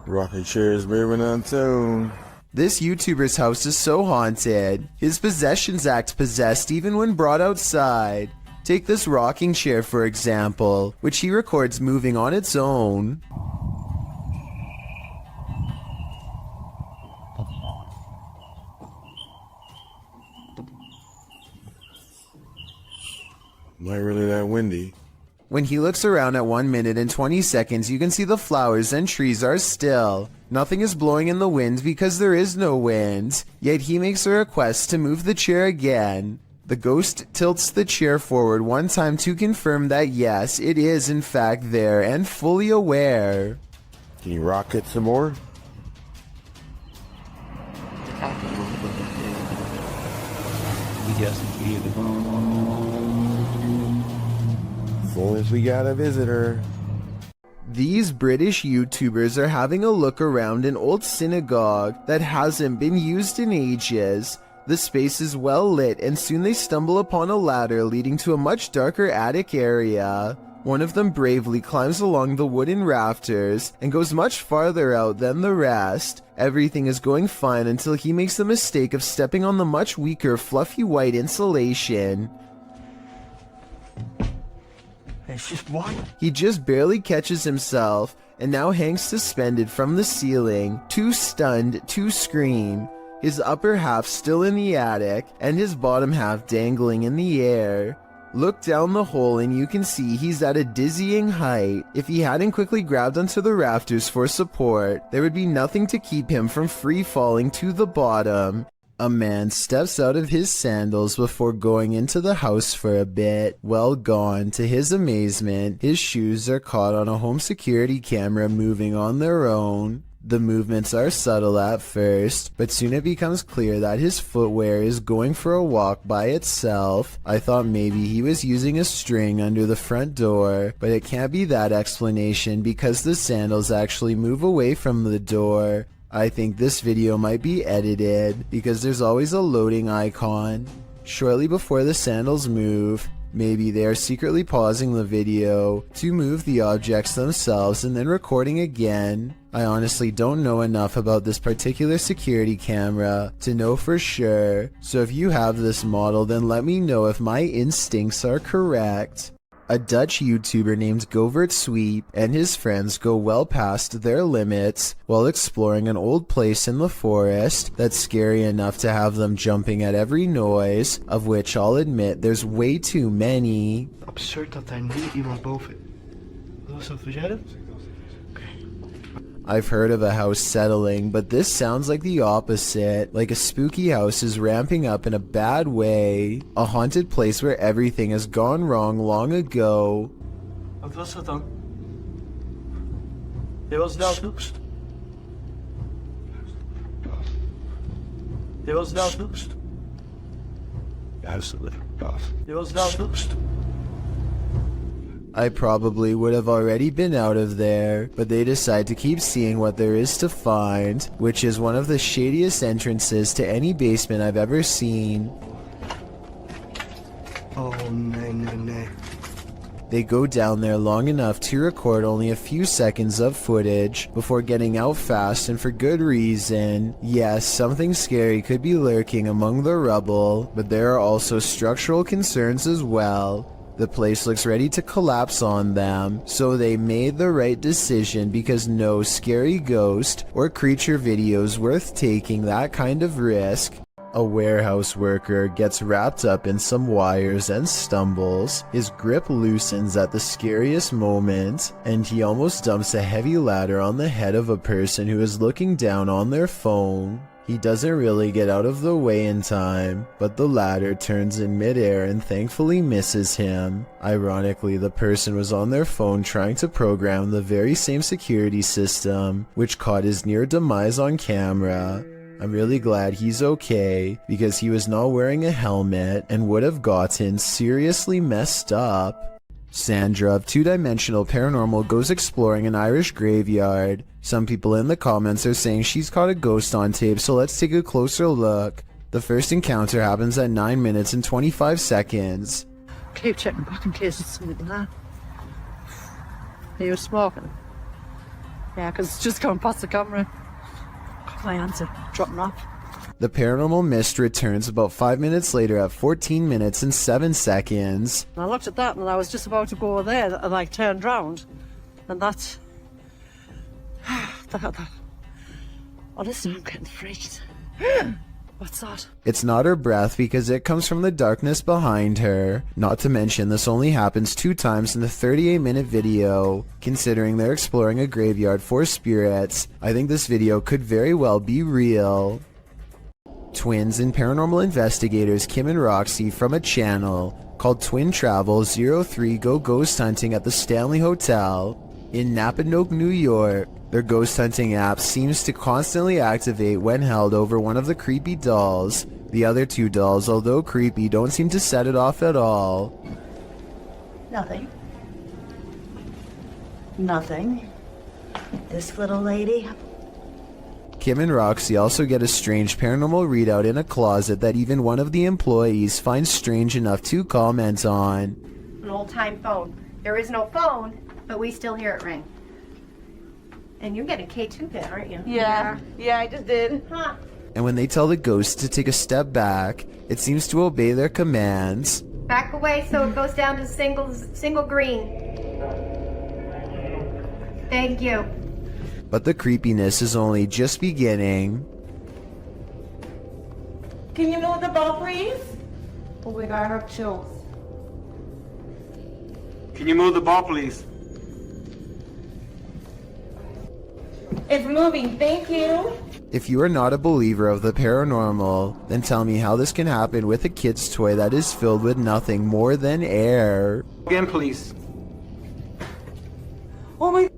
Rocking chairs moving on tune. This YouTuber's house is so haunted. His possessions act possessed even when brought outside. Take this rocking chair for example, which he records moving on its own. Not really that windy. When he looks around at 1 minute and 20 seconds, you can see the flowers and trees are still. Nothing is blowing in the wind because there is no wind. Yet he makes a request to move the chair again. The ghost tilts the chair forward one time to confirm that yes, it is in fact there and fully aware. Can you rock it some more? As long as we got a visitor. These British YouTubers are having a look around an old synagogue that hasn't been used in ages. The space is well lit and soon they stumble upon a ladder leading to a much darker attic area. One of them bravely climbs along the wooden rafters and goes much farther out than the rest. Everything is going fine until he makes the mistake of stepping on the much weaker fluffy white insulation. It's just white. He just barely catches himself and now hangs suspended from the ceiling, too stunned to scream. His upper half still in the attic and his bottom half dangling in the air. Look down the hole and you can see he's at a dizzying height. If he hadn't quickly grabbed onto the rafters for support, there would be nothing to keep him from free falling to the bottom. A man steps out of his sandals before going into the house for a bit. Well gone. To his amazement, his shoes are caught on a home security camera moving on their own. The movements are subtle at first, but soon it becomes clear that his footwear is going for a walk by itself. I thought maybe he was using a string under the front door, but it can't be that explanation because the sandals actually move away from the door. I think this video might be edited because there's always a loading icon. Shortly before the sandals move, maybe they are secretly pausing the video to move the objects themselves and then recording again. I honestly don't know enough about this particular security camera to know for sure, so if you have this model then let me know if my instincts are correct. A Dutch YouTuber named Govert Sweep and his friends go well past their limits while exploring an old place in the forest that's scary enough to have them jumping at every noise, of which I'll admit there's way too many. Absurd dat daar niet iemand boven. Wat was dat, jij? I've heard of a house settling, but this sounds like the opposite. Like a spooky house is ramping up in a bad way. A haunted place where everything has gone wrong long ago. Wat was dat dan? Je was nou snoepst. Je was nou snoepst. Juist, je was nou snoepst. I probably would have already been out of there, but they decide to keep seeing what there is to find, which is one of the shadiest entrances to any basement I've ever seen. Oh, no. They go down there long enough to record only a few seconds of footage before getting out fast and for good reason. Yes, something scary could be lurking among the rubble, but there are also structural concerns as well. The place looks ready to collapse on them, so they made the right decision because no scary ghost or creature video is worth taking that kind of risk. A warehouse worker gets wrapped up in some wires and stumbles. His grip loosens at the scariest moment, and he almost dumps a heavy ladder on the head of a person who is looking down on their phone. He doesn't really get out of the way in time, but the ladder turns in midair and thankfully misses him. Ironically, the person was on their phone trying to program the very same security system, which caught his near demise on camera. I'm really glad he's okay, because he was not wearing a helmet and would have gotten seriously messed up. Sandra of Two Dimensional Paranormal goes exploring an Irish graveyard. Some people in the comments are saying she's caught a ghost on tape, so let's take a closer look. The first encounter happens at 9 minutes and 25 seconds. Keep checking back in case it's something there. Are you smoking? Yeah, because it's just going past the camera. My answer, dropping off. The paranormal mist returns about 5 minutes later at 14 minutes and 7 seconds. And I looked at that and I was just about to go there and I turned round. And that's... Honestly, I'm getting freaked. What's that? It's not her breath because it comes from the darkness behind her. Not to mention this only happens 2 times in the 38-minute video. Considering they're exploring a graveyard for spirits, I think this video could very well be real. Twins and paranormal investigators Kim and Roxy from a channel called Twin Travel 03 go ghost hunting at the Stanley Hotel in Napanoke, New York. Their ghost hunting app seems to constantly activate when held over one of the creepy dolls. The other two dolls, although creepy, don't seem to set it off at all. Nothing. Nothing. This little lady. Kim and Roxy also get a strange paranormal readout in a closet that even one of the employees finds strange enough to comment on. An old-time phone. There is no phone, but we still hear it ring. And you get a K2 then, aren't you? Yeah, I just did. Huh. And when they tell the ghost to take a step back, it seems to obey their commands. Back away so it goes down to single green. Thank you. But the creepiness is only just beginning. Can you move the ball, please? Oh, we got her chills. Can you move the ball, please? It's moving, thank you. If you are not a believer of the paranormal, then tell me how this can happen with a kid's toy that is filled with nothing more than air. Again, please. Oh my.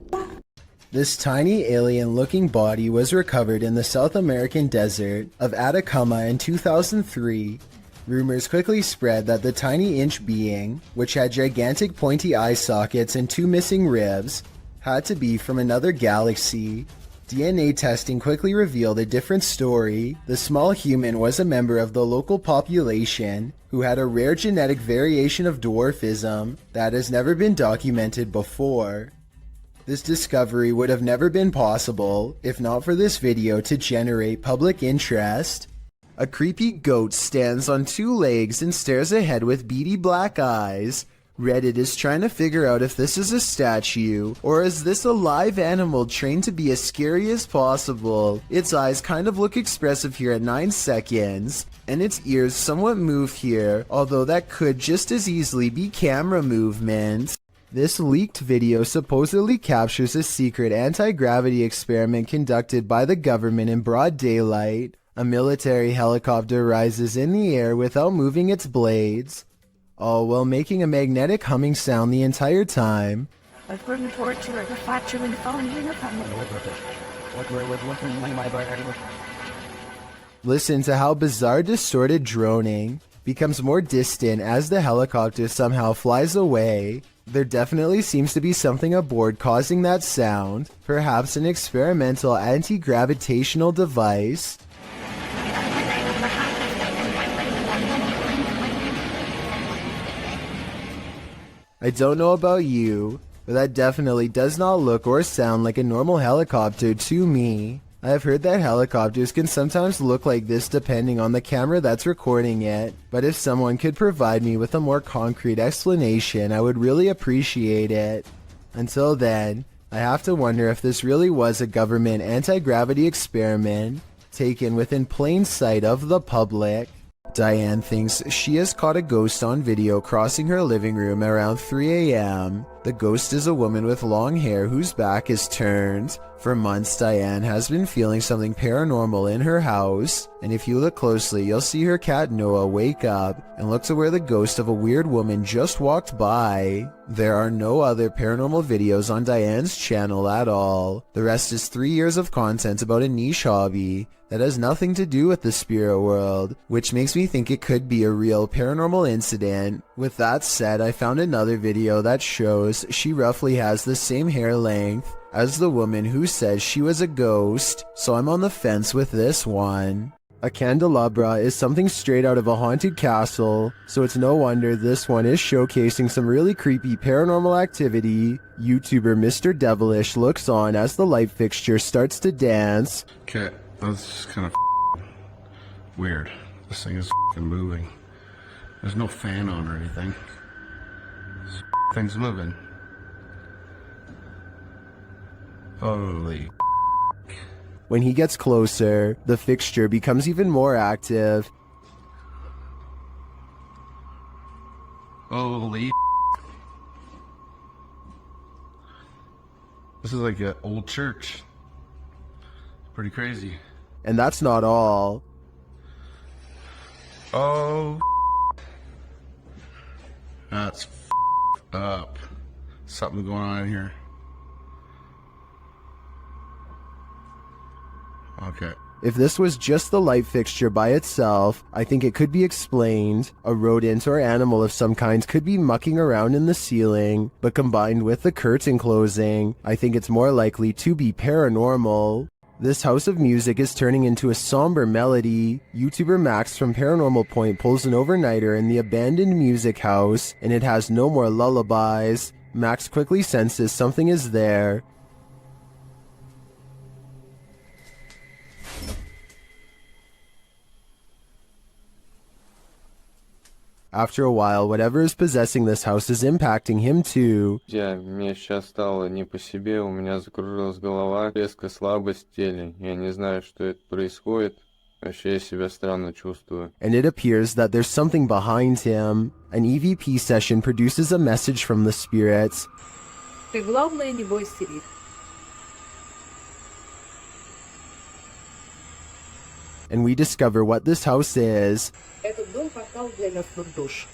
This tiny alien-looking body was recovered in the South American desert of Atacama in 2003. Rumors quickly spread that the tiny inch being, which had gigantic pointy eye sockets and 2 missing ribs, had to be from another galaxy. DNA testing quickly revealed a different story. The small human was a member of the local population who had a rare genetic variation of dwarfism that has never been documented before. This discovery would have never been possible if not for this video to generate public interest. A creepy goat stands on 2 legs and stares ahead with beady black eyes. Reddit is trying to figure out if this is a statue, or is this a live animal trained to be as scary as possible. Its eyes kind of look expressive here at 9 seconds, and its ears somewhat move here, although that could just as easily be camera movement. This leaked video supposedly captures a secret anti-gravity experiment conducted by the government in broad daylight. A military helicopter rises in the air without moving its blades, all while making a magnetic humming sound the entire time. Listen to how bizarre distorted droning becomes more distant as the helicopter somehow flies away. There definitely seems to be something aboard causing that sound, perhaps an experimental anti-gravitational device. I don't know about you, but that definitely does not look or sound like a normal helicopter to me. I have heard that helicopters can sometimes look like this depending on the camera that's recording it, but if someone could provide me with a more concrete explanation, I would really appreciate it. Until then, I have to wonder if this really was a government anti-gravity experiment taken within plain sight of the public. Diane thinks she has caught a ghost on video crossing her living room around 3 a.m. The ghost is a woman with long hair whose back is turned. For months, Diane has been feeling something paranormal in her house, and if you look closely, you'll see her cat Noah wake up and look to where the ghost of a weird woman just walked by. There are no other paranormal videos on Diane's channel at all. The rest is 3 years of content about a niche hobby that has nothing to do with the spirit world, which makes me think it could be a real paranormal incident. With that said, I found another video that shows she roughly has the same hair length as the woman who says she was a ghost, so I'm on the fence with this one. A candelabra is something straight out of a haunted castle, so it's no wonder this one is showcasing some really creepy paranormal activity. YouTuber Mr. Devilish looks on as the light fixture starts to dance. Okay, that's kind of weird. This thing is moving. There's no fan on or anything. This thing's moving. Holy. When he gets closer, the fixture becomes even more active. Holy. This is like an old church. Pretty crazy. And that's not all. Oh. That's up. Something going on in here. Okay. If this was just the light fixture by itself, I think it could be explained. A rodent or animal of some kind could be mucking around in the ceiling, but combined with the curtain closing, I think it's more likely to be paranormal. This house of music is turning into a somber melody. YouTuber Max from Paranormal Point pulls an overnighter in the abandoned music house, and it has no more lullabies. Max quickly senses something is there. After a while, whatever is possessing this house is impacting him too. Мне сейчас стало не по себе, у меня закружилась голова, резкая слабость в теле. Я не знаю, что это происходит. Вообще я себя странно чувствую. And it appears that there's something behind him. An EVP session produces a message from the spirits. Ты главное не бойся их. And we discover what this house is. Этот дом портал для мертвых душ.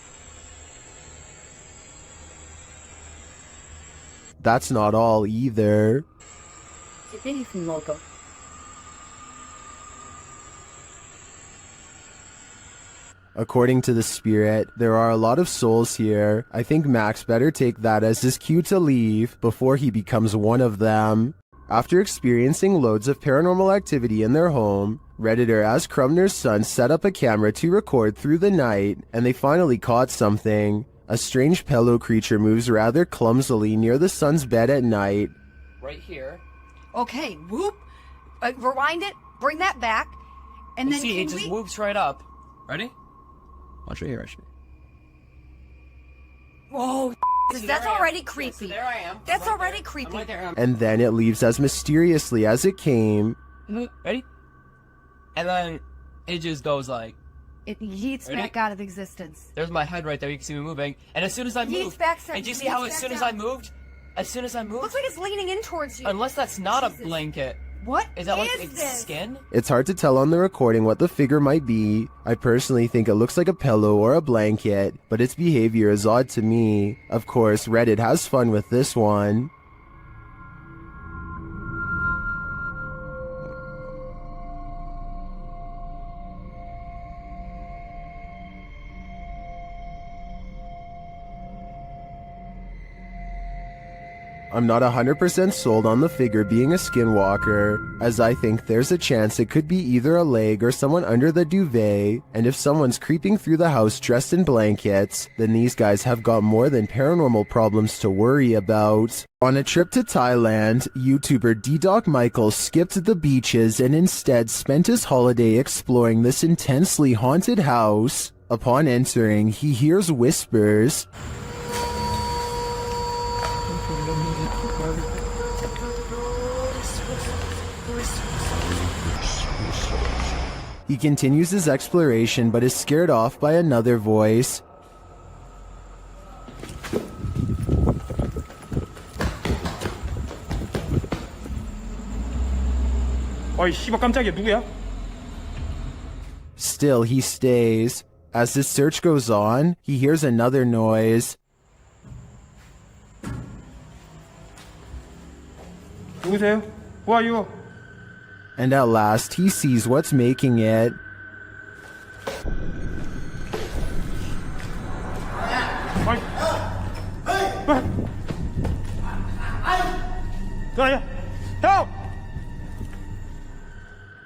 That's not all either. Теперь их много. According to the spirit, there are a lot of souls here. I think Max better take that as his cue to leave before he becomes one of them. After experiencing loads of paranormal activity in their home, Redditor as Crumner's son set up a camera to record through the night, and they finally caught something. A strange pillow creature moves rather clumsily near the son's bed at night. Right here. Okay, whoop. Rewind it, bring that back, and then see, it just moves right up. Ready? Watch right here, actually. Whoa, that's already creepy. There I am. That's already creepy. Right there. And then it leaves as mysteriously as it came. Ready? And then it just goes like... It yeets back out of existence. There's my head right there, you can see me moving. And as soon as I move... And do you see how as soon as I moved? As soon as I moved... Looks like it's leaning in towards you. Unless that's not a blanket. What is that? Like is its this? skin? It's hard to tell on the recording what the figure might be. I personally think it looks like a pillow or a blanket, but its behavior is odd to me. Of course, Reddit has fun with this one. I'm not 100% sold on the figure being a skinwalker, as I think there's a chance it could be either a leg or someone under the duvet, and if someone's creeping through the house dressed in blankets, then these guys have got more than paranormal problems to worry about. On a trip to Thailand, YouTuber D-Doc Michael skipped the beaches and instead spent his holiday exploring this intensely haunted house. Upon entering, he hears whispers. He continues his exploration but is scared off by another voice. 어이 씨발 깜짝이야 누구야? Still, he stays. As his search goes on, he hears another noise. 누구세요? Who are you? And at last, he sees what's making it. Help!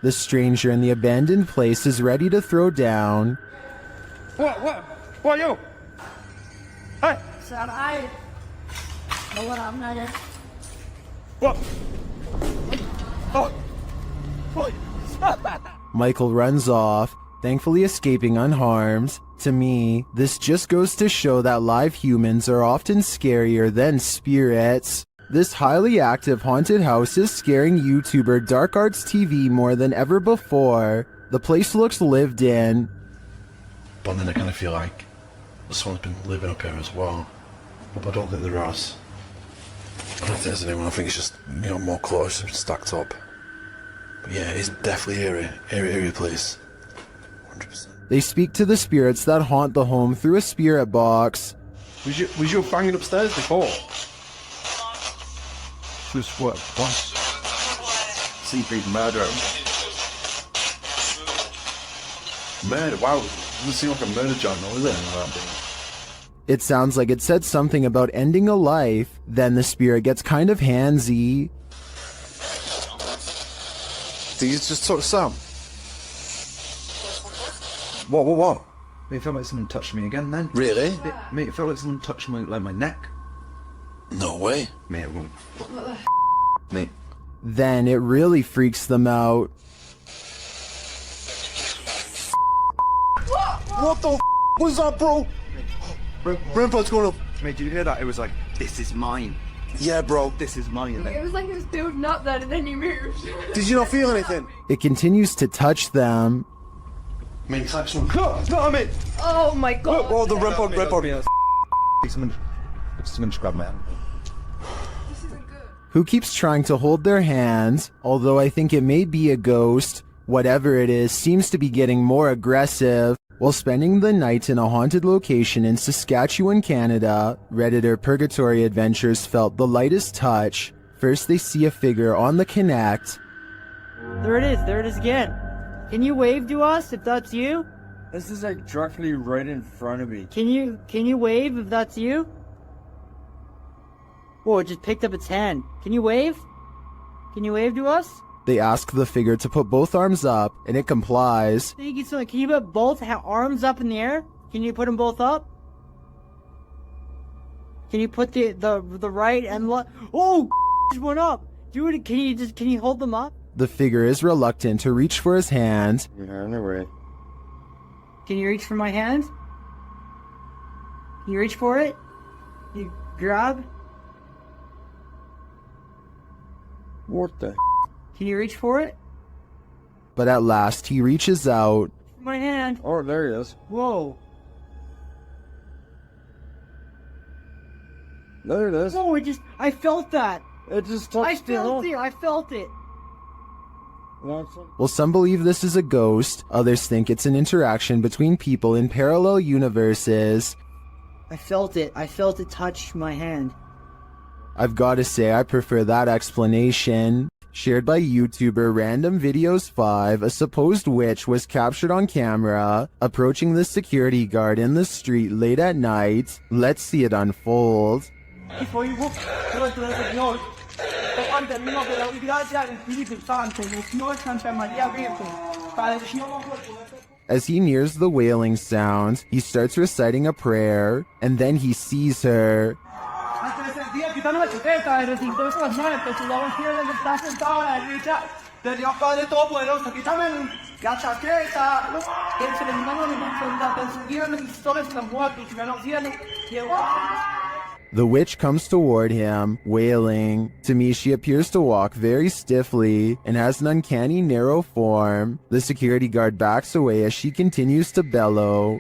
The stranger in the abandoned place is ready to throw down. Who are you? Hey! Sarai. Know what I'm not in? What? Oh! Michael runs off, thankfully escaping unharmed. To me, this just goes to show that live humans are often scarier than spirits. This highly active haunted house is scaring YouTuber Dark Arts TV more than ever before. The place looks lived in. But then I kind of feel like someone's been living up here as well. But I don't think there is. I don't think there's anyone. I think it's just, you know, more close stacked up. But yeah, it's definitely eerie place. 100%. They speak to the spirits that haunt the home through a spirit box. Was you banging upstairs before? Just what? Sleeping murder. Murder? Wow, doesn't seem like a murder joke, though, is it? It sounds like it said something about ending a life, then the spirit gets kind of handsy. Did you just talk to Sam? What? Mate, it felt like someone touched me again then. Really? Mate, it felt like someone touched my neck. No way. Mate, it won't. Mate. Then it really freaks them out. What the was that, bro? Grandpa's going up. Mate, did you hear that? It was like, this is mine. Yeah, bro. This is mine. It was like it was building up then and then you moved. Did you not feel anything? It continues to touch them. Mate, it's like someone. No, mate. Oh my god. Oh, the red pod. Someone just grabbed my hand. Who keeps trying to hold their hands, although I think it may be a ghost. Whatever it is seems to be getting more aggressive. While spending the night in a haunted location in Saskatchewan, Canada, Redditor Purgatory Adventures felt the lightest touch. First they see a figure on the Connect. There it is again. Can you wave to us if that's you? This is like directly right in front of me. Can you wave if that's you? Whoa, it just picked up its hand. Can you wave? Can you wave to us? They ask the figure to put both arms up, and it complies. Thank you so much. Can you put both arms up in the air? Can you put them both up? Can you put the right and left? Oh, just went up. Do it. Can you hold them up? The figure is reluctant to reach for his hand. Yeah, no way. Can you reach for my hand? Can you reach for it? You grab? What the? Can you reach for it? But at last he reaches out. My hand. Oh, there he is. Whoa. There it is. No, I felt that. It just touched it. I felt it. Well, some believe this is a ghost, others think it's an interaction between people in parallel universes. I felt it touch my hand. I've got to say I prefer that explanation. Shared by YouTuber Random Videos 5, a supposed witch was captured on camera approaching the security guard in the street late at night. Let's see it unfold. As he nears the wailing sound, he starts reciting a prayer, and then he sees her. The witch comes toward him, wailing. To me, she appears to walk very stiffly and has an uncanny narrow form. The security guard backs away as she continues to bellow.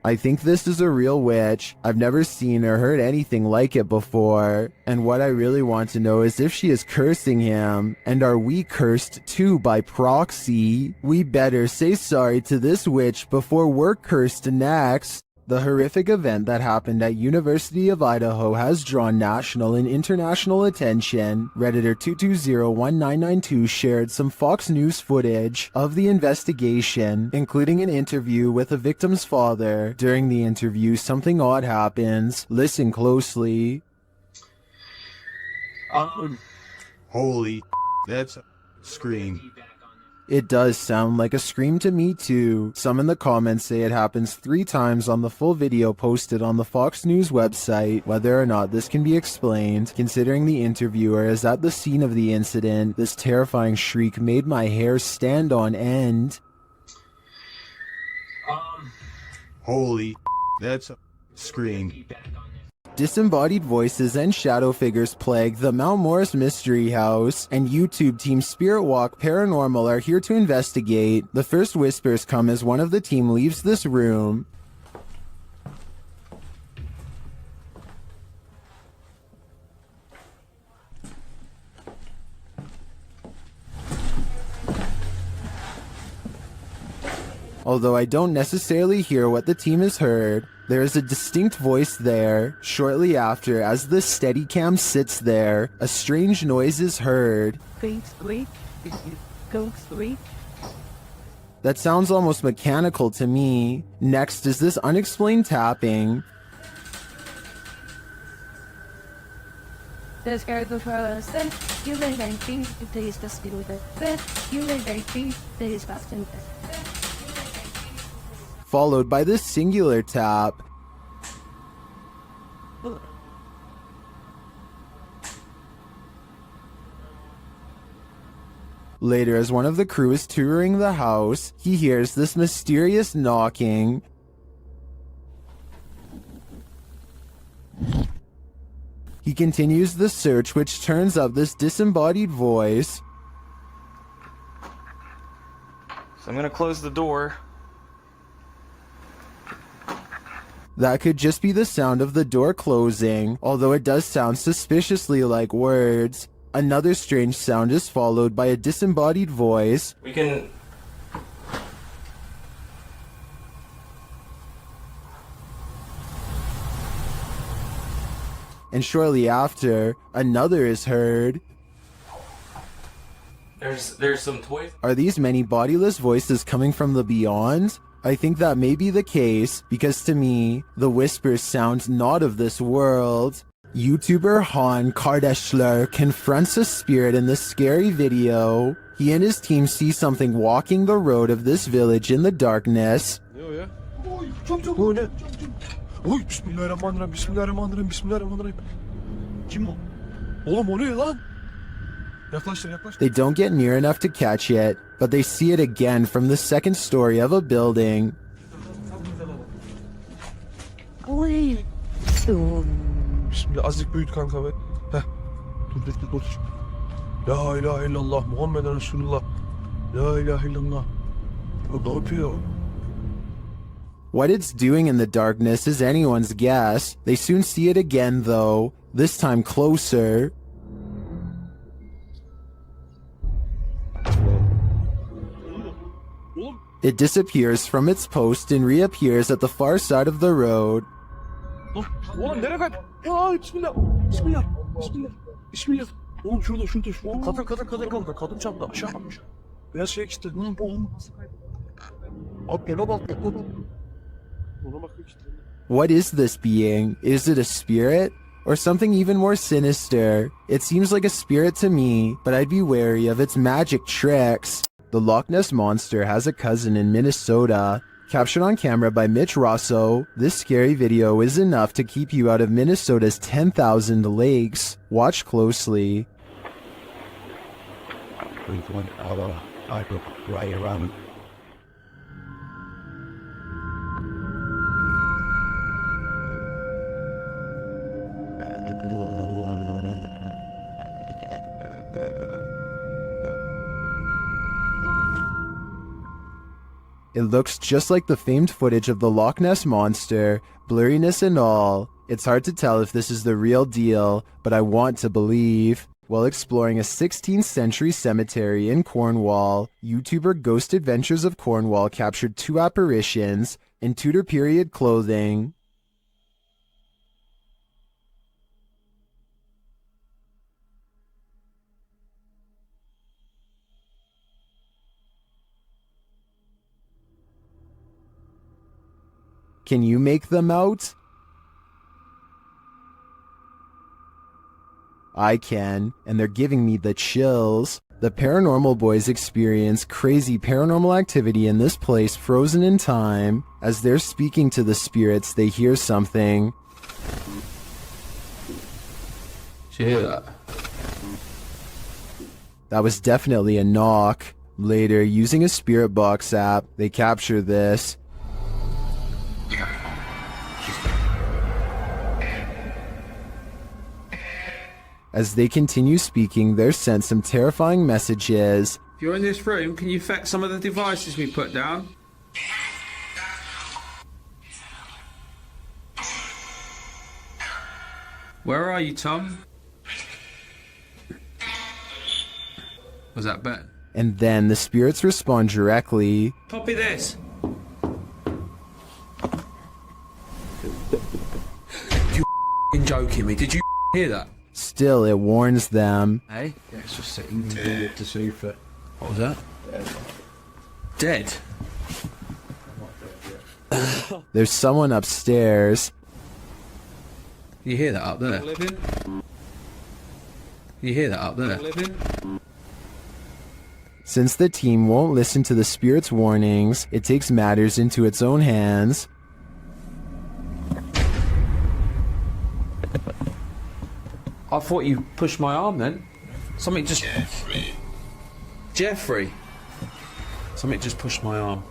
I think this is a real witch. I've never seen or heard anything like it before. And what I really want to know is if she is cursing him. And are we cursed too by proxy? We better say sorry to this witch before we're cursed next. The horrific event that happened at University of Idaho has drawn national and international attention. Redditor 2201992 shared some Fox News footage of the investigation, including an interview with the victim's father. During the interview, something odd happens. Listen closely. Holy, that's a scream. It does sound like a scream to me too. Some in the comments say it happens 3 times on the full video posted on the Fox News website. Whether or not this can be explained, considering the interviewer is at the scene of the incident, this terrifying shriek made my hair stand on end. Holy, that's a scream. Disembodied voices and shadow figures plague the Mount Morris Mystery House, and YouTube team Spirit Walk Paranormal are here to investigate. The first whispers come as one of the team leaves this room. Although I don't necessarily hear what the team has heard, there is a distinct voice there. Shortly after, as the Steadicam sits there, a strange noise is heard. Squeak, squeak. Go 3. That sounds almost mechanical to me. Next is this unexplained tapping. This guy goes for us. Then you may very few days to speed with it. Then you may very few days fast in it. Followed by this singular tap. Later, as one of the crew is touring the house, he hears this mysterious knocking. He continues the search, which turns up this disembodied voice. So I'm gonna close the door. That could just be the sound of the door closing, although it does sound suspiciously like words. Another strange sound is followed by a disembodied voice. We can... And shortly after, another is heard. There's some toys. Are these many bodiless voices coming from the beyond? I think that may be the case, because to me, the whispers sound not of this world. YouTuber Han Kardashler confronts a spirit in this scary video. He and his team see something walking the road of this village in the darkness. Bu ne? Oy bismillahirrahmanirrahim, bismillahirrahmanirrahim, bismillahirrahmanirrahim. Kim o? Oğlum o ne lan? Yaklaştır, yaklaştır. They don't get near enough to catch it, but they see it again from the second story of a building. Bismillah, azıcık büyüt kanka be. Heh. Dur bekle dur. La ilahe illallah Muhammeden Resulullah. La ilahe illallah. O ne yapıyor? What it's doing in the darkness is anyone's guess. They soon see it again though, this time closer. It disappears from its post and reappears at the far side of the road. Oğlum nereye kayıp? Ya bismillah. Bismillah. Bismillah. Bismillah. Oğlum şurada. Kadın çarptı aşağı atmış. Beyaz şey gitti. Abi gene bak. Ona bakıyor işte. What is this being? Is it a spirit? Or something even more sinister? It seems like a spirit to me, but I'd be wary of its magic tricks. The Loch Ness Monster has a cousin in Minnesota. Captured on camera by Mitch Rosso, this scary video is enough to keep you out of Minnesota's 10,000 lakes. Watch closely. Right around. It looks just like the famed footage of the Loch Ness Monster, blurriness and all. It's hard to tell if this is the real deal, but I want to believe. While exploring a 16th century cemetery in Cornwall, YouTuber Ghost Adventures of Cornwall captured 2 apparitions in Tudor period clothing. Can you make them out? I can, and they're giving me the chills. The Paranormal Boys experience crazy paranormal activity in this place frozen in time. As they're speaking to the spirits, they hear something. Did you hear that? That was definitely a knock. Later, using a spirit box app, they capture this. As they continue speaking, they're sent some terrifying messages. If you're in this room, can you affect some of the devices we put down? Where are you, Tom? Was that Ben? And then the spirits respond directly. Copy this. You joking me? Did you hear that? Still, it warns them. Hey? Yeah, it's just sitting to the sofa. What was that? Dead? There's someone upstairs. You hear that up there? You hear that up there? Since the team won't listen to the spirit's warnings, it takes matters into its own hands. I thought you pushed my arm then. Something just... Jeffrey! Something just pushed my arm.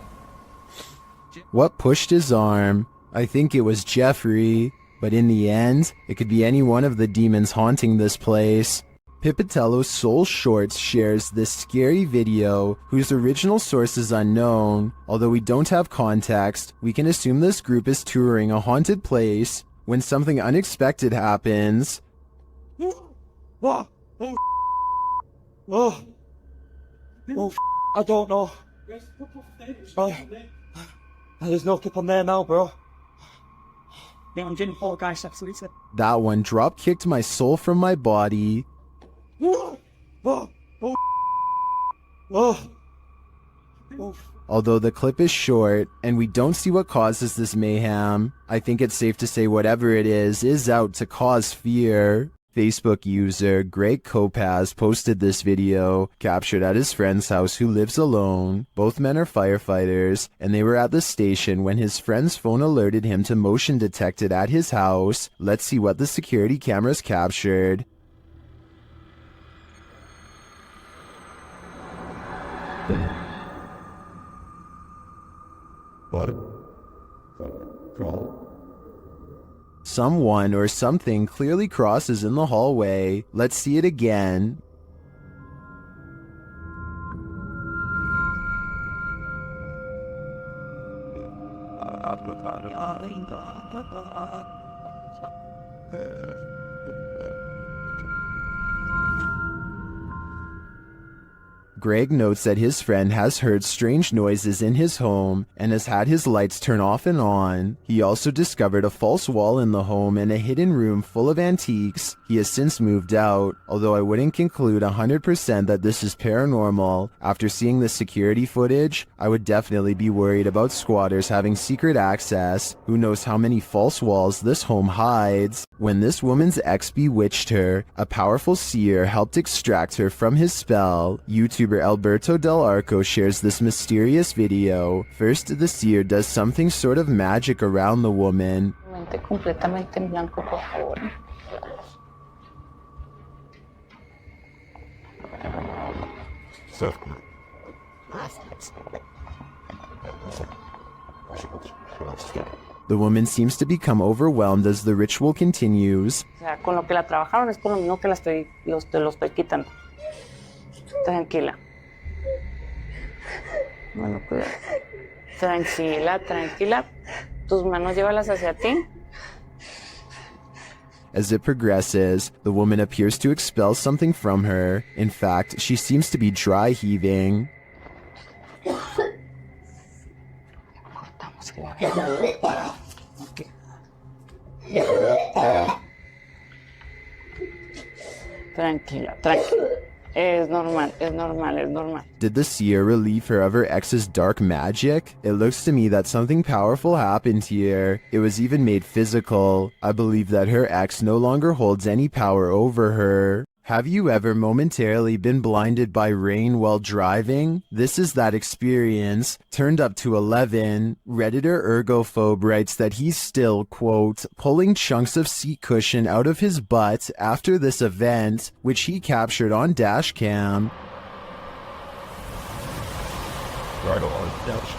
What pushed his arm? I think it was Jeffrey, but in the end, it could be any one of the demons haunting this place. Pipitello's Soul Shorts shares this scary video, whose original source is unknown. Although we don't have context, we can assume this group is touring a haunted place when something unexpected happens. What? I don't know. There's no clip on there now, bro. That one drop kicked my soul from my body. Although the clip is short and we don't see what causes this mayhem, I think it's safe to say whatever it is out to cause fear. Facebook user Greg Kopaz posted this video, captured at his friend's house who lives alone. Both men are firefighters, and they were at the station when his friend's phone alerted him to motion detected at his house. Let's see what the security cameras captured. Someone or something clearly crosses in the hallway. Let's see it again. Greg notes that his friend has heard strange noises in his home and has had his lights turn off and on. He also discovered a false wall in the home and a hidden room full of antiques. He has since moved out, although I wouldn't conclude 100% that this is paranormal. After seeing the security footage, I would definitely be worried about squatters having secret access. Who knows how many false walls this home hides? When this woman's ex bewitched her, a powerful seer helped extract her from his spell. YouTuber Alberto Del Arco shares this mysterious video. First, the seer does something sort of magic around the woman. Completamente en blanco, por favor. The woman seems to become overwhelmed as the ritual continues. O sea, con lo que la trabajaron es con lo mismo que lo estoy quitando. Tranquila. Bueno, cuidado. Tranquila, tranquila. Tus manos llévalas hacia ti. As it progresses, the woman appears to expel something from her. In fact, she seems to be dry heaving. Tranquila, tranquila. Es normal, es normal, es normal. Did the seer relieve her of her ex's dark magic? It looks to me that something powerful happened here. It was even made physical. I believe that her ex no longer holds any power over her. Have you ever momentarily been blinded by rain while driving? This is that experience, turned up to 11. Redditor Ergophobe writes that he's still, quote, pulling chunks of seat cushion out of his butt after this event, which he captured on dashcam. Right on. Dash.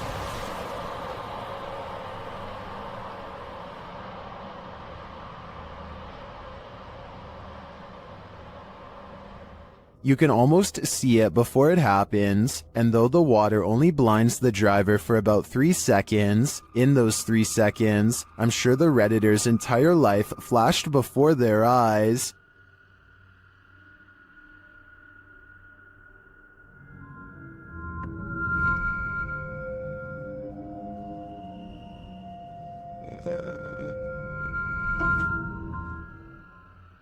You can almost see it before it happens, and though the water only blinds the driver for about 3 seconds, in those 3 seconds, I'm sure the Redditor's entire life flashed before their eyes.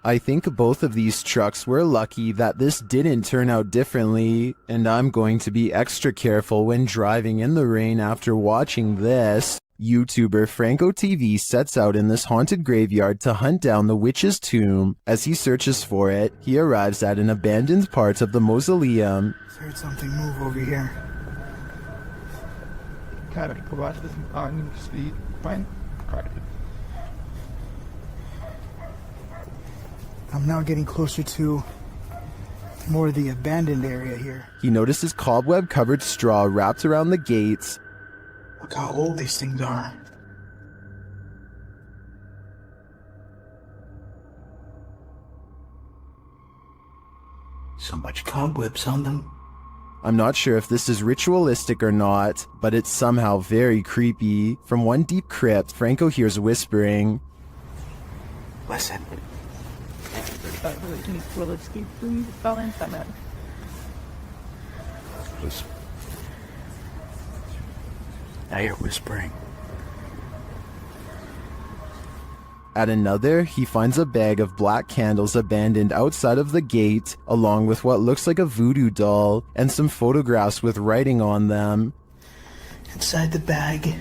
I think both of these trucks were lucky that this didn't turn out differently, and I'm going to be extra careful when driving in the rain after watching this. YouTuber Franco TV sets out in this haunted graveyard to hunt down the witch's tomb. As he searches for it, he arrives at an abandoned part of the mausoleum. I heard something move over here. I'm now getting closer to more of the abandoned area here. He notices cobweb-covered straw wrapped around the gates. Look how old these things are. So much cobwebs on them. I'm not sure if this is ritualistic or not, but it's somehow very creepy. From one deep crypt, Franco hears whispering. Listen. I hear whispering. At another, he finds a bag of black candles abandoned outside of the gate, along with what looks like a voodoo doll, and some photographs with writing on them. Inside the bag.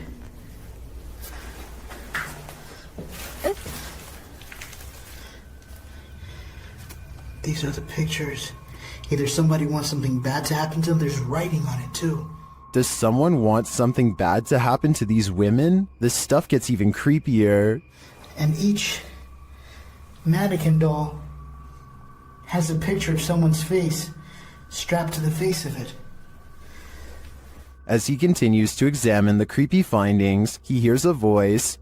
These are the pictures. Either somebody wants something bad to happen to them, there's writing on it too. Does someone want something bad to happen to these women? This stuff gets even creepier. And each mannequin doll has a picture of someone's face strapped to the face of it. As he continues to examine the creepy findings, he hears a voice.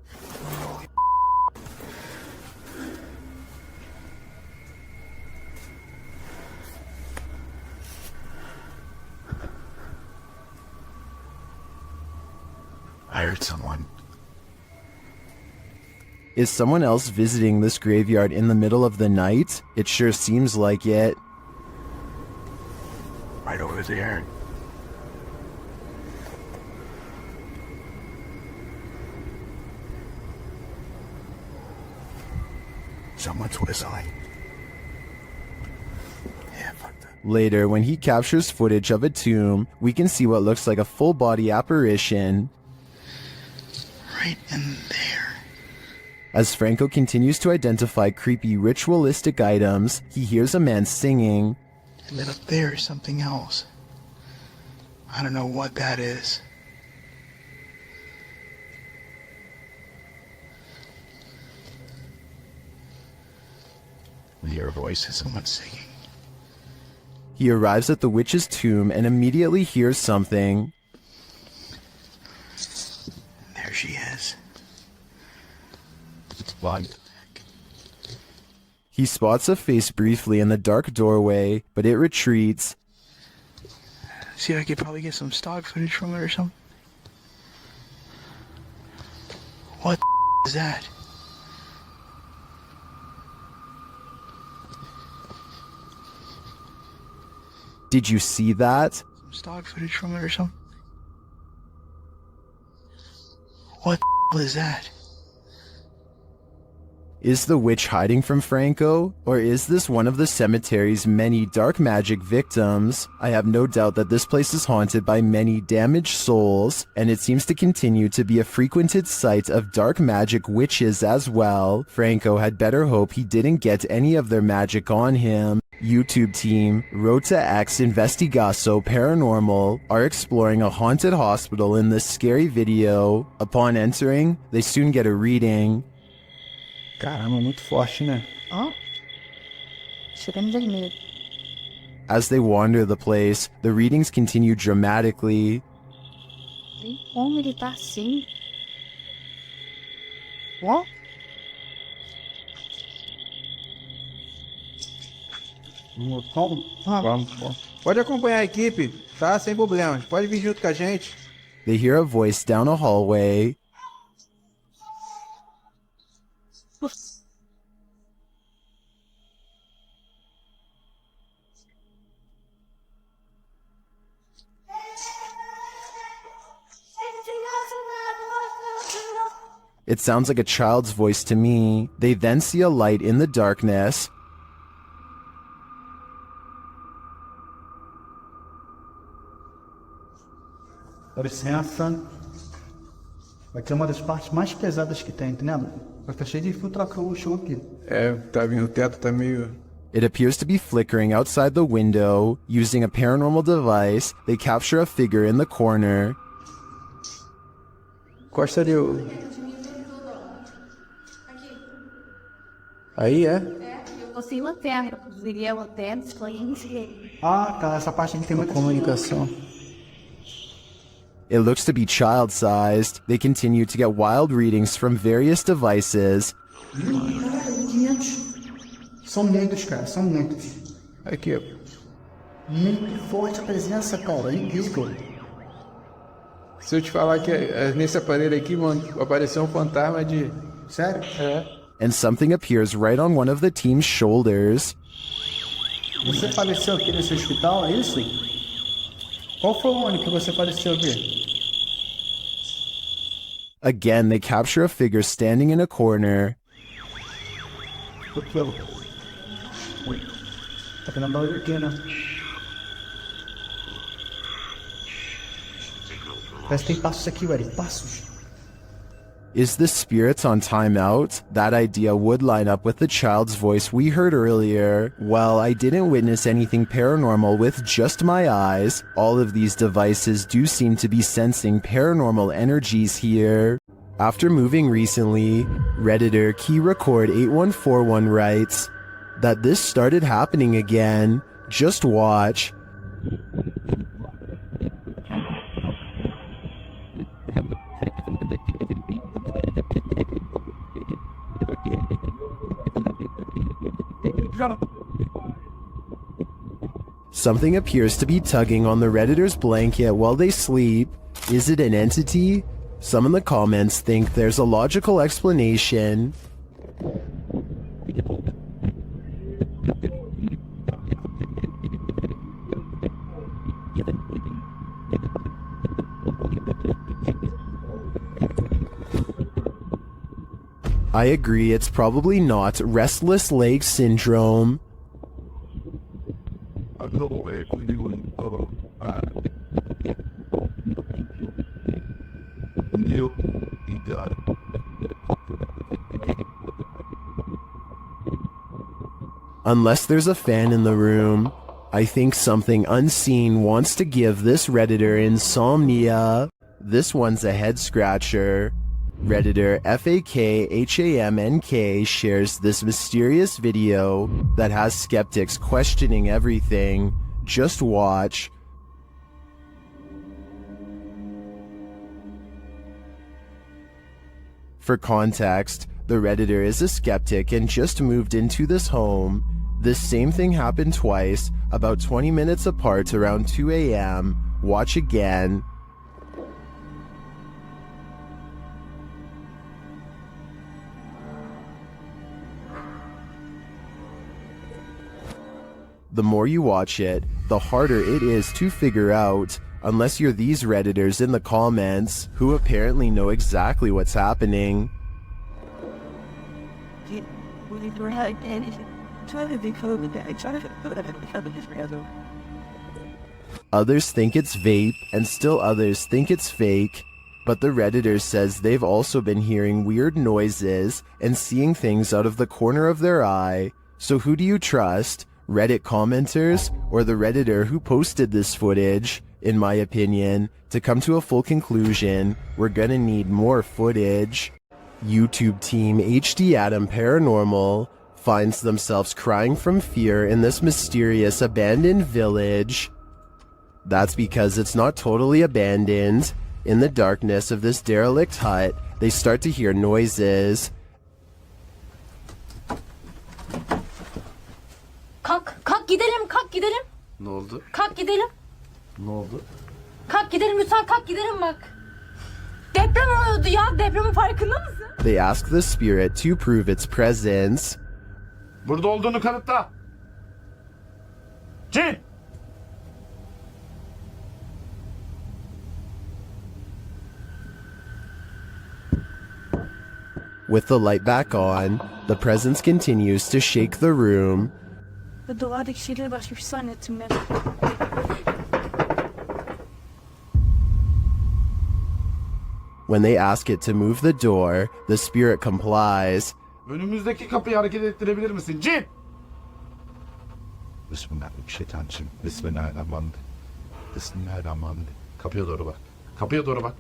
I heard someone. Is someone else visiting this graveyard in the middle of the night? It sure seems like it. Right over there. Someone's whistling. Yeah, fuck that. Later, when he captures footage of a tomb, we can see what looks like a full-body apparition. Right in there. As Franco continues to identify creepy ritualistic items, he hears a man singing. And then up there is something else. I don't know what that is. We hear voices, someone singing. He arrives at the witch's tomb and immediately hears something. There she is. What? He spots a face briefly in the dark doorway, but it retreats. See, I could probably get some stock footage from it or something. What is that? Did you see that? Some stock footage from it or something. What is that? Is the witch hiding from Franco, or is this one of the cemetery's many dark magic victims? I have no doubt that this place is haunted by many damaged souls, and it seems to continue to be a frequented site of dark magic witches as well. Franco had better hope he didn't get any of their magic on him. YouTube team Rota X Investigaso Paranormal are exploring a haunted hospital in this scary video. Upon entering, they soon get a reading. Caramba, muito forte, né? Ó. Chegando vermelho. As they wander the place, the readings continue dramatically. Nem como ele tá assim. Ó. Vamos. Pode acompanhar a equipe, tá? Sem problemas. Pode vir junto com a gente. They hear a voice down a hallway. It sounds like a child's voice to me. They then see a light in the darkness. Dá licença. Vai ter uma das partes mais pesadas que tem, entendeu? Vai estar cheio de infiltração no chão aqui. O teto tá meio... It appears to be flickering outside the window. Using a paranormal device, they capture a figure in the corner. Qual seria o... Aí é? Você lanterna, viria lanterna, Ah, tá. Essa parte aqui tem muita comunicação. It looks to be child-sized. They continue to get wild readings from various devices. São muitos, cara. São muitos. Aqui, ó. Muito forte a presença, cara. É incrível. Se eu te falar que nesse aparelho aqui, mano, apareceu um fantasma de... Sério? É. And something appears right on one of the team's shoulders. Você faleceu aqui nesse hospital, é isso? Qual foi o ano que você faleceu aqui? Again, they capture a figure standing in a corner. Tá vendo a barulho aqui, né? Parece que tem passos aqui, Eric. Passos. Is the spirit on timeout? That idea would line up with the child's voice we heard earlier. Well, I didn't witness anything paranormal with just my eyes. All of these devices do seem to be sensing paranormal energies here. After moving recently, Redditor KeyRecord8141 writes that this started happening again. Just watch. Something appears to be tugging on the Redditor's blanket while they sleep. Is it an entity? Some in the comments think there's a logical explanation. I agree, it's probably not restless leg syndrome. Unless there's a fan in the room, I think something unseen wants to give this Redditor insomnia. This one's a head scratcher. Redditor FAKHAMNK shares this mysterious video that has skeptics questioning everything. Just watch. For context, the Redditor is a skeptic and just moved into this home. This same thing happened twice, about 20 minutes apart around 2 a.m. Watch again. The more you watch it, the harder it is to figure out, unless you're these Redditors in the comments, who apparently know exactly what's happening. Others think it's vape, and still others think it's fake. But the Redditor says they've also been hearing weird noises and seeing things out of the corner of their eye. So who do you trust? Reddit commenters or the Redditor who posted this footage? In my opinion, to come to a full conclusion, we're gonna need more footage. YouTube team HD Adam Paranormal finds themselves crying from fear in this mysterious abandoned village. That's because it's not totally abandoned. In the darkness of this derelict hut, they start to hear noises. Kalk gidelim, kalk gidelim. Ne oldu? Kalk gidelim. Ne oldu? Kalk gidelim lütfen, kalk gidelim bak. Deprem oluyordu ya, depremin farkında mısın? They ask the spirit to prove its presence. Burada olduğunu kanıtla. Cin! With the light back on, the presence continues to shake the room. When they ask it to move the door, the spirit complies. Önümüzdeki kapıyı hareket ettirebilir misin? Cin! Bismillahirrahmanirrahim. Bismillahirrahmanirrahim. Bismillahirrahmanirrahim. Kapıya doğru bak. Kapıya doğru bak.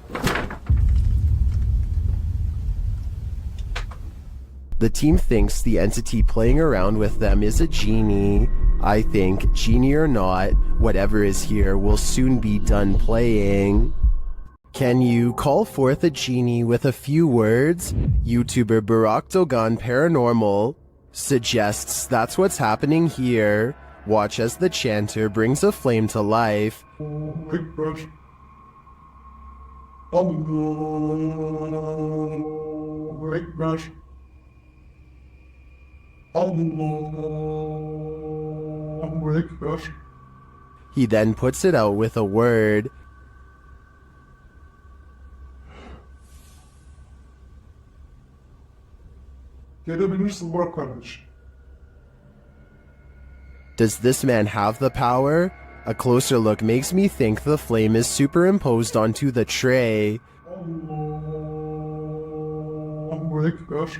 The team thinks the entity playing around with them is a genie. I think, genie or not, whatever is here will soon be done playing. Can you call forth a genie with a few words? YouTuber Barack Dogan Paranormal suggests that's what's happening here. Watch as the chanter brings a flame to life. Quick brush. Quick brush. Quick brush. He then puts it out with a word. Gelebilirsin Burak kardeş. Does this man have the power? A closer look makes me think the flame is superimposed onto the tray. Quick brush.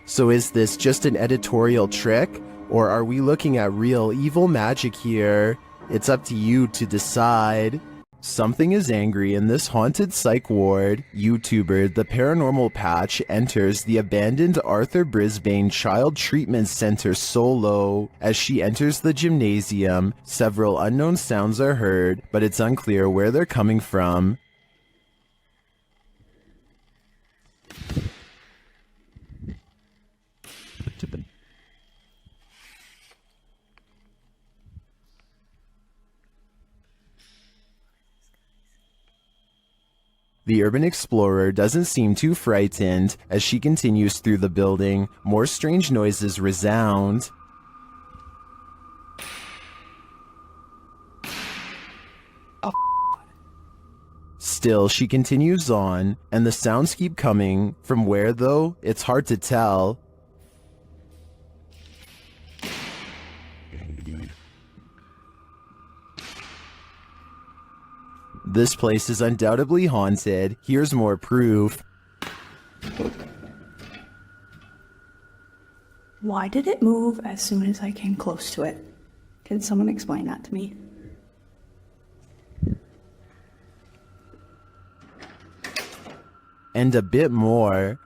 So is this just an editorial trick? Or are we looking at real evil magic here? It's up to you to decide. Something is angry in this haunted psych ward. YouTuber The Paranormal Patch enters the abandoned Arthur Brisbane Child Treatment Center solo. As she enters the gymnasium, several unknown sounds are heard, but it's unclear where they're coming from. The urban explorer doesn't seem too frightened. As she continues through the building, more strange noises resound. Still, she continues on, and the sounds keep coming. From where, though? It's hard to tell. This place is undoubtedly haunted. Here's more proof. Why did it move as soon as I came close to it? Can someone explain that to me? And a bit more.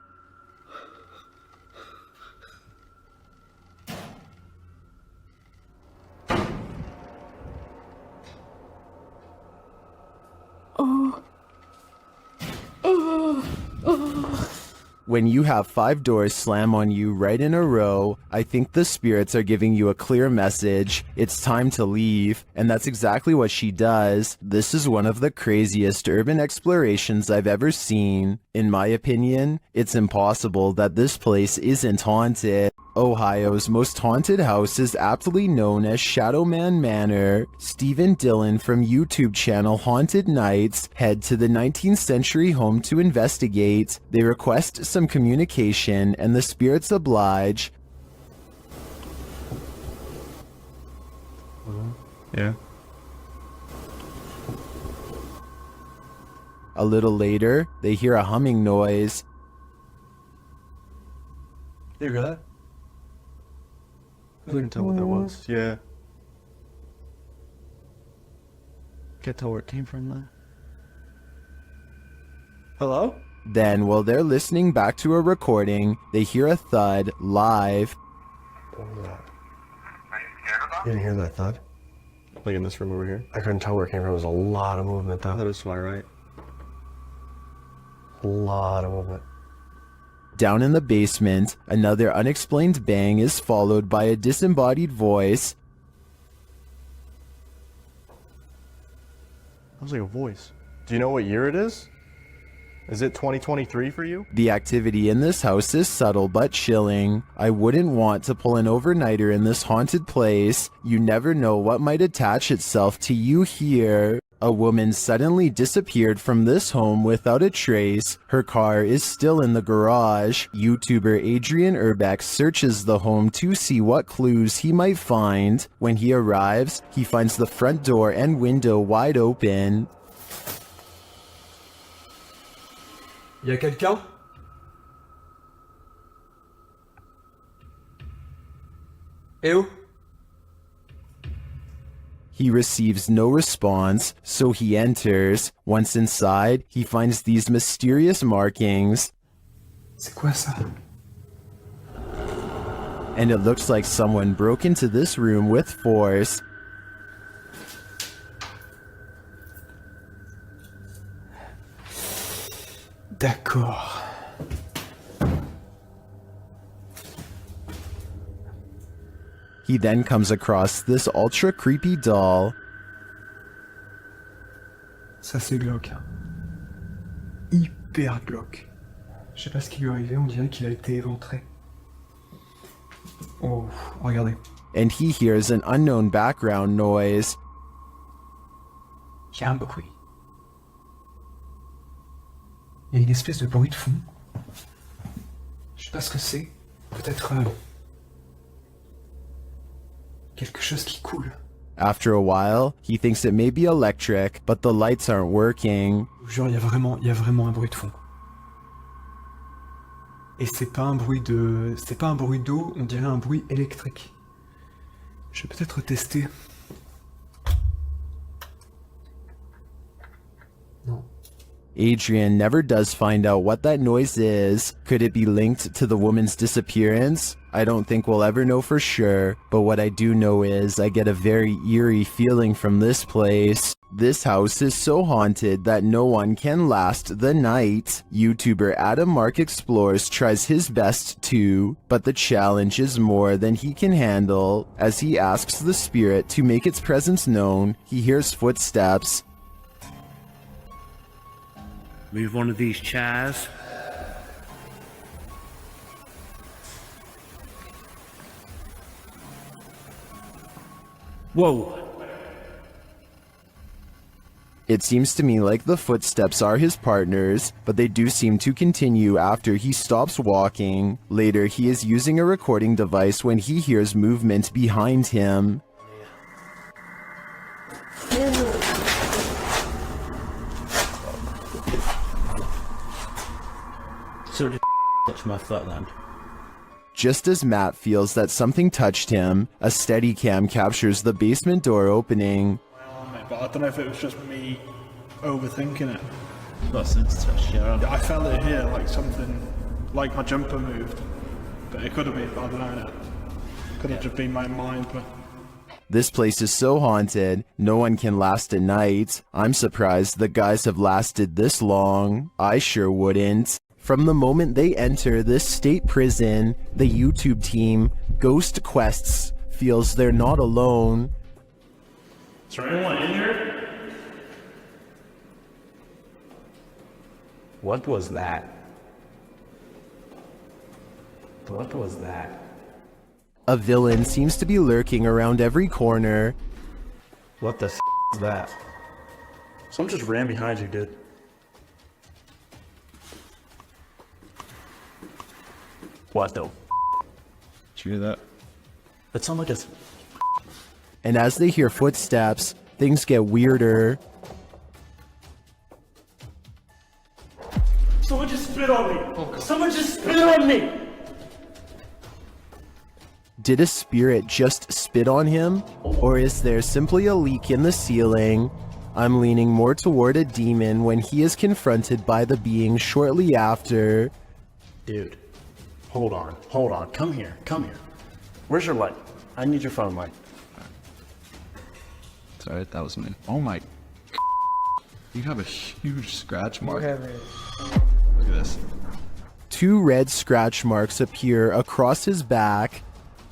When you have 5 doors slam on you right in a row, I think the spirits are giving you a clear message. It's time to leave, and that's exactly what she does. This is one of the craziest urban explorations I've ever seen. In my opinion, it's impossible that this place isn't haunted. Ohio's most haunted house is aptly known as Shadowman Manor. Stephen Dillon from YouTube channel Haunted Nights head to the 19th century home to investigate. They request some communication, and the spirits oblige. Yeah. A little later, they hear a humming noise. You hear that? I couldn't tell what that was. Yeah. Can't tell where it came from, though. Hello? Then, while they're listening back to a recording, they hear a thud live. What was that? You didn't hear that thud? Like in this room over here? I couldn't tell where it came from. There was a lot of movement, though. That is to my right. A lot of movement. Down in the basement, another unexplained bang is followed by a disembodied voice. That was like a voice. Do you know what year it is? Is it 2023 for you? The activity in this house is subtle but chilling. I wouldn't want to pull an overnighter in this haunted place. You never know what might attach itself to you here. A woman suddenly disappeared from this home without a trace. Her car is still in the garage. YouTuber Adrian Urbeck searches the home to see what clues he might find. When he arrives, he finds the front door and window wide open. Y a quelqu'un? Eh oh? He receives no response, so he enters. Once inside, he finds these mysterious markings. C'est quoi ça? And it looks like someone broke into this room with force. D'accord. He then comes across this ultra creepy doll. Ça c'est glauque. Hein. Hyper glauque. Je sais pas ce qui lui est arrivé, on dirait qu'il a été éventré. Oh, regardez. And he hears an unknown background noise. Il y a un bruit. Il y a une espèce de bruit de fond. Je sais pas ce que c'est. Peut-être quelque chose qui coule. After a while, he thinks it may be electric, but the lights aren't working. Genre, il y a vraiment un bruit de fond. Et c'est pas un bruit d'eau, on dirait un bruit électrique. Je vais peut-être tester. Non. Adrian never does find out what that noise is. Could it be linked to the woman's disappearance? I don't think we'll ever know for sure, but what I do know is I get a very eerie feeling from this place. This house is so haunted that no one can last the night. YouTuber Adam Mark Explores tries his best too, but the challenge is more than he can handle. As he asks the spirit to make its presence known, he hears footsteps. Move one of these chairs. Whoa. It seems to me like the footsteps are his partners, but they do seem to continue after he stops walking. Later, he is using a recording device when he hears movement behind him. So did touch my flatland. Just as Matt feels that something touched him, a Steadicam captures the basement door opening. But I don't know if it was just me overthinking it. Got sense touch, yeah. I felt it here, like something, like my jumper moved. But it could have been, I don't know. Could have just been my mind, but... This place is so haunted, no one can last a night. I'm surprised the guys have lasted this long. I sure wouldn't. From the moment they enter this state prison, the YouTube team, Ghost Quests, feels they're not alone. Is there anyone in here? What was that? What was that? A villain seems to be lurking around every corner. What the is that? Someone just ran behind you, dude. What the? Did you hear that? That sounded like a... And as they hear footsteps, things get weirder. Someone just spit on me! Someone just spit on me! Did a spirit just spit on him? Or is there simply a leak in the ceiling? I'm leaning more toward a demon when he is confronted by the being shortly after. Dude, hold on, come here. Where's your light? I need your phone light. Sorry, that was me. Oh my... You have a huge scratch mark. Look at this. 2 red scratch marks appear across his back.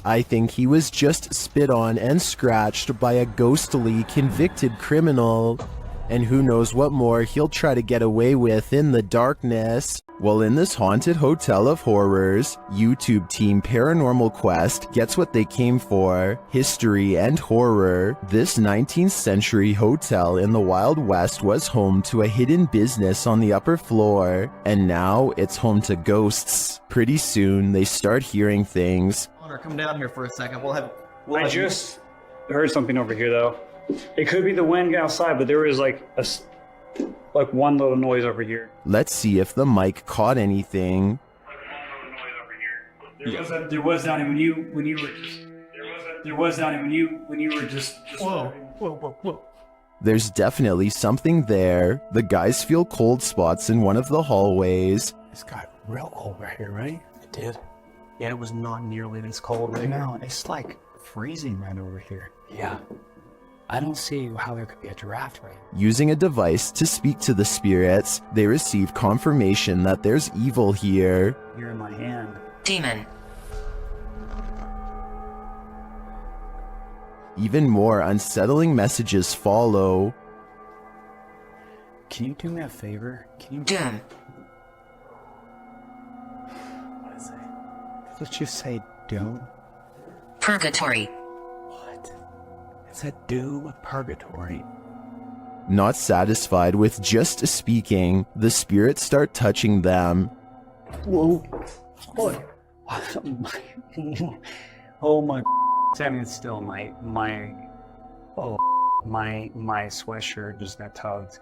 I think he was just spit on and scratched by a ghostly convicted criminal. And who knows what more he'll try to get away with in the darkness. Well, in this haunted hotel of horrors, YouTube team Paranormal Quest gets what they came for: history and horror. This 19th century hotel in the Wild West was home to a hidden business on the upper floor, and now it's home to ghosts. Pretty soon, they start hearing things. Connor, come down here for a second. We'll have. I just heard something over here, though. It could be the wind outside, but there is like one little noise over here. Let's see if the mic caught anything. There was Donnie when you were just. Whoa. There's definitely something there. The guys feel cold spots in one of the hallways. It's got real cold right here, right? It did. Yeah, it was not nearly this cold right now. It's like freezing right over here. Yeah. I don't see how there could be a draft right now. Using a device to speak to the spirits, they receive confirmation that there's evil here. You're in my hand. Demon. Even more unsettling messages follow. Can you do me a favor? Can you... Doom. What is it? Let's just say doom. Purgatory. It's a doom purgatory. Not satisfied with just speaking, the spirits start touching them. Whoa. Oh my. Standing still, my sweatshirt just got tugged.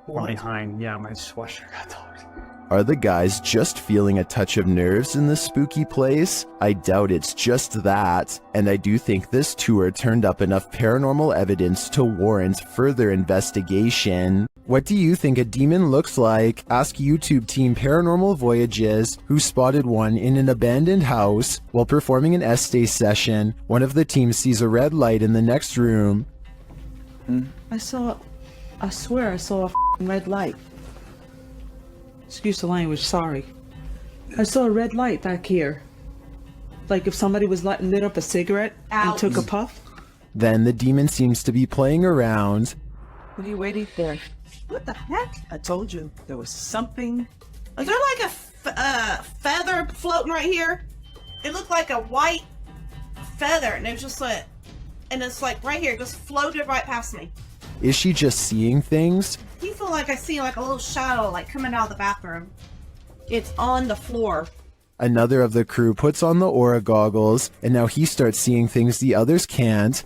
From behind, yeah, my sweatshirt got tugged. Are the guys just feeling a touch of nerves in this spooky place? I doubt it's just that, and I do think this tour turned up enough paranormal evidence to warrant further investigation. What do you think a demon looks like? Ask YouTube team Paranormal Voyages, who spotted one in an abandoned house. While performing an essay session, one of the team sees a red light in the next room. I swear I saw a red light. Excuse the language, sorry. I saw a red light back here. Like if somebody was lit up a cigarette and took a puff. Then the demon seems to be playing around. What are you waiting for? What the heck? I told you, there was something. Is there like a feather floating right here? It looked like a white feather, and it's just like, and it's like right here, just floated right past me. Is she just seeing things? You feel like I see like a little shadow like coming out of the bathroom. It's on the floor. Another of the crew puts on the aura goggles, and now he starts seeing things the others can't.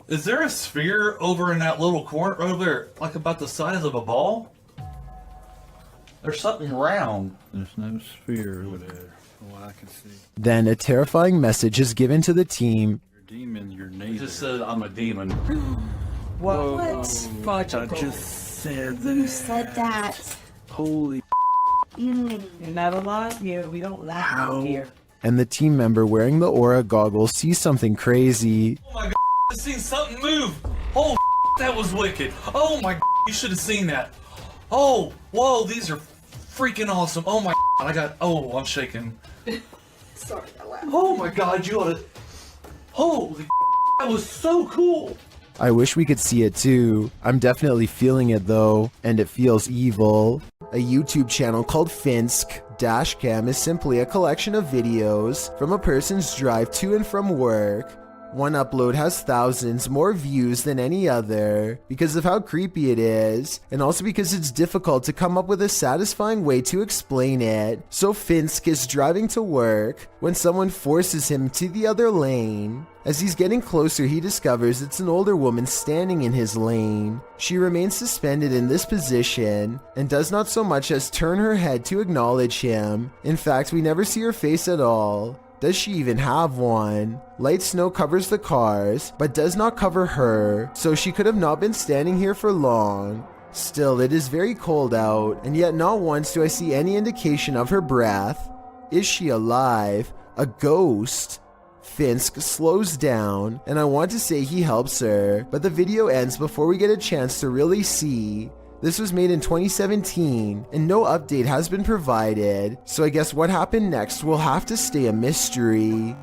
Is there a sphere over in that little corner over there, like about the size of a ball? There's something round. There's no sphere over there, from what I can see. Then a terrifying message is given to the team. You're a demon, you're It neither. just said I'm a demon. What? I just said that. Who said that? Holy You're not alive? Yeah, we don't laugh out here. And the team member wearing the aura goggles sees something crazy. Oh my god, I seen something move. Oh, that was wicked. Oh my god, you should have seen that. Oh, whoa, these are freaking awesome. Oh my god, I'm shaking. Sorry, I laughed. Oh my god, you oughta. Holy that was so cool. I wish we could see it too. I'm definitely feeling it though, and it feels evil. A YouTube channel called Finsk Dashcam is simply a collection of videos from a person's drive to and from work. One upload has thousands more views than any other because of how creepy it is, and also because it's difficult to come up with a satisfying way to explain it. So Finsk is driving to work when someone forces him to the other lane. As he's getting closer, he discovers it's an older woman standing in his lane. She remains suspended in this position and does not so much as turn her head to acknowledge him. In fact, we never see her face at all. Does she even have one? Light snow covers the cars, but does not cover her, so she could have not been standing here for long. Still, it is very cold out, and yet not once do I see any indication of her breath. Is she alive? A ghost? Finsk slows down, and I want to say he helps her, but the video ends before we get a chance to really see. This was made in 2017, and no update has been provided, so I guess what happened next will have to stay a mystery.